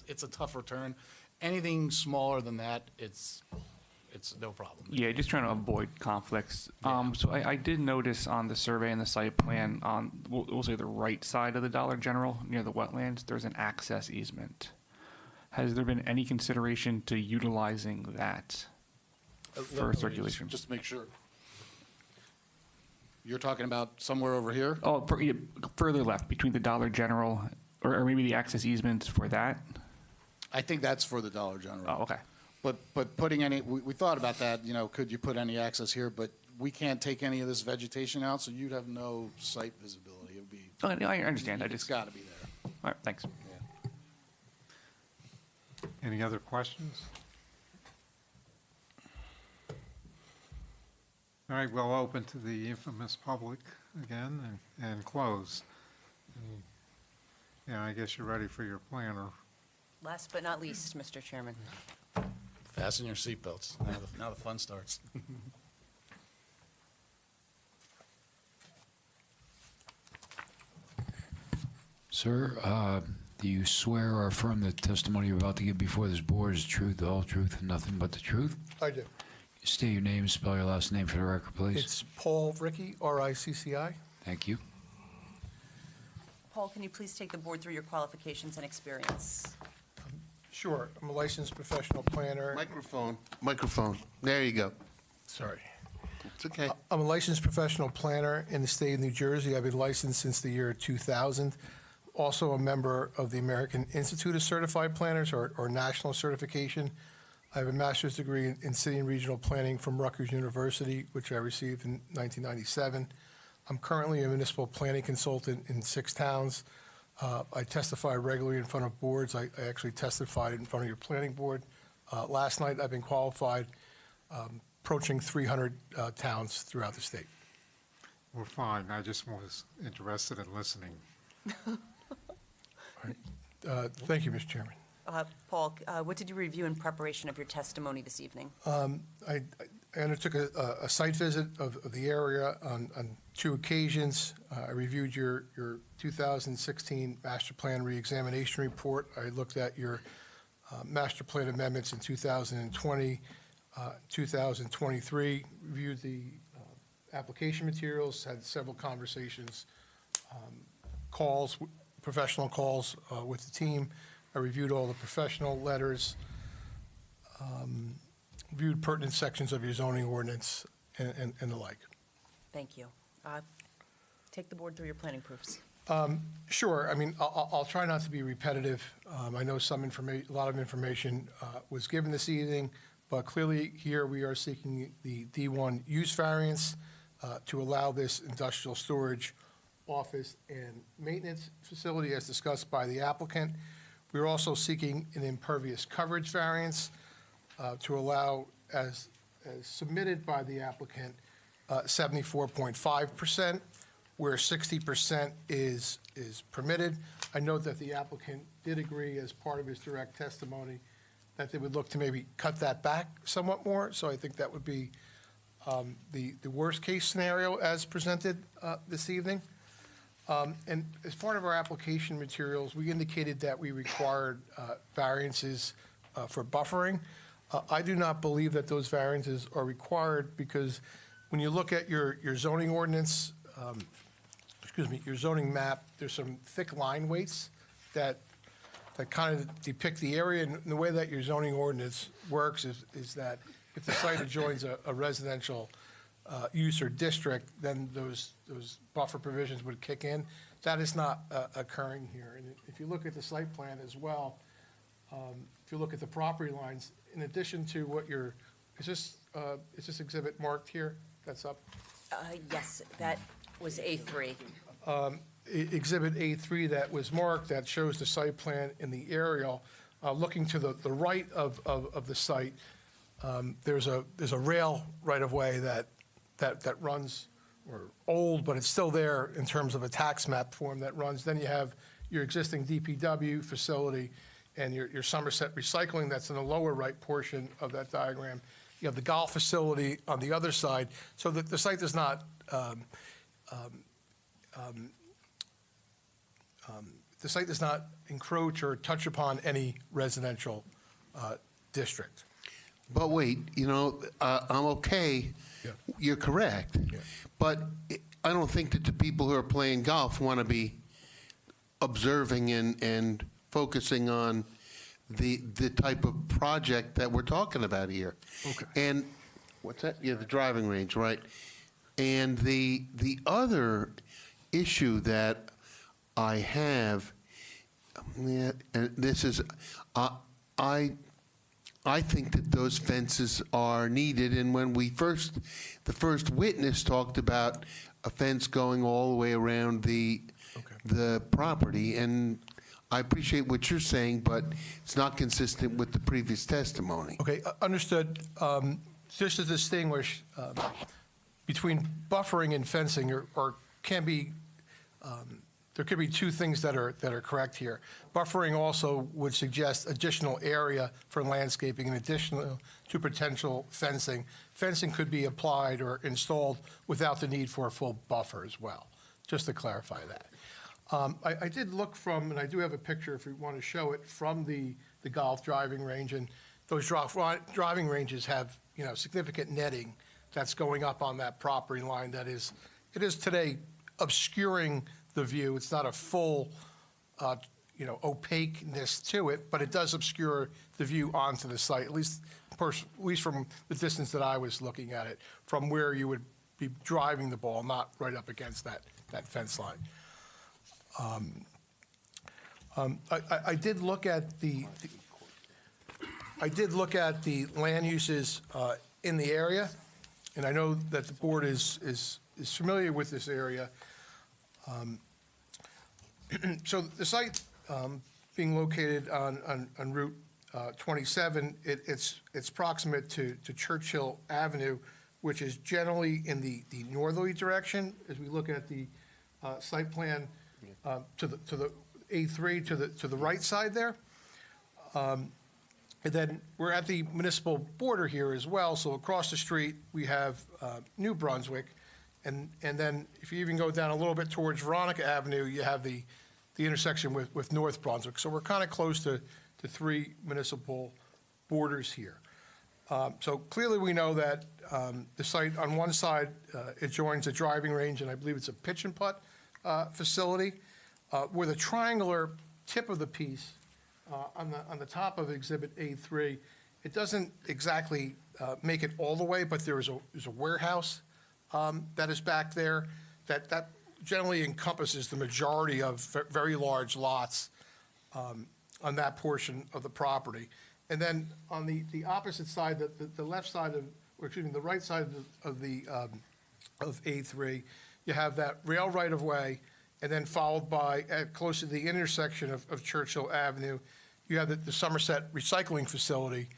it's a tough return. Anything smaller than that, it's no problem. Yeah, just trying to avoid conflicts. So I did notice on the survey and the site plan on, we'll say the right side of the Dollar General, near the wetlands, there's an access easement. Has there been any consideration to utilizing that for Let me circulation? Just to make sure. You're talking about somewhere over here? Oh, yeah, further left, between the Dollar General, or maybe the access easement for that? I think that's for the Dollar General. Oh, okay. But putting any, we thought about that, you know, could you put any access here? But we can't take any of this vegetation out, so you'd have no site visibility. It would be. Oh, I understand, I It's just, got to be there. all right, thanks. Any other questions? All right, we'll open to the infamous public again and close. Yeah, I guess you're ready for your planner. Last but not least, Mr. Chairman. Fasten your seatbelts. Now the fun starts. Sir, do you swear or affirm that testimony you're about to give before this board is the truth, the whole truth, and nothing but the truth? I do. State your name, spell your last name for the record, please. It's Paul Ricky, R-I-C-C-I. Thank you. Paul, can you please take the board through your qualifications and experience? Sure, I'm a licensed professional planner. Microphone. There you go. Sorry. It's okay. I'm a licensed professional planner in the state of New Jersey. I've been licensed since the year 2000. Also a member of the American Institute of Certified Planners, or national certification. I have a master's degree in city and regional planning from Rutgers University, which I received in 1997. I'm currently a municipal planning consultant in 6 towns. I testify regularly in front of boards. I actually testified in front of your planning board. Last night, I've been qualified, approaching 300 towns throughout the state. We're fine, I just was interested in listening. Thank you, Mr. Chairman. Paul, what did you review in preparation of your testimony this evening? I undertook a site visit of the area on 2 occasions. I reviewed your 2016 master plan reexamination report. I looked at your master plan amendments in 2020, 2023, reviewed the application materials, had several conversations, calls, professional calls with the team. I reviewed all the professional letters, reviewed pertinent sections of your zoning ordinance and the like. Thank you. Take the board through your planning proofs. Sure. I mean, I'll try not to be repetitive. I know a lot of information was given this evening, but clearly here we are seeking the D1 use variance to allow this industrial storage, office, and maintenance facility as discussed by the applicant. We're also seeking an impervious coverage variance to allow, as submitted by the applicant, 74.5%, where 60% is permitted. I note that the applicant did agree as part of his direct testimony that they would look to maybe cut that back somewhat more. So I think that would be the worst-case scenario as presented this evening. And as part of our application materials, we indicated that we required variances for buffering. I do not believe that those variances are required because when you look at your zoning ordinance, your zoning map, there's some thick line weights that kind of depict the area. And the way that your zoning ordinance works is that if the site adjoins a residential use or district, then those buffer provisions would kick in. That is not occurring here. And if you look at the site plan as well, if you look at the property lines, in addition to what is this exhibit marked here? That's up? Yes, that was A3. Exhibit A3 that was marked that shows the site plan in the aerial. Looking to the right of the site, there's a rail right-of-way that runs, or old, but it's still there in terms of a tax map form that runs. Then you have your existing DPW facility and your Somerset Recycling that's in the lower right portion of that diagram. You have the golf facility on the other side, so that the site does not the site does not encroach or touch upon any residential district. But wait, I'm okay. Yeah. You're correct. Yeah. But I don't think that the people who are playing golf want to be observing and focusing on the type of project that we're talking about here. Okay. And what's that? Yeah, the driving range, right? And the other issue that I have, and this is, I think that those fences are needed, and when the first witness talked about a fence going all the way around the property, and I appreciate what you're saying, but it's not consistent with the previous testimony. Okay, understood. Just to distinguish between buffering and fencing, or can be, there could be two things that are correct here. Buffering also would suggest additional area for landscaping in addition to potential fencing. Fencing could be applied or installed without the need for a full buffer as well, just to clarify that. I did look from, and I do have a picture if you want to show it, from the golf driving range, and those driving ranges have, significant netting that's going up on that property line that is, it is today obscuring the view. It's not a full, opaqueness to it, but it does obscure the view onto the site, at least from the distance that I was looking at it, from where you would be driving the ball, not right up against that fence line. I did look at the land uses in the area, and I know that the board is familiar with this area. So the site being located on Route 27, it's proximate to Churchill Avenue, which is generally in the northerly direction. As we look at the site plan to the A3 to the right side there. And then we're at the municipal border here as well. So across the street we have New Brunswick, and then if you even go down a little bit towards Veronica Avenue, you have the intersection with North Brunswick. So we're kind of close to three municipal borders here. So clearly we know that the site on one side adjoins a driving range, and I believe it's a pitch and putt facility, where the triangular tip of the piece on the top of Exhibit A3, it doesn't exactly make it all the way, but there's a warehouse that is back there that generally encompasses the majority of very large lots on that portion of the property. And then on the opposite side, the left side the right side of A3, you have that rail right-of-way, and then followed by, close to the intersection of Churchill Avenue, you have the Somerset Recycling Facility,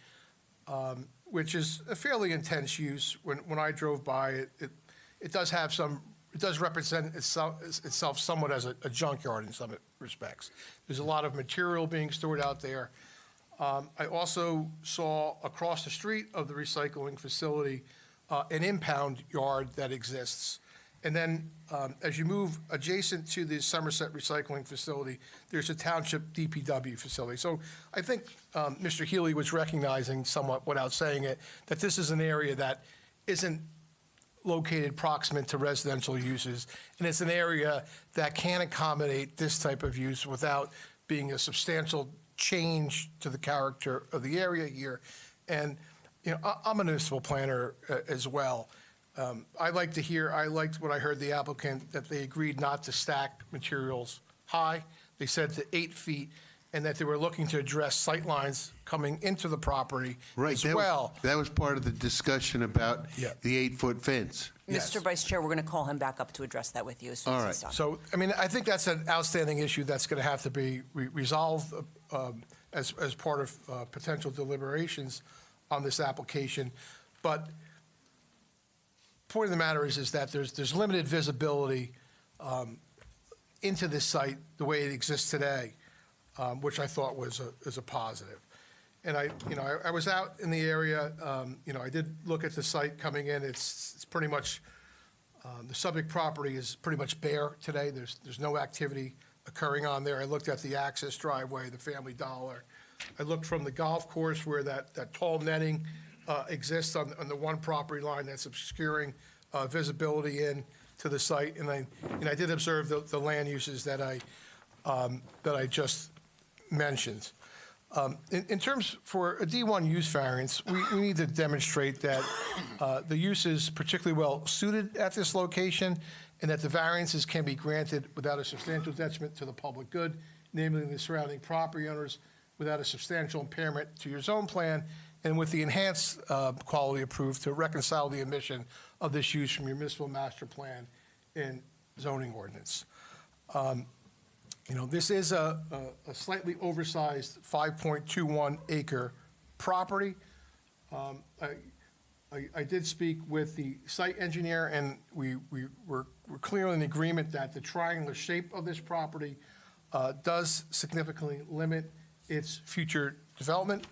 which is a fairly intense use. When I drove by, it does have it does represent itself somewhat as a junkyard in some respects. There's a lot of material being stored out there. I also saw across the street of the recycling facility an impound yard that exists. And then as you move adjacent to the Somerset Recycling Facility, there's a Township DPW facility. So I think Mr. Healy was recognizing somewhat, without saying it, that this is an area that isn't located proximate to residential uses, and it's an area that can accommodate this type of use without being a substantial change to the character of the area here. And I'm a municipal planner as well. I liked what I heard the applicant, that they agreed not to stack materials high. They said to 8 feet, and that they were looking to address sightlines coming into the property Right, as that well. that was part of the discussion about Yeah. the 8-foot fence. Mr. Vice Chair, we're going to call him back up to address that with you as soon All as right. he's done. So, I mean, I think that's an outstanding issue that's going to have to be resolved as part of potential deliberations on this application. But point of the matter is that there's limited visibility into this site the way it exists today, which I thought was a positive. And I was out in the area. I did look at the site coming in. It's pretty much the subject property is pretty much bare today. There's no activity occurring on there. I looked at the access driveway, the Family Dollar. I looked from the golf course where that tall netting exists on the one property line that's obscuring visibility in to the site. And I did observe the land uses that I just mentioned. In terms for a D1 use variance, we need to demonstrate that the use is particularly well suited at this location and that the variances can be granted without a substantial detriment to the public good, namely the surrounding property owners, without a substantial impairment to your zone plan, and with the enhanced quality approved to reconcile the omission of this use from your municipal master plan and zoning ordinance. This is a slightly oversized 5.21 acre property. I did speak with the site engineer, and we're clearly in agreement that the triangular shape of this property does significantly limit its future development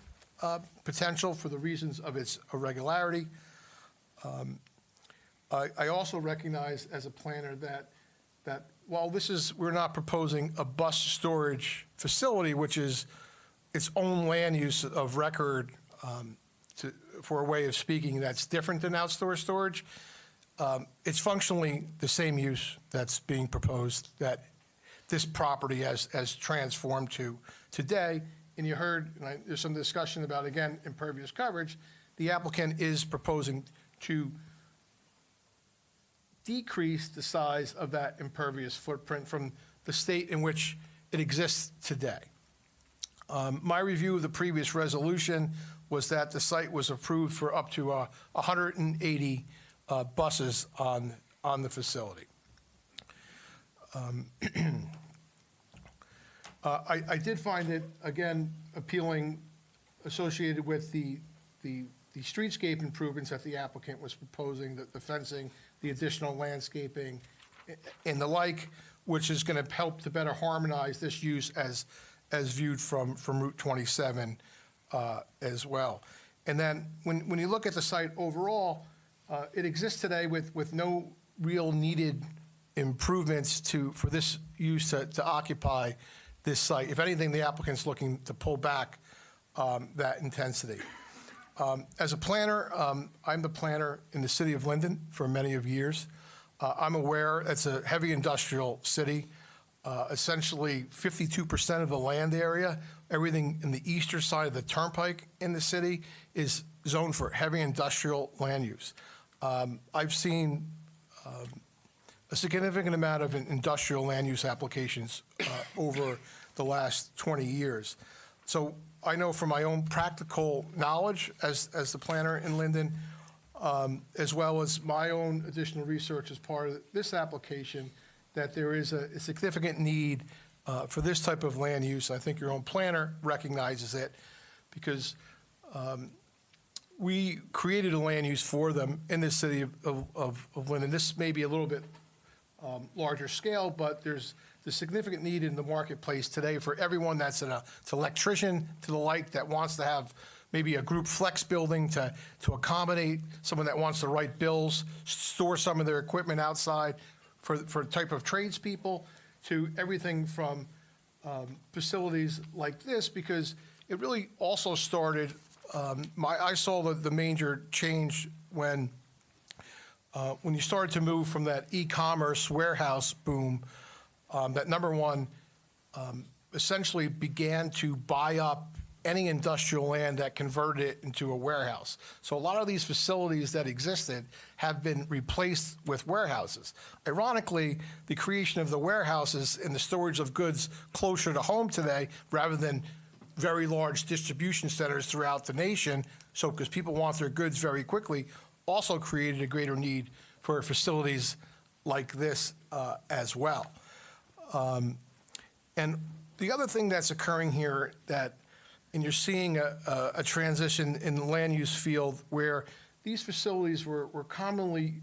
potential for the reasons of its irregularity. I also recognize as a planner that while we're not proposing a bus storage facility, which is its own land use of record, for a way of speaking that's different than outdoor storage, it's functionally the same use that's being proposed that this property has transformed to today. And you heard, there's some discussion about, again, impervious coverage. The applicant is proposing to decrease the size of that impervious footprint from the state in which it exists today. My review of the previous resolution was that the site was approved for up to 180 buses on the facility. I did find it, again, appealing associated with the streetscape improvements that the applicant was proposing, the fencing, the additional landscaping, and the like, which is going to help to better harmonize this use as viewed from Route 27 as well. And then when you look at the site overall, it exists today with no real needed improvements for this use to occupy this site. If anything, the applicant's looking to pull back that intensity. As a planner, I'm the planner in the city of Linden for many of years. I'm aware it's a heavy industrial city. Essentially 52% of the land area, everything in the eastern side of the turnpike in the city is zoned for heavy industrial land use. I've seen a significant amount of industrial land use applications over the last 20 years. So I know from my own practical knowledge as the planner in Linden, as well as my own additional research as part of this application, that there is a significant need for this type of land use. I think your own planner recognizes it because we created a land use for them in the city of Linden. This may be a little bit larger scale, but there's the significant need in the marketplace today for everyone that's an electrician to the like that wants to have maybe a group flex building to accommodate someone that wants to write bills, store some of their equipment outside for type of tradespeople, to everything from facilities like this, because it really also started, I saw the major change when you started to move from that e-commerce warehouse boom, that number one essentially began to buy up any industrial land that converted it into a warehouse. So a lot of these facilities that existed have been replaced with warehouses. Ironically, the creation of the warehouses and the storage of goods closer to home today, rather than very large distribution centers throughout the nation, so because people want their goods very quickly, also created a greater need for facilities like this as well. And the other thing that's occurring here and you're seeing a transition in the land use field where these facilities were commonly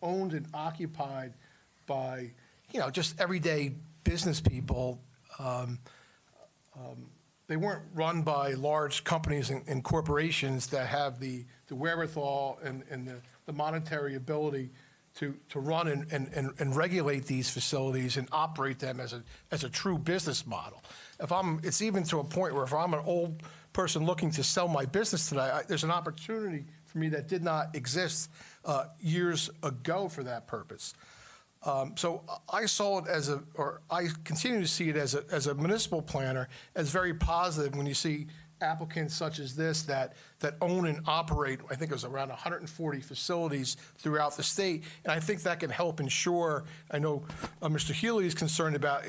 owned and occupied by, just everyday business people. They weren't run by large companies and corporations that have the wherewithal and the monetary ability to run and regulate these facilities and operate them as a true business model. It's even to a point where if I'm an old person looking to sell my business today, there's an opportunity for me that did not exist years ago for that purpose. So I saw it I continue to see it as a municipal planner as very positive when you see applicants such as this that own and operate, I think it was around 140 facilities throughout the state. And I think that can help ensure, I know Mr. Healy is concerned about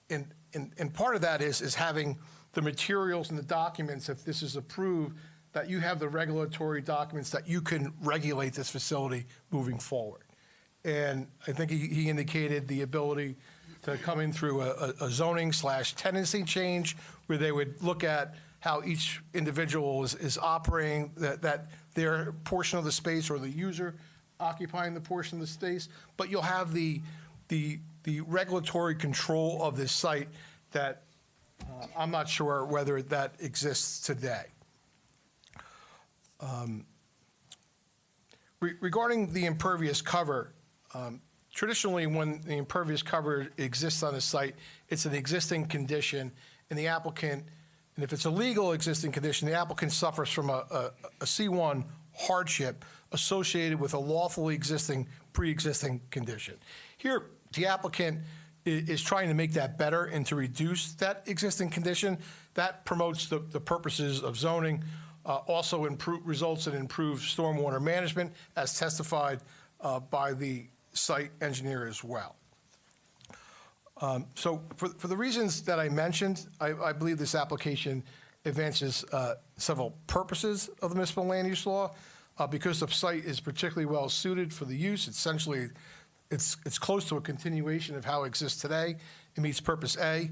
and part of that is having the materials and the documents, if this is approved, that you have the regulatory documents that you can regulate this facility moving forward. And I think he indicated the ability to come in through a zoning/tenancy change where they would look at how each individual is operating, that their portion of the space or the user occupying the portion of the space, but you'll have the regulatory control of this site that I'm not sure whether that exists today. Regarding the impervious cover, traditionally when the impervious cover exists on a site, it's an existing condition, and the applicant, and if it's a legal existing condition, the applicant suffers from a C1 hardship associated with a lawfully pre-existing condition. Here, the applicant is trying to make that better and to reduce that existing condition. That promotes the purposes of zoning, also results in improved stormwater management, as testified by the site engineer as well. So for the reasons that I mentioned, I believe this application advances several purposes of the municipal land use law. Because the site is particularly well suited for the use, essentially it's close to a continuation of how it exists today. It meets purpose A.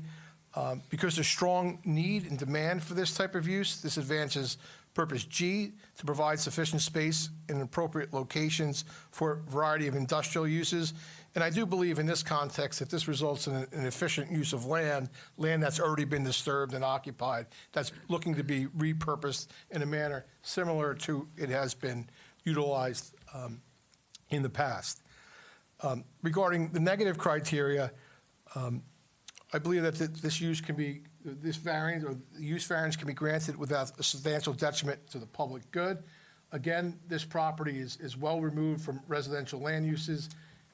Because there's strong need and demand for this type of use, this advances purpose G, to provide sufficient space in appropriate locations for a variety of industrial uses. And I do believe in this context that this results in an efficient use of land that's already been disturbed and occupied, that's looking to be repurposed in a manner similar to it has been utilized in the past. Regarding the negative criteria, I believe that this variance or the use variance can be granted without a substantial detriment to the public good. Again, this property is well removed from residential land uses,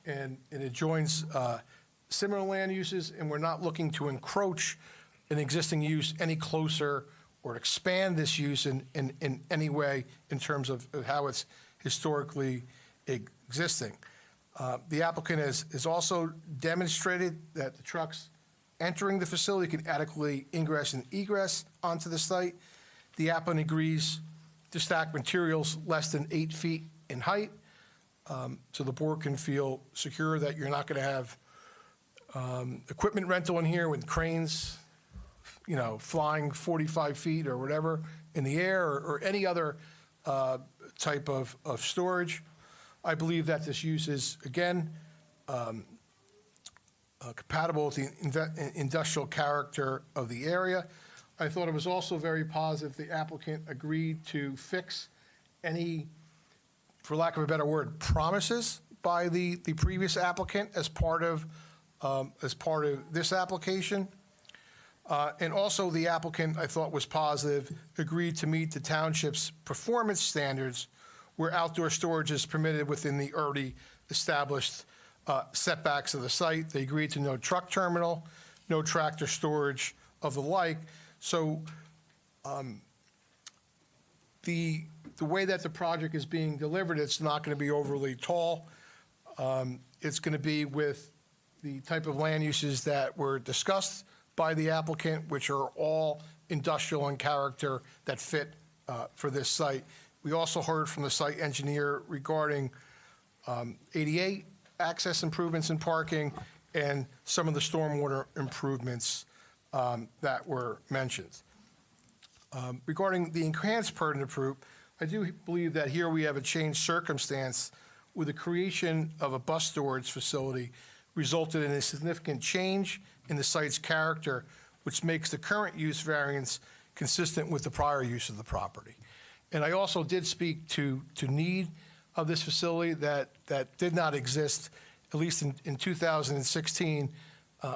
and it joins similar land uses, and we're not looking to encroach an existing use any closer or expand this use in any way in terms of how it's historically existing. The applicant has also demonstrated that the trucks entering the facility can adequately ingress and egress onto the site. The applicant agrees to stack materials less than 8 feet in height, so the board can feel secure that you're not going to have equipment rental in here with cranes, flying 45 feet or whatever in the air, or any other type of storage. I believe that this use is, again, compatible with the industrial character of the area. I thought it was also very positive the applicant agreed to fix any, for lack of a better word, promises by the previous applicant as part of this application. And also the applicant, I thought was positive, agreed to meet the township's performance standards where outdoor storage is permitted within the already established setbacks of the site. They agreed to no truck terminal, no tractor storage of the like. So The way that the project is being delivered, it's not going to be overly tall. It's going to be with the type of land uses that were discussed by the applicant, which are all industrial in character that fit for this site. We also heard from the site engineer regarding ADA access improvements and parking and some of the stormwater improvements that were mentioned. Regarding the enhanced pertinent approved, I do believe that here we have a changed circumstance with the creation of a bus storage facility resulted in a significant change in the site's character, which makes the current use variance consistent with the prior use of the property. And I also did speak to need of this facility that did not exist, at least in 2016,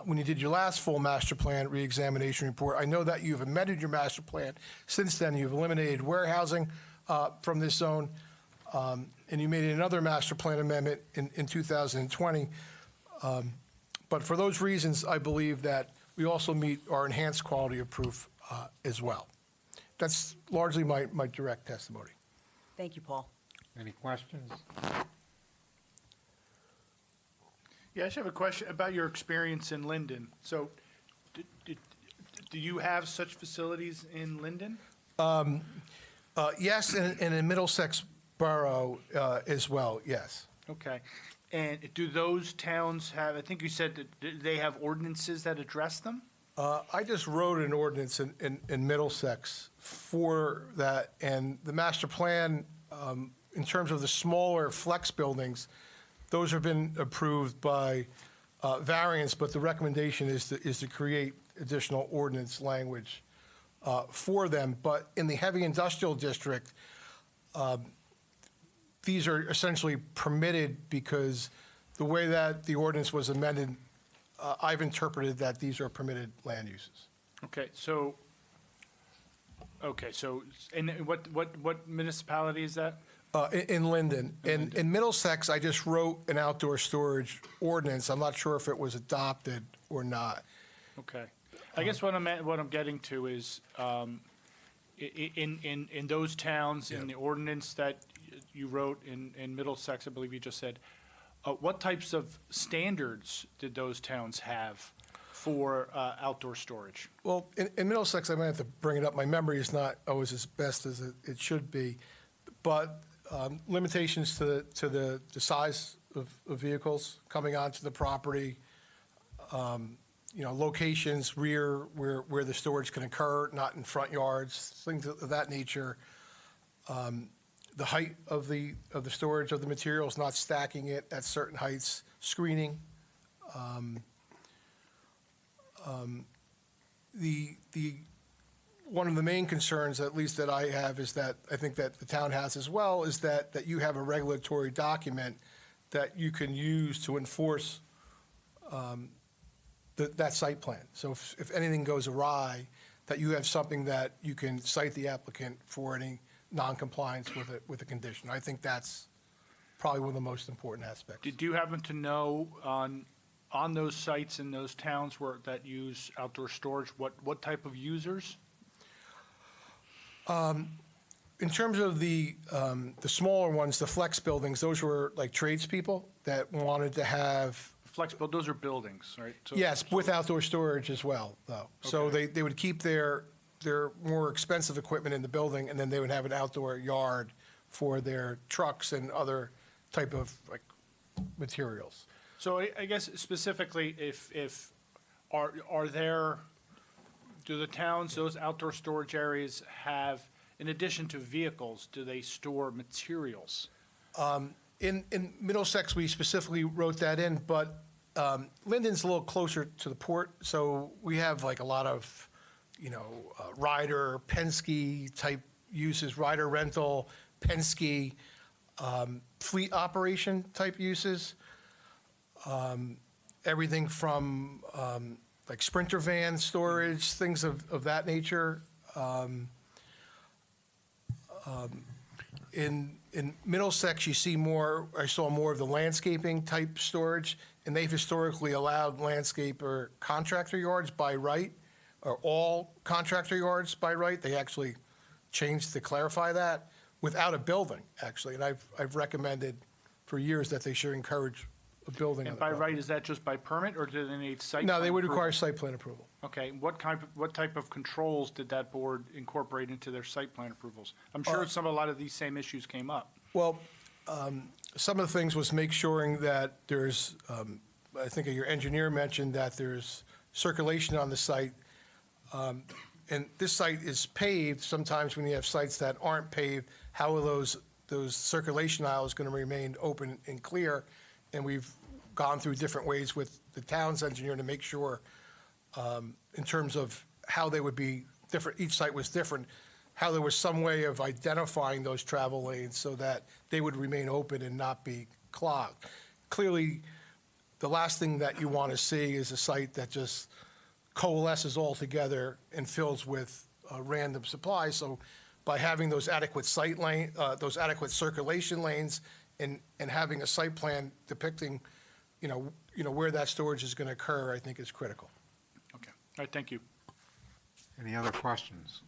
when you did your last full master plan reexamination report. I know that you've amended your master plan. Since then, you've eliminated warehousing from this zone, and you made another master plan amendment in 2020. But for those reasons, I believe that we also meet our enhanced quality of proof as well. That's largely my direct testimony. Thank you, Paul. Any questions? Yeah, I just have a question about your experience in Linden. So, do you have such facilities in Linden? Yes, and in Middlesex Borough as well, yes. Okay. And do those towns have, I think you said that they have ordinances that address them? I just wrote an ordinance in Middlesex for that, and the master plan, in terms of the smaller flex buildings, those have been approved by variance, but the recommendation is to create additional ordinance language for them. But in the heavy industrial district, these are essentially permitted because the way that the ordinance was amended, I've interpreted that these are permitted land uses. Okay, so, and what municipality is that? In Linden. In Middlesex, I just wrote an outdoor storage ordinance. I'm not sure if it was adopted or not. Okay. I guess what I'm getting to is, in those towns, in the ordinance that you wrote in Middlesex, I believe you just said, what types of standards did those towns have for outdoor storage? Well, in Middlesex, I might have to bring it up. My memory is not always as best as it should be, but limitations to the size of vehicles coming onto the property, locations, rear, where the storage can occur, not in front yards, things of that nature. The height of the storage of the materials, not stacking it at certain heights, screening. One of the main concerns, at least that I have, is that I think that the town has as well, is that you have a regulatory document that you can use to enforce that site plan. So if anything goes awry, that you have something that you can cite the applicant for any non-compliance with a condition. I think that's probably one of the most important aspects. Did you happen to know on those sites in those towns that use outdoor storage, what type of users? In terms of the smaller ones, the flex buildings, those were like tradespeople that wanted to have. Flex build, those are buildings, right? So, yes, with outdoor storage as well, though. So they would keep their more expensive equipment in the building, and then they would have an outdoor yard for their trucks and other type of materials. So I guess specifically, do the towns, those outdoor storage areas have, in addition to vehicles, do they store materials? In Middlesex, we specifically wrote that in, but Linden's a little closer to the port, so we have a lot of, rider, Penske type uses, rider rental, Penske, fleet operation type uses. Everything from Sprinter van storage, things of that nature. In Middlesex, I saw more of the landscaping type storage, and they've historically allowed landscaper contractor yards by right, are all contractor yards by right. They actually changed to clarify that without a building, actually. And I've recommended for years that they should encourage a building on And the by property. right, is that just by permit, or do they need site? No, plan they would approval? require site plan approval. Okay, what type of controls did that board incorporate into their site plan approvals? I'm sure a lot of these same issues came up. Well, some of the things was make sure that there's, I think your engineer mentioned that there's circulation on the site. And this site is paved. Sometimes when you have sites that aren't paved, how are those circulation aisles going to remain open and clear? And we've gone through different ways with the town's engineer to make sure, in terms of how they would be different, each site was different, how there was some way of identifying those travel lanes so that they would remain open and not be clogged. Clearly, the last thing that you want to see is a site that just coalesces all together and fills with random supplies. So by having those adequate those adequate circulation lanes and having a site plan depicting, where that storage is going to occur, I think is critical. Okay, all right, thank you. Any other questions?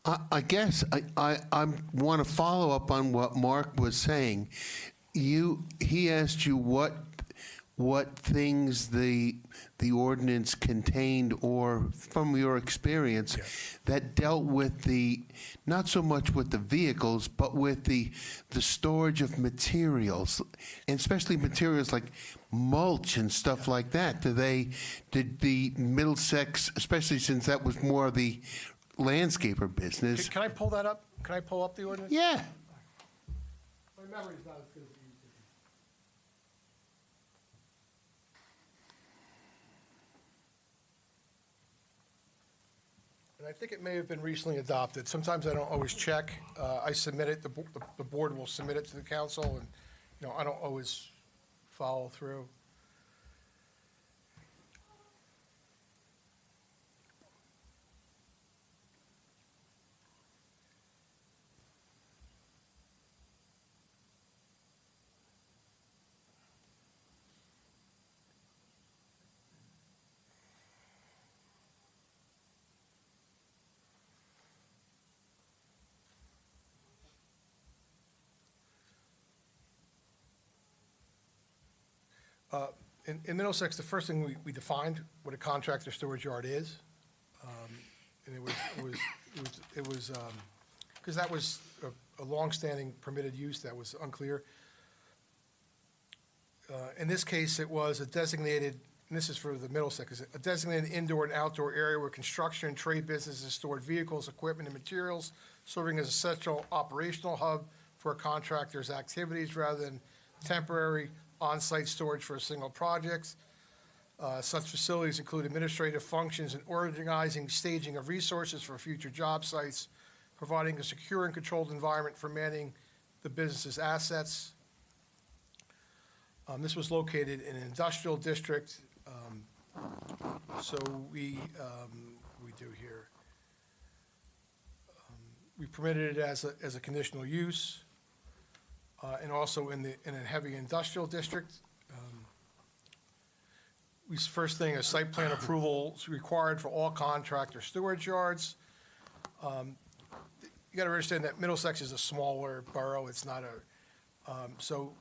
I guess I want to follow up on what Mark was saying. He asked you what things the ordinance contained, or from your experience, that dealt with not so much with the vehicles, but with the storage of materials, and especially materials like mulch and stuff like that. Did the Middlesex, especially since that was more of the landscaper business? Can I pull that up? Can I pull up the ordinance? Yeah. My memory's not as good as it used to be. And I think it may have been recently adopted. Sometimes I don't always check. I submit it, the board will submit it to the council, and, I don't always follow through. In Middlesex, the first thing we defined what a contractor storage yard is. And it was, because that was a longstanding permitted use that was unclear. In this case, it was a designated, and this is for the Middlesex, a designated indoor and outdoor area where construction and trade businesses stored vehicles, equipment, and materials, serving as a central operational hub for a contractor's activities rather than temporary on-site storage for a single project. Such facilities include administrative functions and organizing, staging of resources for future job sites, providing a secure and controlled environment for managing the business's assets. This was located in an industrial district. So we do here. We permitted it as a conditional use. And also in a heavy industrial district. First thing, a site plan approval is required for all contractor storage yards. You got to understand that Middlesex is a smaller borough. It's not so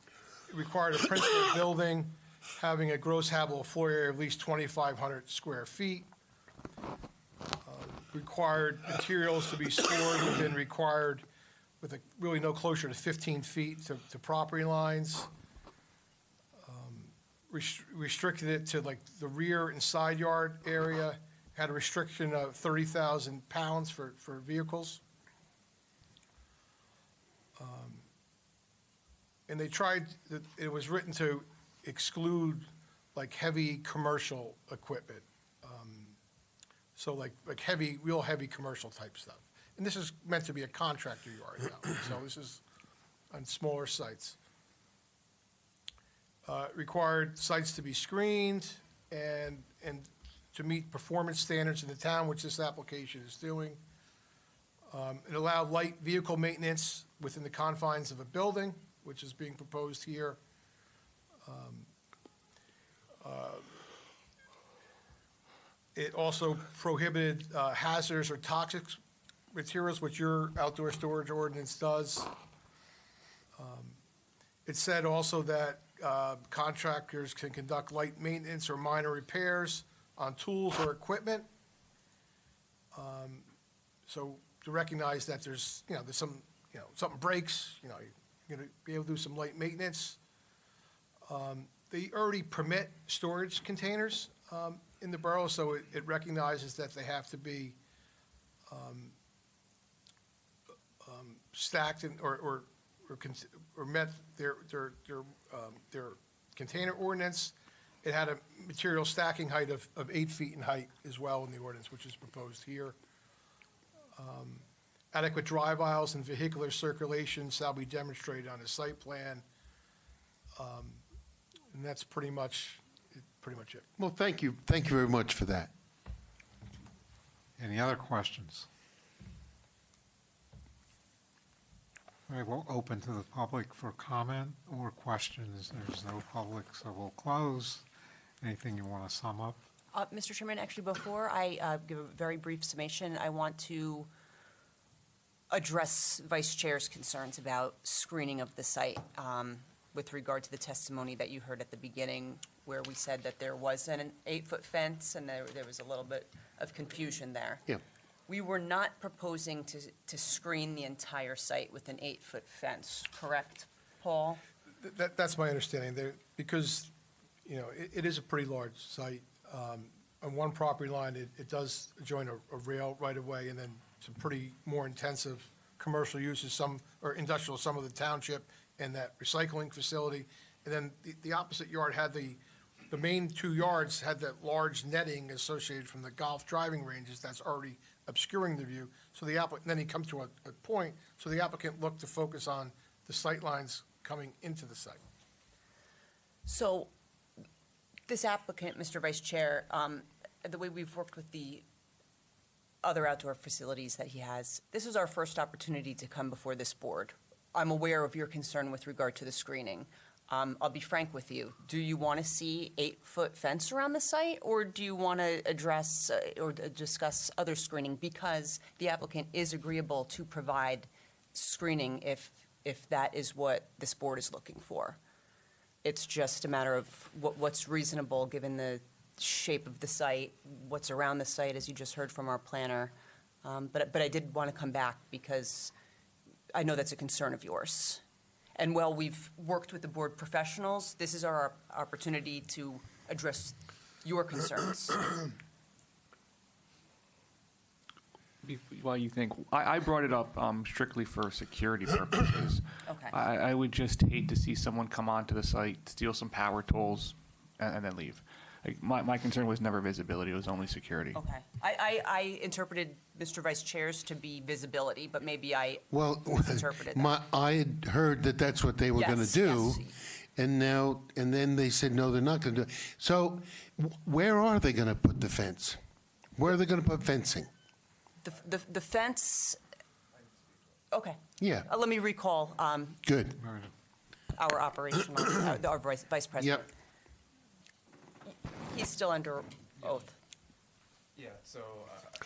it required a principal building having a gross habitable floor area of at least 2,500 square feet. Required materials to be stored within with really no closer to 15 feet to property lines. Restricted it to like the rear and side yard area, had a restriction of 30,000 pounds for vehicles. And they tried, it was written to exclude like heavy commercial equipment. So like real heavy commercial type stuff. And this is meant to be a contractor yard now, so this is on smaller sites. Required sites to be screened and to meet performance standards in the town, which this application is doing. It allowed light vehicle maintenance within the confines of a building, which is being proposed here. It also prohibited hazardous or toxic materials, which your outdoor storage ordinance does. It said also that contractors can conduct light maintenance or minor repairs on tools or equipment. So to recognize that there's some, something breaks, you're gonna be able to do some light maintenance. They already permit storage containers in the borough, so it recognizes that they have to be stacked or met their container ordinance. It had a material stacking height of 8 feet in height as well in the ordinance, which is proposed here. Adequate drive aisles and vehicular circulation shall be demonstrated on the site plan. And that's pretty much it. Well, thank you very much for that. Any other questions? All right, we'll open to the public for comment or questions. There's no public, so we'll close. Anything you want to sum up? Mr. Chairman, actually, before I give a very brief summation, I want to address Vice Chair's concerns about screening of the site with regard to the testimony that you heard at the beginning, where we said that there was an 8-foot fence and there was a little bit of confusion there. Yeah. We were not proposing to screen the entire site with an 8-foot fence, correct, Paul? That's my understanding there, because, it is a pretty large site. On one property line, it does join a rail right of way, and then some pretty more intensive commercial uses, or industrial, some of the township and that recycling facility. And then the opposite yard had the main 2 yards had that large netting associated from the golf driving ranges that's already obscuring the view. So then he comes to a point, so the applicant looked to focus on the sight lines coming into the site. So this applicant, Mr. Vice Chair, the way we've worked with the other outdoor facilities that he has, this is our first opportunity to come before this board. I'm aware of your concern with regard to the screening. I'll be frank with you. Do you want to see 8-foot fence around the site, or do you want to address or discuss other screening? Because the applicant is agreeable to provide screening if that is what this board is looking for. It's just a matter of what's reasonable given the shape of the site, what's around the site, as you just heard from our planner. But I did want to come back because I know that's a concern of yours. And while we've worked with the board professionals, this is our opportunity to address your concerns. While you think, I brought it up strictly for security purposes. Okay. I would just hate to see someone come onto the site, steal some power tools, and then leave. Like, my concern was never visibility, it was only security. Okay. I interpreted Mr. Vice Chair's to be visibility, but maybe I misinterpreted that. I had heard that that's what they were going to do, and then they said, no, they're not going to do it. So where are they going to put the fence? Where are they going to put fencing? The fence, okay. Yeah. Let me recall Good. our operational, our vice president. Yep. He's still under oath. Yeah, so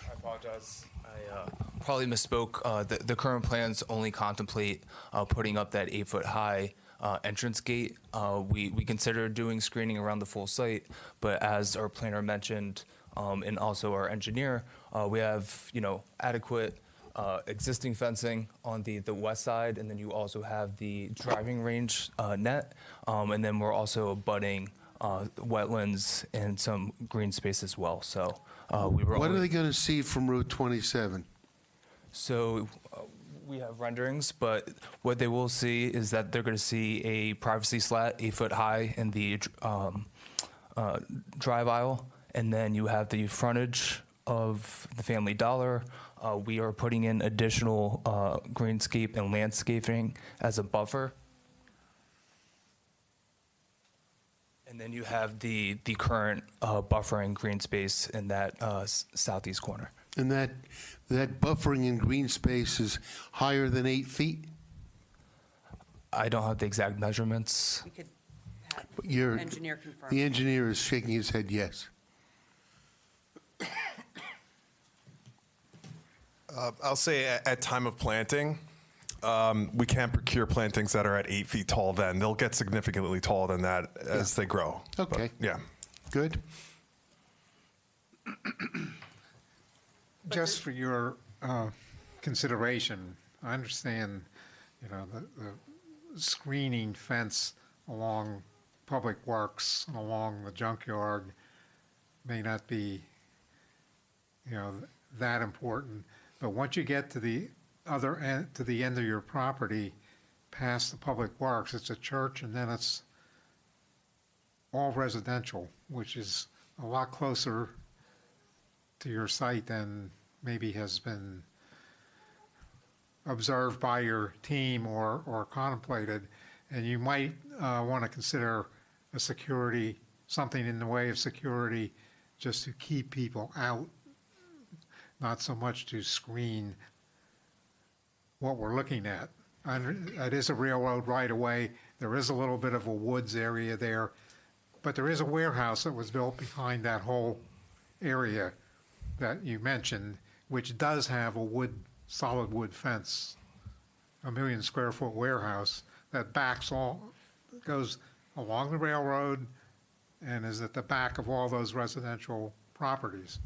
I apologize. I probably misspoke. The current plans only contemplate putting up that 8-foot high entrance gate. We considered doing screening around the full site, but as our planner mentioned, and also our engineer, we have adequate existing fencing on the west side, and then you also have the driving range net, and then we're also abutting wetlands and some green space as well. So What are they going to see from Route 27? So we have renderings, but what they will see is that they're going to see a privacy slat 8-foot high in the drive aisle, and then you have the frontage of the Family Dollar. We are putting in additional greenscape and landscaping as a buffer. And then you have the current buffering green space in that southeast corner. And that buffering in green space is higher than 8 feet? I don't have the exact measurements. We could have Your engineer confirm. The engineer is shaking his head yes. I'll say at time of planting, we can't procure plantings that are at 8 feet tall then. They'll get significantly taller than that as they grow. Okay. But, yeah. Good. Just for your consideration, I understand, the screening fence along Public Works and along the junkyard may not be, that important. But once you get to the other end, to the end of your property, past the Public Works, it's a church, and then it's all residential, which is a lot closer to your site than maybe has been observed by your team or contemplated. And you might want to consider something in the way of security, just to keep people out, not so much to screen what we're looking at. It is a railroad right-of-way. There is a little bit of a woods area there, but there is a warehouse that was built behind that whole area that you mentioned, which does have a solid wood fence, a 1 million square foot warehouse that goes along the railroad and is at the back of all those residential properties.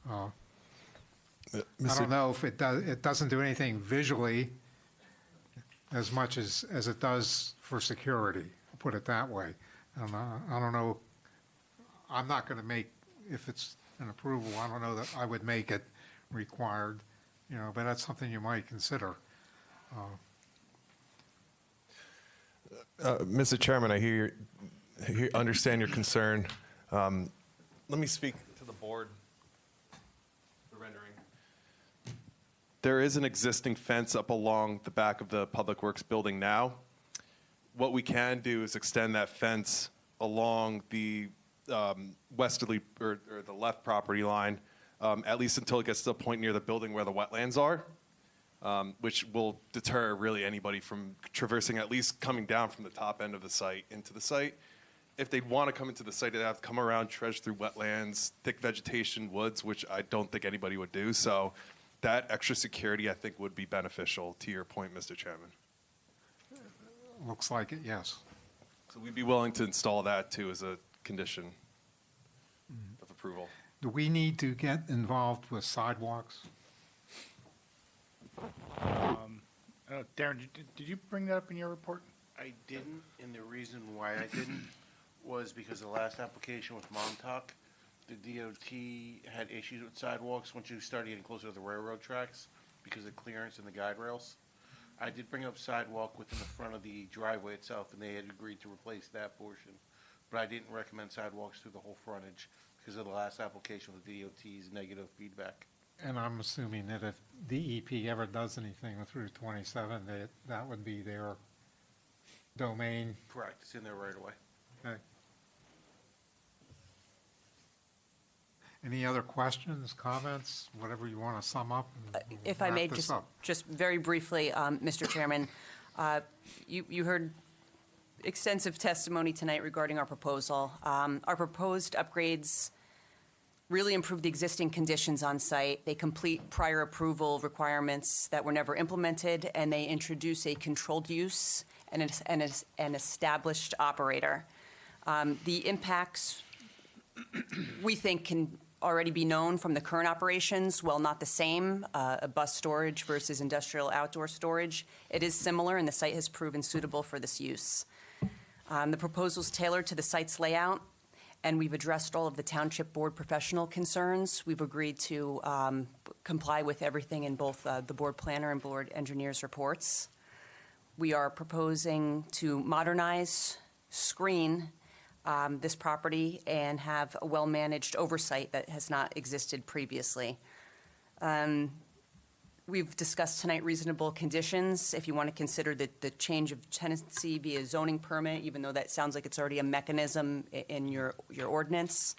I don't know if it doesn't do anything visually as much as it does for security, I'll put it that way. I don't know. I'm not going to make, if it's an approval, I don't know that I would make it required, but that's something you might consider. Mr. Chairman, I understand your concern. Let me speak to the board. The rendering. There is an existing fence up along the back of the Public Works building now. What we can do is extend that fence along the westerly or the left property line, at least until it gets to the point near the building where the wetlands are, which will deter really anybody from traversing, at least coming down from the top end of the site into the site. If they'd want to come into the site, they'd have to come around, trudge through wetlands, thick vegetation, woods, which I don't think anybody would do. So that extra security, I think, would be beneficial to your point, Mr. Chairman. Looks like it, yes. So we'd be willing to install that, too, as a condition of approval. Do we need to get involved with sidewalks? Darren, did you bring that up in your report? I didn't, and the reason why I didn't was because the last application with Montauk, the DOT had issues with sidewalks once you started getting closer to the railroad tracks because of clearance and the guide rails. I did bring up sidewalk within the front of the driveway itself, and they had agreed to replace that portion. But I didn't recommend sidewalks through the whole frontage because of the last application with the DOT's negative feedback. And I'm assuming that if DEP ever does anything with Route 27, that would be their domain. Correct, it's in there right away. Okay. Any other questions, comments, whatever you want to sum up? And If I may, wrap this up? just very briefly, Mr. Chairman, you heard extensive testimony tonight regarding our proposal. Our proposed upgrades really improve the existing conditions on site. They complete prior approval requirements that were never implemented, and they introduce a controlled use and an established operator. The impacts, we think, can already be known from the current operations. While not the same, a bus storage versus industrial outdoor storage, it is similar, and the site has proven suitable for this use. The proposal is tailored to the site's layout, and we've addressed all of the Township Board professional concerns. We've agreed to comply with everything in both the board planner and board engineer's reports. We are proposing to modernize, screen this property, and have a well-managed oversight that has not existed previously. We've discussed tonight reasonable conditions. If you want to consider the change of tenancy via zoning permit, even though that sounds like it's already a mechanism in your ordinance.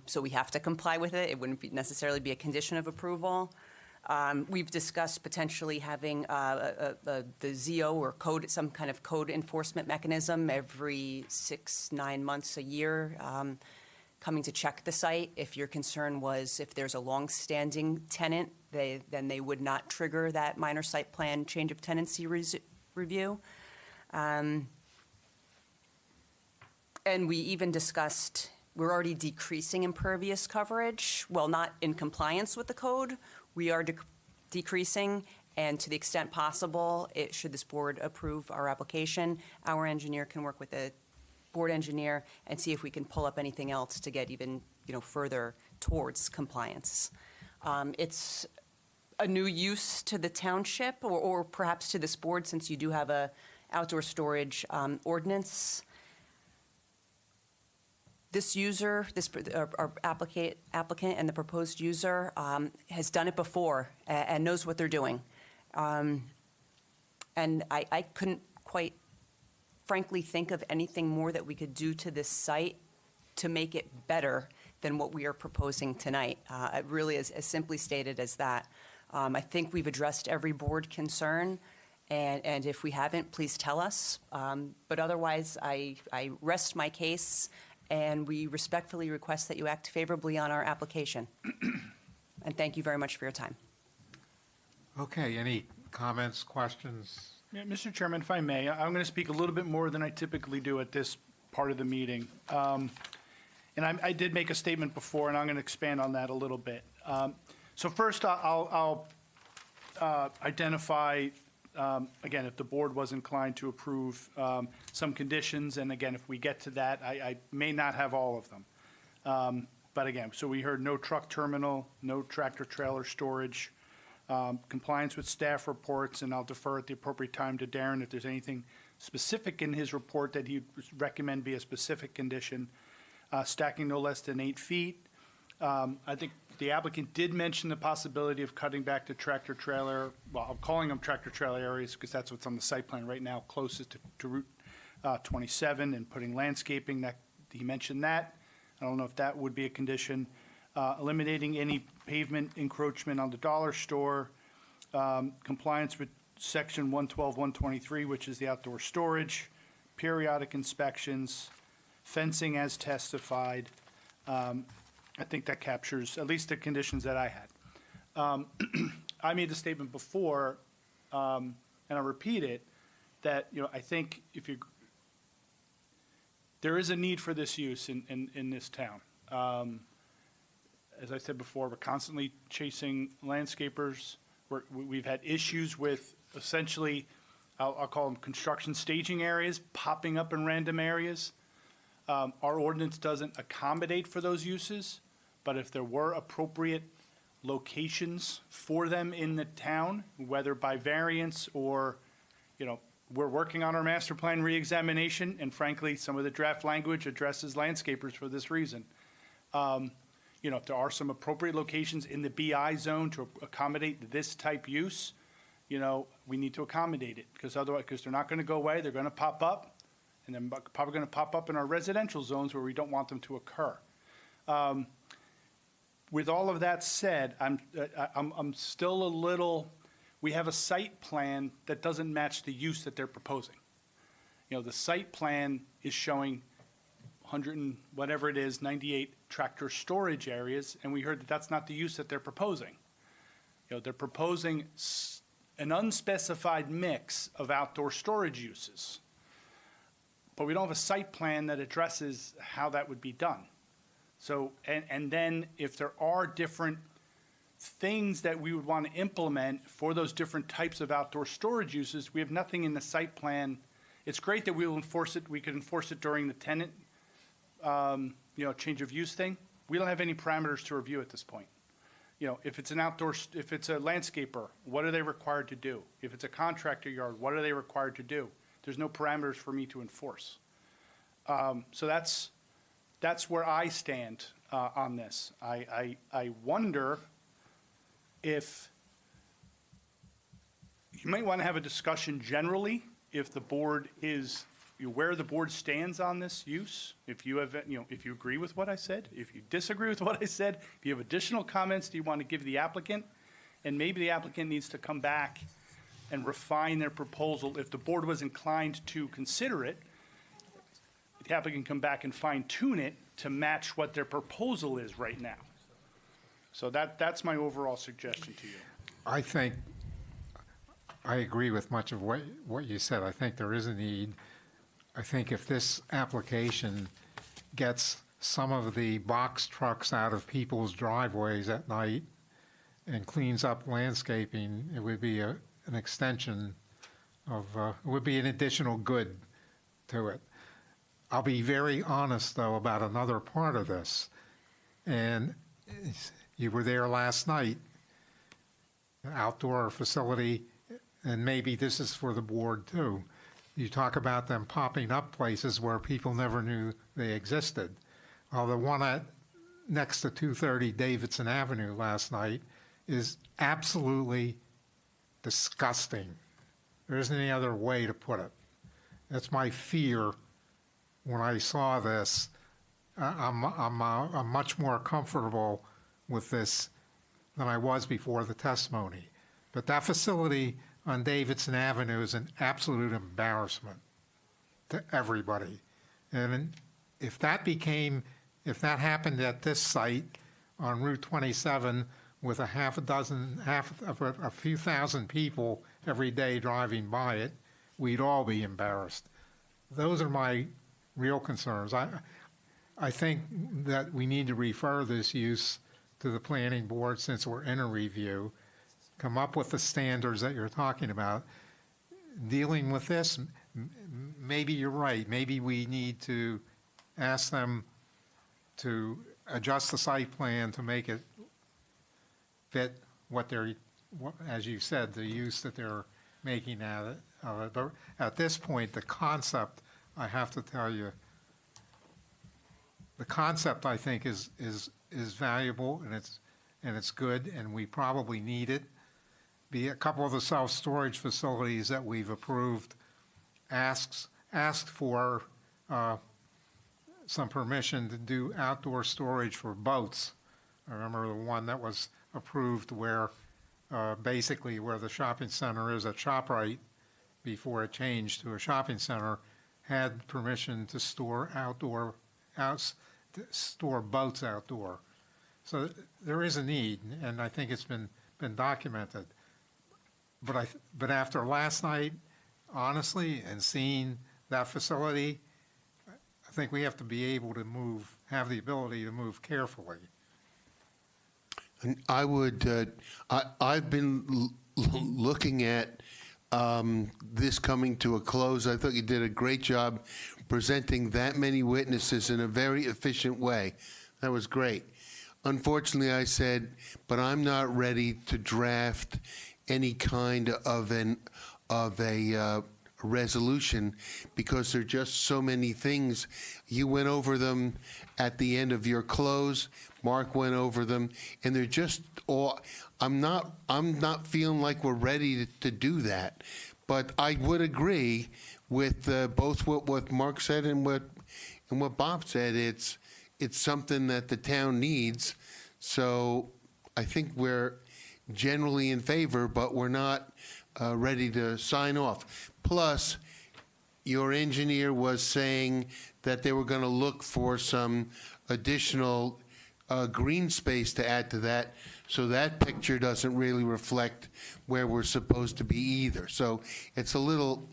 So we have to comply with it. It wouldn't necessarily be a condition of approval. We've discussed potentially having the ZO or code, some kind of code enforcement mechanism every 6-9 months, a year, coming to check the site. If your concern was if there's a long-standing tenant, then they would not trigger that minor site plan change of tenancy review. And we even discussed, we're already decreasing impervious coverage. Well, not in compliance with the code. We are decreasing, and to the extent possible, should this board approve our application, our engineer can work with the board engineer and see if we can pull up anything else to get even, further towards compliance. It's a new use to the township, or perhaps to this board, since you do have a outdoor storage ordinance. This user, our applicant and the proposed user has done it before and knows what they're doing. And I couldn't quite frankly think of anything more that we could do to this site to make it better than what we are proposing tonight. It really is as simply stated as that. I think we've addressed every board concern, and if we haven't, please tell us. But otherwise, I rest my case, and we respectfully request that you act favorably on our application. And thank you very much for your time. Okay, any comments, questions? Yeah, Mr. Chairman, if I may, I'm going to speak a little bit more than I typically do at this part of the meeting. And I did make a statement before, and I'm going to expand on that a little bit. So first, I'll identify, again, if the board was inclined to approve some conditions, and again, if we get to that, I may not have all of them. But again, so we heard no truck terminal, no tractor-trailer storage, compliance with staff reports, and I'll defer at the appropriate time to Darren if there's anything specific in his report that he'd recommend be a specific condition. Stacking no less than 8 feet. I think the applicant did mention the possibility of cutting back to tractor-trailer, well, I'm calling them tractor-trailer areas because that's what's on the site plan right now, closest to Route 27, and putting landscaping, that he mentioned that. I don't know if that would be a condition. Eliminating any pavement encroachment on the dollar store, compliance with section 112, 123, which is the outdoor storage, periodic inspections, fencing as testified. I think that captures at least the conditions that I had. I made the statement before, and I'll repeat it, that I think there is a need for this use in this town. As I said before, we're constantly chasing landscapers. We've had issues with essentially, I'll call them construction staging areas, popping up in random areas. Our ordinance doesn't accommodate for those uses, but if there were appropriate locations for them in the town, whether by variance or, we're working on our master plan reexamination, and frankly, some of the draft language addresses landscapers for this reason. If there are some appropriate locations in the BI zone to accommodate this type use, we need to accommodate it, because otherwise, they're not going to go away, they're going to pop up, and they're probably going to pop up in our residential zones where we don't want them to occur. With all of that said, I'm still a little, we have a site plan that doesn't match the use that they're proposing. The site plan is showing 100 and whatever it is, 98 tractor storage areas, and we heard that that's not the use that they're proposing. They're proposing an unspecified mix of outdoor storage uses. But we don't have a site plan that addresses how that would be done. So, and then if there are different things that we would want to implement for those different types of outdoor storage uses, we have nothing in the site plan. It's great that we will enforce it. We could enforce it during the tenant, change of use thing. We don't have any parameters to review at this point. If it's an if it's a landscaper, what are they required to do? If it's a contractor yard, what are they required to do? There's no parameters for me to enforce. So that's where I stand on this. I wonder if you might want to have a discussion generally if the board is where the board stands on this use. If you have, if you agree with what I said, if you disagree with what I said, if you have additional comments do you want to give the applicant, and maybe the applicant needs to come back and refine their proposal. If the board was inclined to consider it, the applicant can come back and fine tune it to match what their proposal is right now. So that's my overall suggestion to you. I think, I agree with much of what you said. I think there is a need. I think if this application gets some of the box trucks out of people's driveways at night and cleans up landscaping, it would be an extension of, it would be an additional good to it. I'll be very honest, though, about another part of this. And you were there last night, outdoor facility, and maybe this is for the board, too. You talk about them popping up places where people never knew they existed. The one next to 230 Davidson Avenue last night is absolutely disgusting. There isn't any other way to put it. That's my fear when I saw this. I'm much more comfortable with this than I was before the testimony. But that facility on Davidson Avenue is an absolute embarrassment to everybody. And if that happened at this site on Route 27 with a few thousand people every day driving by it, we'd all be embarrassed. Those are my real concerns. I think that we need to refer this use to the planning board since we're in a review, come up with the standards that you're talking about. Dealing with this, maybe you're right. Maybe we need to ask them to adjust the site plan to make it fit what they're, as you said, the use that they're making out of it. But at this point, the concept, I have to tell you, the concept I think is valuable and it's good, and we probably need it. A couple of the self-storage facilities that we've approved asked for some permission to do outdoor storage for boats. I remember the one that was approved where basically where the shopping center is at ShopRite before it changed to a shopping center had permission to store store boats outdoor. So there is a need, and I think it's been documented. But after last night, honestly, and seeing that facility, I think we have to be able to have the ability to move carefully. And I would, I've been looking at this coming to a close. I thought you did a great job presenting that many witnesses in a very efficient way. That was great. Unfortunately, I said, but I'm not ready to draft any kind of a resolution because there are just so many things. You went over them at the end of your close. Mark went over them, and they're just all. I'm not feeling like we're ready to do that. But I would agree with both what Mark said and what Bob said. It's something that the town needs. So I think we're generally in favor, but we're not ready to sign off. Plus, your engineer was saying that they were going to look for some additional green space to add to that, so that picture doesn't really reflect where we're supposed to be either. So it's a little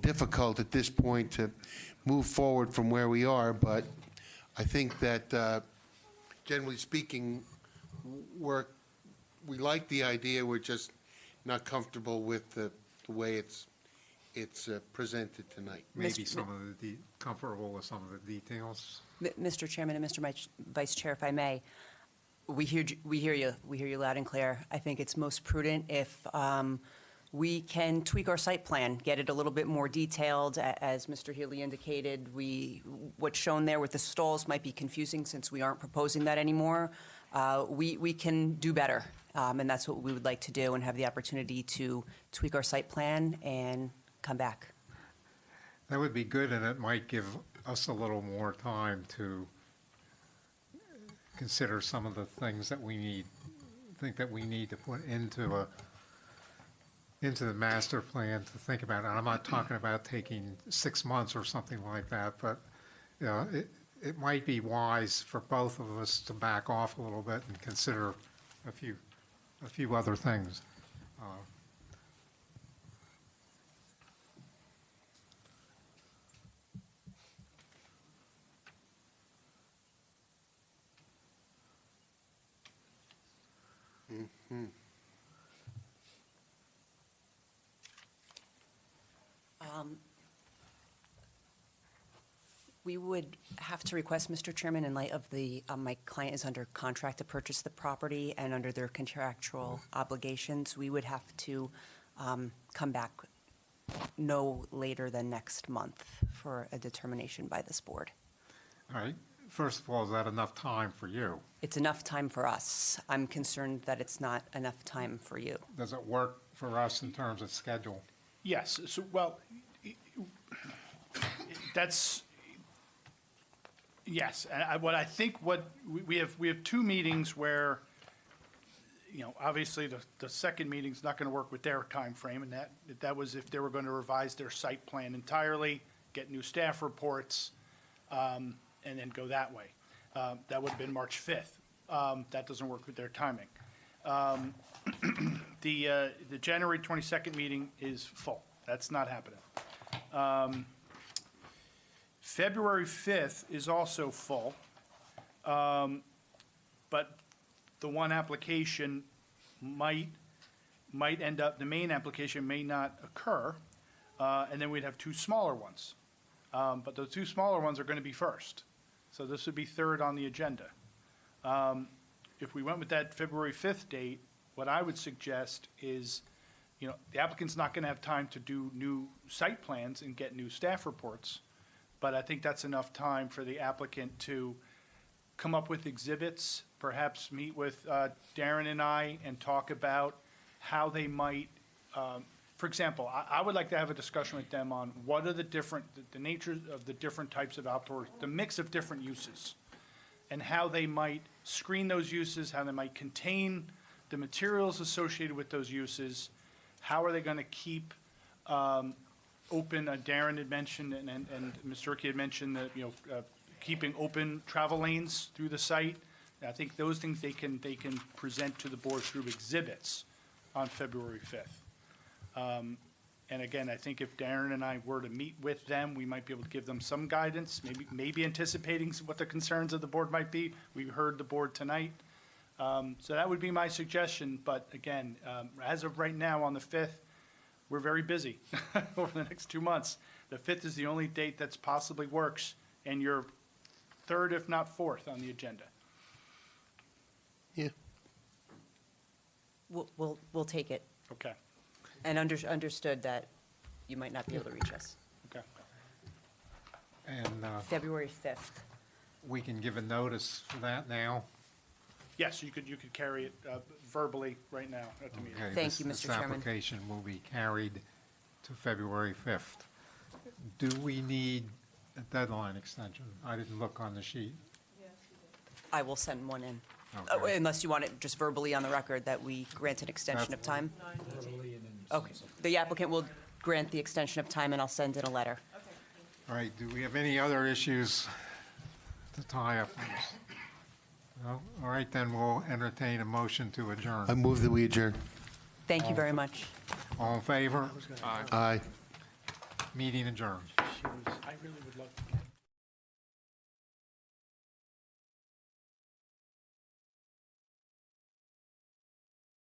difficult at this point to move forward from where we are, but I think that generally speaking, we like the idea. We're just not comfortable with the way it's presented tonight. Maybe some of the comfortable with some of the details. Mr. Chairman and Mr. Vice Chair, if I may, we hear you loud and clear. I think it's most prudent if we can tweak our site plan, get it a little bit more detailed. As Mr. Healy indicated, what's shown there with the stalls might be confusing since we aren't proposing that anymore. We can do better, and that's what we would like to do, and have the opportunity to tweak our site plan and come back. That would be good, and it might give us a little more time to consider some of the things that we need to put into the master plan to think about. And I'm not talking about taking 6 months or something like that, but you know, it might be wise for both of us to back off a little bit and consider a few other things. We would have to request, Mr. Chairman, in light of the, my client is under contract to purchase the property and under their contractual obligations, we would have to come back no later than next month for a determination by this board. All right. First of all, is that enough time for you? It's enough time for us. I'm concerned that it's not enough time for you. Does it work for us in terms of schedule? Yes, so, well, that's, yes, what I think we have two meetings where, you know, obviously the second meeting's not gonna work with their time frame, and that was if they were gonna revise their site plan entirely, get new staff reports, and then go that way. That would have been March 5th. That doesn't work with their timing. The January 22nd meeting is full. That's not happening. February 5th is also full, but the one application might end up, the main application may not occur, and then we'd have two smaller ones. But those two smaller ones are going to be first. So this would be third on the agenda. If we went with that February 5th date, what I would suggest is, you know, the applicant's not going to have time to do new site plans and get new staff reports, but I think that's enough time for the applicant to come up with exhibits, perhaps meet with Darren and I and talk about how they might, for example, I would like to have a discussion with them on what are the nature of the different types of outdoor, the mix of different uses, and how they might screen those uses, how they might contain the materials associated with those uses, how are they going to keep open, Darren had mentioned, and Mr. Ricky had mentioned that, you know, keeping open travel lanes through the site. I think those things they can present to the board through exhibits on February 5th. And again, I think if Darren and I were to meet with them, we might be able to give them some guidance, maybe anticipating what the concerns of the board might be. We heard the board tonight. So that would be my suggestion, but again, as of right now on the 5th, we're very busy over the next 2 months. The 5th is the only date that's possibly works, and you're third, if not fourth, on the agenda. Yeah. We'll take it. Okay, And understood that you might not be able to reach us. okay. And February 5th. we can give a notice for that now? Yes, you could carry it verbally right now at the meeting. Okay, Thank you, Mr. This Chairman. application will be carried to February 5th. Do we need a deadline extension? I didn't look on the sheet. I will send one in. Okay. Unless you want it just verbally on the record that we grant an extension of time? Okay. The applicant will grant the extension of time, and I'll send in a letter. All right, do we have any other issues to tie up on this? No? All right, then we'll entertain a motion to I adjourn. move that we adjourn. Thank you very much. All in favor? Aye. Meeting adjourned. I really would love to